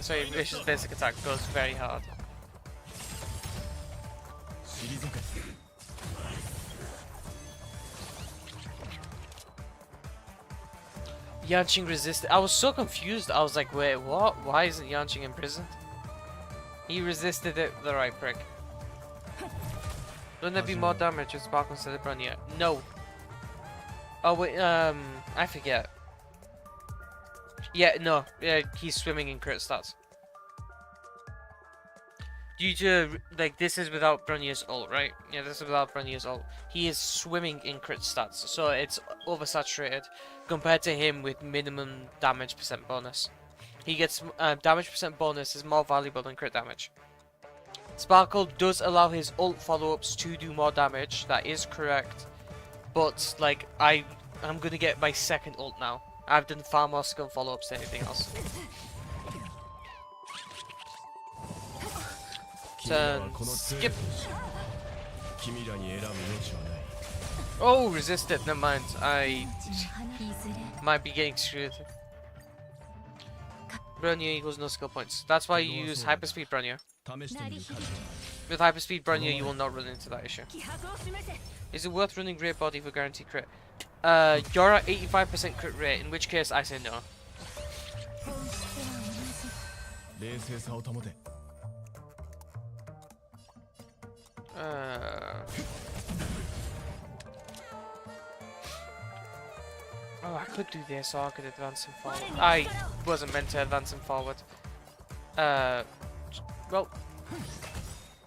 sorry, Vicious basic attack goes very hard. 退け。 Yanqing resisted. I was so confused. I was like, wait, what? Why isn't Yanqing imprisoned? He resisted it, the right prick. Wouldn't there be more damage with Sparkle instead of Bronya? No. Oh wait, I forget. Yeah, no. Yeah, he's swimming in crit stats. Due to, like, this is without Bronya's ult, right? Yeah, this is without Bronya's ult. He is swimming in crit stats, so it's oversaturated compared to him with minimum damage percent bonus. He gets damage percent bonus is more valuable than crit damage. Sparkle does allow his ult follow-ups to do more damage, that is correct. But, like, I'm gonna get my second ult now. I've done far more skill follow-ups than anything else. Turn. Skip. 君らに選ぶ余地はない。 Oh, resisted. Never mind. I 命の花いずれ might be getting screwed. Bronya equals no skill points. That's why you use hyperspeed Bronya. 試してみる価値は With hyperspeed Bronya, you will not run into that issue. 気迫を示せ Is it worth running Great Body for guaranteed crit? You're at 85% crit rate, in which case I say no. 本質は同じ冷静さを保て。 Oh, I could do this, or I could advance him forward. I wasn't meant to advance him forward. Well,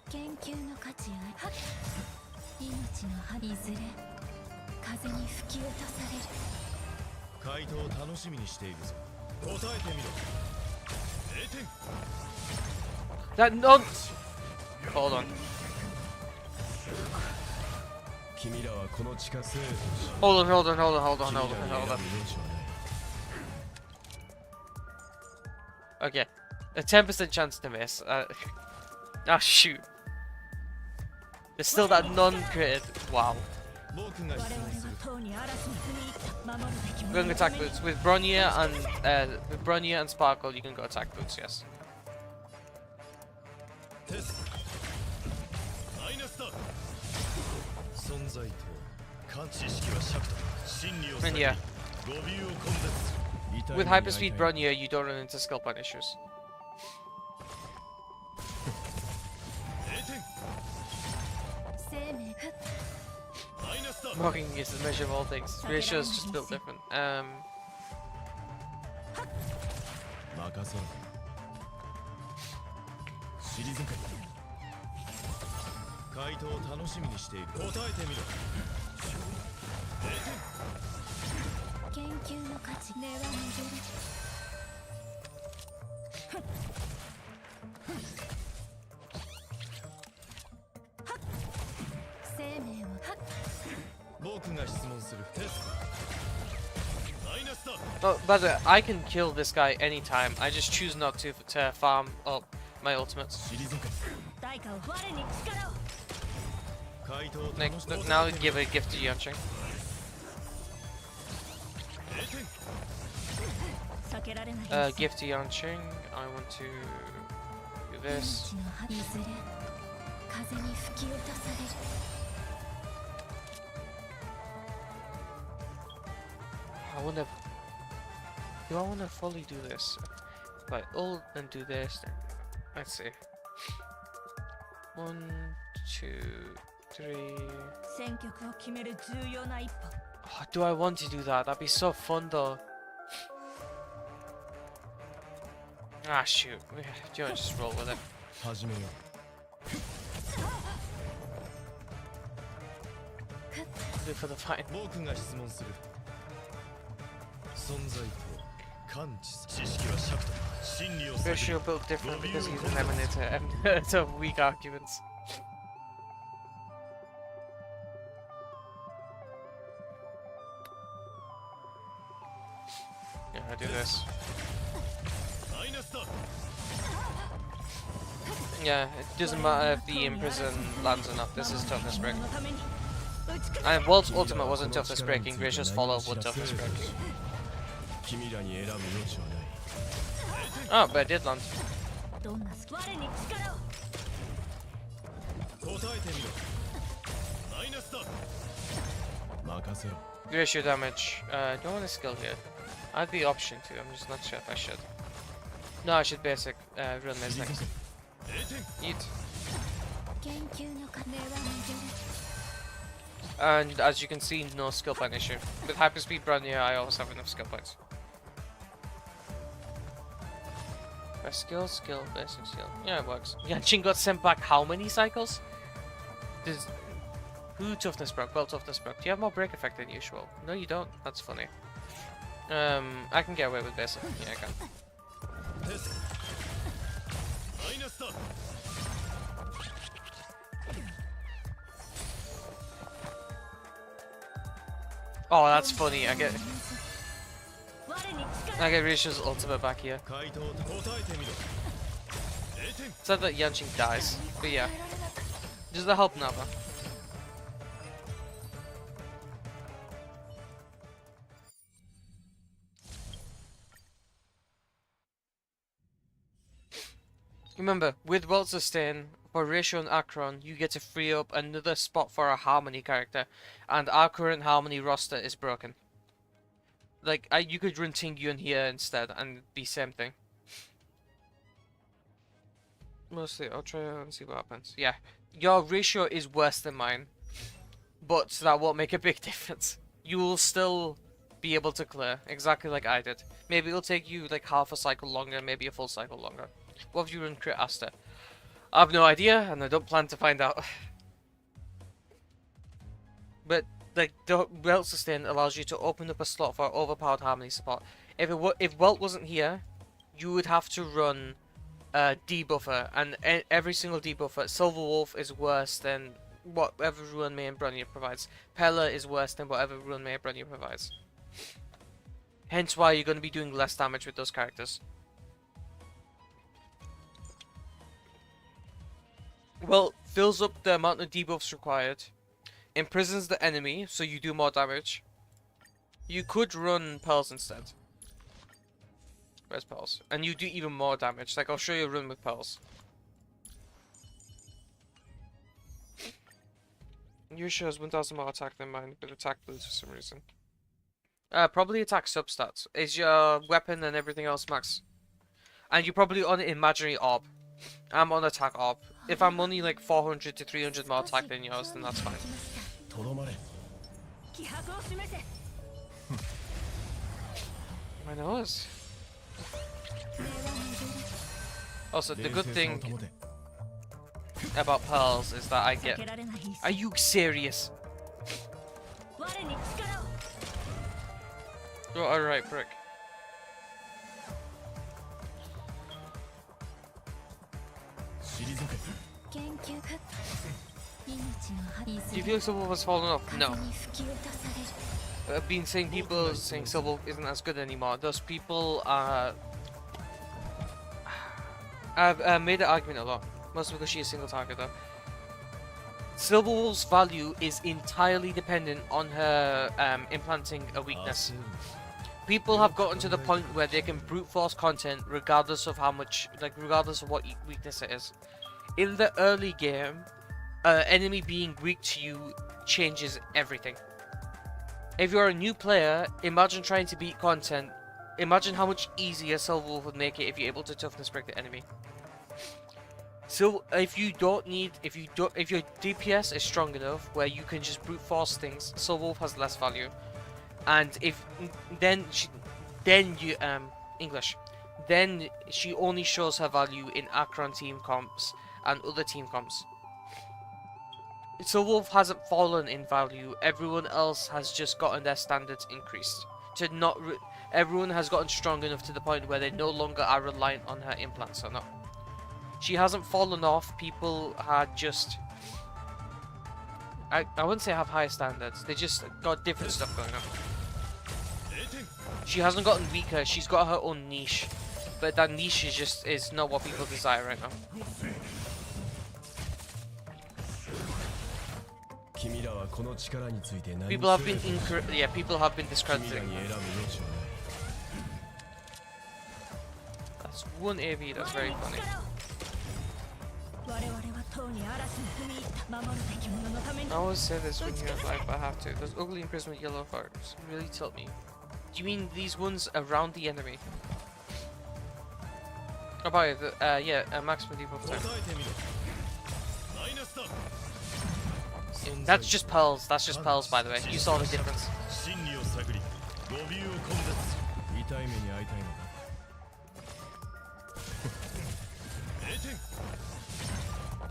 研究の価値あり命の花いずれ風に吹き落とされる回答を楽しみにしているぞ。答えてみろ。0点。 that no. Hold on. 君らはこの地下生徒し Hold on, hold on, hold on, hold on, 君ら hold に on, 選ぶ hold 余 on. 地はない。 Okay, a 10% chance to miss. Ah, shoot. There's still that non-critted. Wow. 僕が我々質問する。はとうに嵐に踏み入った守るべき Going 者の attack ために boots with Bronya and Sparkle. You can go attack boots. Yes. テスト。マイナスだ。存在と感知識は尺と真理を And 探り yeah, 語尾を根絶する。痛い with 目に遭い hyperspeed たい Bronya, you don't run into skill point issues. 0点。生命がマイナスだ。 Mocking is the measure of all things. Ratio's just built different. 任せろ。退け。回答を楽しみにしている。答えてみろ。0点。研究の価値根は巡る生命を僕が質問する。テスト。マイナスだ。 Oh, by the way, I can kill this guy anytime. I just choose not to farm up my ultimates. 退け。代価を我に力を回答を Like, 楽し look, now give a gift to Yancheng. 0点。避けられない Gift to Yancheng. I want to do this. 命の花いずれ風に吹き落とされる I wanna. Do I wanna fully do this? Like, ult and do this. Then let's see. 1, 2, 3. 戦局を決める重要な一歩 Oh, do I want to do that? That'd be so fun though. Ah, shoot. Do you want to just roll with it? 始めよう。 Do it for the fight. 僕が質問する。存在と感知す知識は尺と真理を探り Ratio built different because he's an emanator and so weak arguments. Yeah, I do this. マイナスだ。 Yeah, it doesn't matter if the imprison lands or not. This is toughness break. のために打ち崩 And Walt's ultimate wasn't toughness breaking. Gracio's follow-up was toughness breaking. 君らに選ぶ余地はない。 Oh, but it did land. どんな我に力を答えてみろ。マイナスだ。任せろ。 Ratio damage. Do I want a skill here? I have the option to. I'm just not sure if I should. No, I should basic. Run this 退 next. け。0点。 Eat. 研究の金は巡る And as you can see, no skill point issue. With hyperspeed Bronya, I always have enough skill points. Best skill, skill, basic skill. Yeah, it works. Yanshin got sent back how many cycles? Does who toughness broke? Well, toughness broke. Do you have more break effect than usual? No, you don't. That's funny. I can get away with basic. Yeah, I can. テスト。マイナスだ。 Oh, that's funny. I get 我に力 Rish's ultimate back here. 回答を答えてみろ。0 Said that Yanqing dies, but yeah. Does that help Nava? Remember, with World Sustain, for Ratio and Akron, you get to free up another spot for a Harmony character, and our current Harmony roster is broken. Like, you could run Tingyun here instead, and be same thing. Mostly, I'll try and see what happens. Yeah, your ratio is worse than mine, but that won't make a big difference. You will still be able to clear, exactly like I did. Maybe it'll take you like half a cycle longer, maybe a full cycle longer. What have you run Crit Aster? I have no idea, and I don't plan to find out. But like the Welt Sustain allows you to open up a slot for overpowered Harmony support. If Welt wasn't here, you would have to run debuffer, and every single debuffer. Silver Wolf is worse than whatever Ruin May and Bronya provides. Pella is worse than whatever Ruin May and Bronya provides. Hence why you're going to be doing less damage with those characters. Well, fills up the amount of debuffs required. Imprisons the enemy, so you do more damage. You could run Pearls instead. Where's Pearls? And you do even more damage. Like, I'll show you a run with Pearls. Yusha has 1000 more attack than mine, but attack boost for some reason. Probably attack substats. Is your weapon and everything else max? And you're probably on imaginary orb. I'm on attack orb. If I'm only like 400 to 300 more attack than yours, then that's fine. My nose. Also, the good thing about Pearls is that I get... Are you serious? Oh, alright, prick. Do you feel Silver Wolf has fallen off? No. I've been saying people saying Silver Wolf isn't as good anymore. Those people are... I've made the argument a lot. Mostly because she's a single target though. Silver Wolf's value is entirely dependent on her implanting a weakness. People have gotten to the point where they can brute force content regardless of how much, like regardless of what weakness it is. In the early game, enemy being weak to you changes everything. If you're a new player, imagine trying to beat content. Imagine how much easier Silver Wolf would make it if you're able to toughness break the enemy. So if your DPS is strong enough where you can just brute force things, Silver Wolf has less value. And if then she only shows her value in Akron team comps and other team comps. Silver Wolf hasn't fallen in value. Everyone else has just gotten their standards increased. Everyone has gotten strong enough to the point where they no longer are reliant on her implants or not. She hasn't fallen off. People are just... I wouldn't say have higher standards. They just got different stuff going on. She hasn't gotten weaker. She's got her own niche. But that niche is not what people desire right now. People have been people have been discrediting. That's one AV, that's very funny. I always say this when you're live, but I have to. Those ugly imprisonment yellow hearts really tilt me. Do you mean these ones around the enemy? Oh, by the maximum debuff time. That's just Pearls. That's just Pearls, by the way. You saw the difference.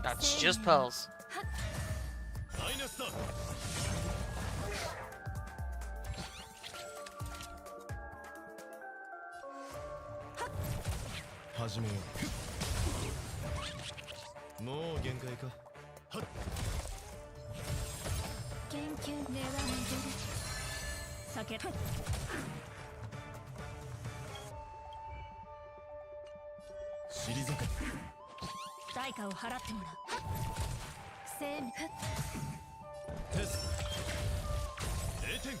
That's just Pearls. 対価を払ってもらう。生命テス0点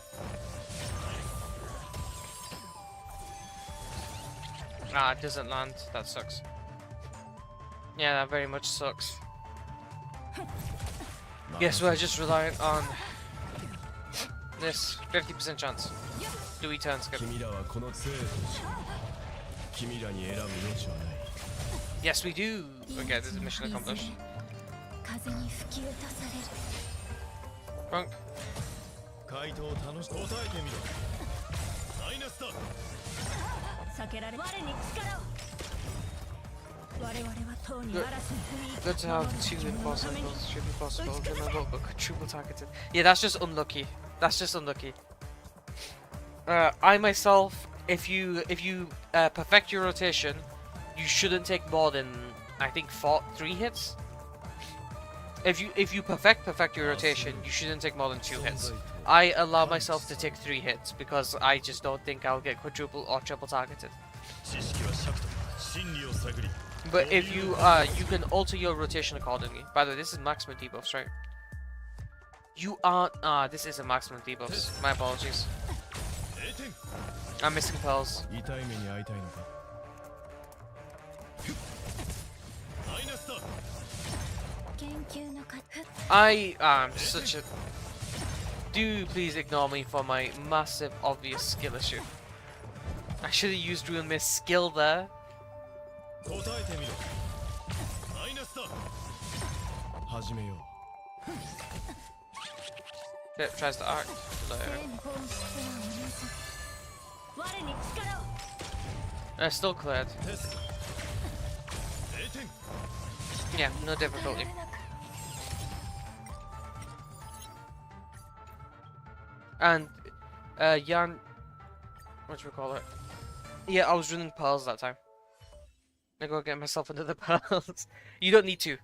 Ah, it doesn't land. That sucks. Yeah, that very much sucks. Yes, we're just relying on this 50% chance. Do we turn skip? 君らはこの杖とし君らに選ぶ余地はない Yes, we do. Okay, this is mission accomplished. 風に吹き落とされる Punk. 回答を楽し答えてみろマイナスだ避けられ我に力を。我々は塔に Good. 嵐に踏み入 Good to have two impossibles. Should be possible. Remember, but triple targeted. Yeah, that's just unlucky. That's just unlucky. I myself, if you perfect your rotation, you shouldn't take more than I think 3 hits. If you perfect your rotation, you shouldn't take more than 2 hits. I allow myself to take 3 hits because I just don't think I'll get quadruple or triple targeted. 知識は尺と真理を探り But if you can alter your rotation accordingly. By the way, this is maximum debuffs, right? You aren't this isn't maximum debuffs. My apologies. 0点 I'm missing pearls. 痛い目に遭いたいのかマイナスだ 研究のか I am such a do please ignore me for my massive obvious skill issue. I should have used Rune Mist skill there. 答えてみろマイナスだ始めよう Pip tries to arc. 生の本質は皆さん我に力を。 Still cleared. テスト0点 Yeah, no difficulty. And Jan, what do we call it? Yeah, I was running pearls that time. I go get myself another pearls. You don't need to.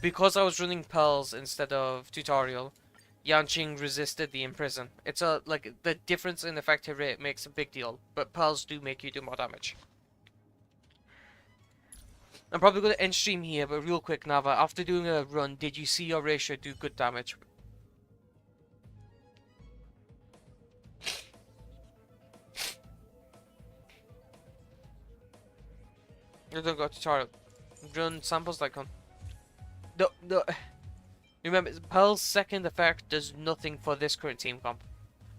Because I was running pearls instead of tutorial, Yanqing resisted the imprison. It's like the difference in effective rate makes a big deal, but pearls do make you do more damage. I'm probably going to end stream here, but real quick, Nava, after doing a run, did you see your ratio do good damage? You don't go tutorial. Run samples like on. No. Remember, Pearl's second effect does nothing for this current team comp.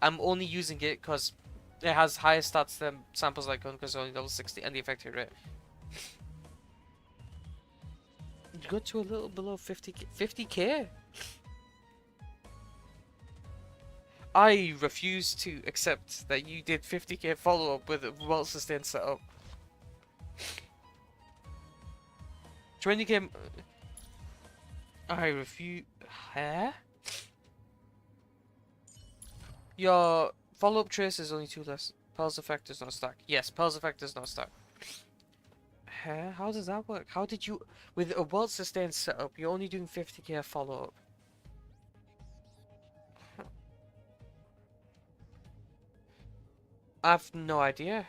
I'm only using it because it has higher stats than samples like on because it's only level 60 and the effective rate. You go to a little below 50k. 50k? I refuse to accept that you did 50k follow up with a well sustained setup. 20k. I refuse. Huh? Your follow up trace is only 2 less. Pearl's effect does not stack. Yes, Pearl's effect does not stack. Huh? How does that work? How did you. With a well sustained setup, you're only doing 50k follow up. I've no idea.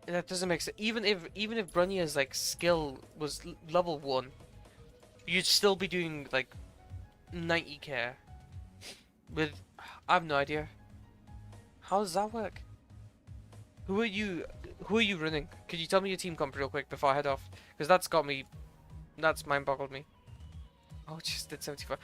That doesn't make sense. Even if Brunya's like skill was level 1, you'd still be doing like 90k. With I have no idea. How does that work? Who are you running? Could you tell me your team comp real quick before I head off? Because that's got me. That's mind boggled me. Oh, it just did 75.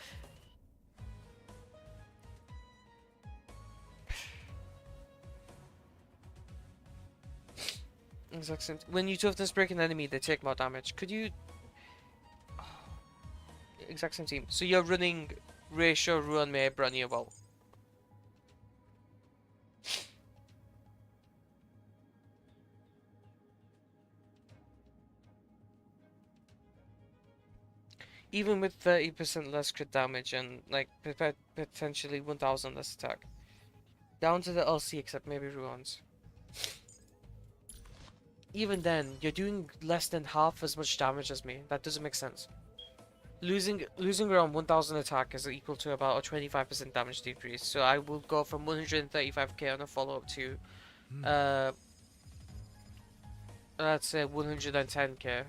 Exact same. When you toughness break an enemy, they take more damage. Could you? Exact same team. So you're running Ratio, Ruan Mei, Brunya well. Even with 30% less crit damage and like potentially 1000 less attack. Down to the LC except maybe Ruan's. Even then, you're doing less than half as much damage as me. That doesn't make sense. Losing around 1000 attack is equal to about a 25% damage decrease. So I will go from 135k on a follow-up to let's say 110k.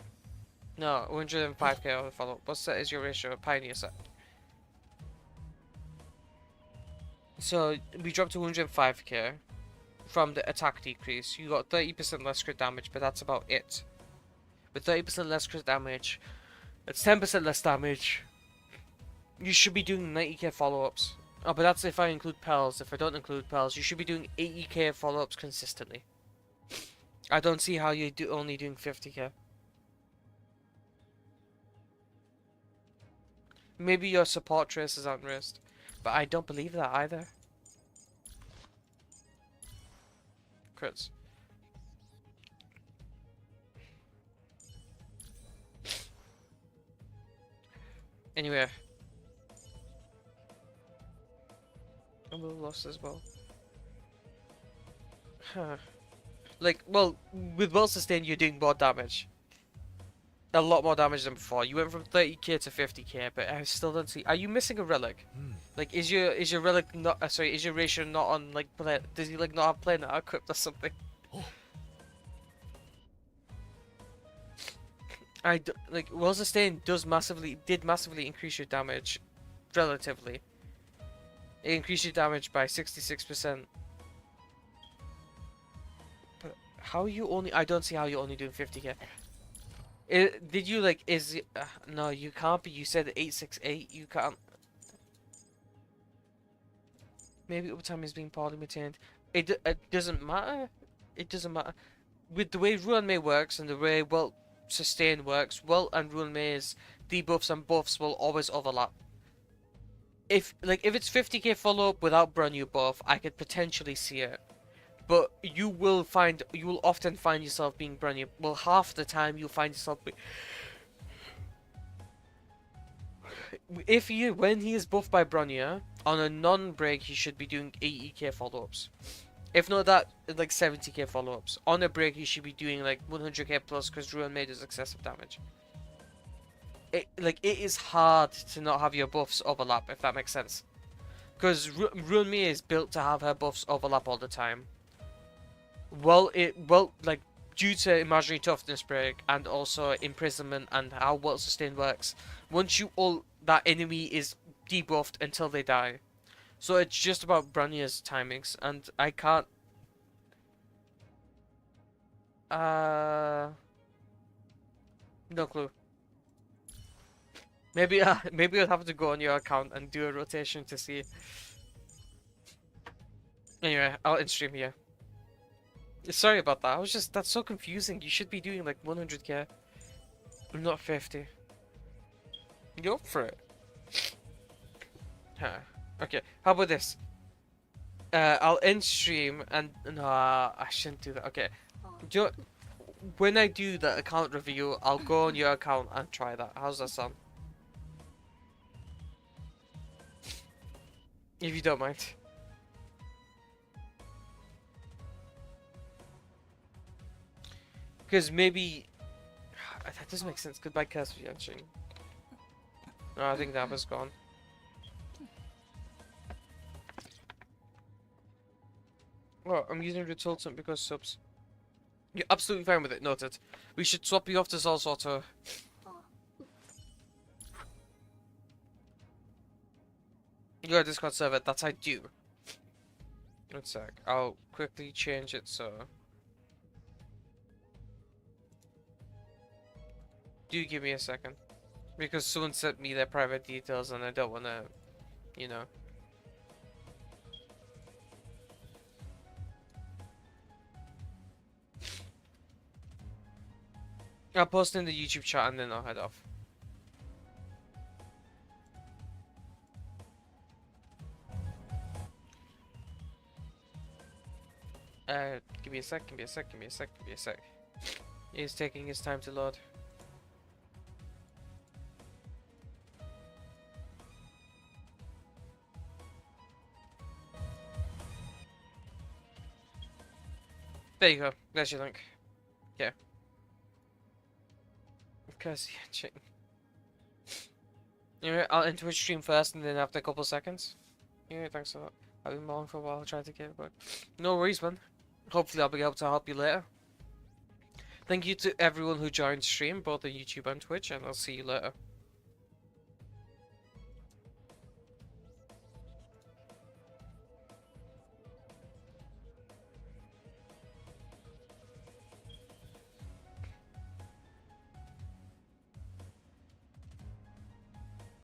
No, 105k on the follow up. What set is your ratio? Pioneer set. So we dropped to 105k from the attack decrease. You got 30% less crit damage, but that's about it. With 30% less crit damage, it's 10% less damage. You should be doing 90k follow-ups. Oh, but that's if I include Pels. If I don't include Pels, you should be doing 80k follow-ups consistently. I don't see how you're only doing 50k. Maybe your support traces aren't raised, but I don't believe that either. Crits. Anyway. A little lost as well. Huh. Like, well, with well sustained, you're doing more damage. A lot more damage than before. You went from 30k to 50k, but I still don't see. Are you missing a relic? Like, is your relic not? Sorry, is your ratio not on like? Does he like not have planar equipped or something? Like well sustained did massively increase your damage, relatively. It increased your damage by 66%. But how are you only? I don't see how you're only doing 50k. Did you like? No, you can't be. You said 868. You can't. Maybe overtime is being poorly maintained. It doesn't matter. It doesn't matter. With the way Ruan Mei works and the way well sustain works, well and Ruan Mei's debuffs and buffs will always overlap. If it's 50k follow up without Bronyu buff, I could potentially see it. But you will often find yourself being Bronyu. Well, half the time you'll find yourself when he is buffed by Bronyu, on a non-break he should be doing 80k follow-ups. If not that, like 70k follow-ups. On a break he should be doing like 100k plus because Ruan Mei does excessive damage. It is hard to not have your buffs overlap, if that makes sense. Because Ruan Mei is built to have her buffs overlap all the time. Like due to imaginary toughness break and also imprisonment and how well sustained works, once that enemy is debuffed until they die. So it's just about Bronya's timings, and I can't. No clue. Maybe I'll have to go on your account and do a rotation to see. Anyway, I'll end stream here. Sorry about that. That's so confusing. You should be doing like 100k, not 50. Go for it. Huh. Okay. How about this? I'll end stream and no, I shouldn't do that. Okay. When I do the account review, I'll go on your account and try that. How's that sound? If you don't mind. Because maybe that doesn't make sense. Goodbye, Curse for Yanshin. No, I think that was gone. Well, I'm using Resultant because subs. You're absolutely fine with it, noted. We should swap you off to Zol's Auto. Your Discord server, that I do. One sec, I'll quickly change it so. Do give me a second. Because someone sent me their private details and I don't wanna, you know. I'll post in the YouTube chat and then I'll head off. Give me a sec, give me a sec, give me a sec, give me a sec. He's taking his time to load. There you go, there's your link. Yeah. Because anyway, I'll enter a stream first and then after a couple seconds. Yeah, thanks a lot. I've been on for a while trying to get it, but no worries, man. Hopefully I'll be able to help you later. Thank you to everyone who joined stream, both on YouTube and Twitch, and I'll see you later.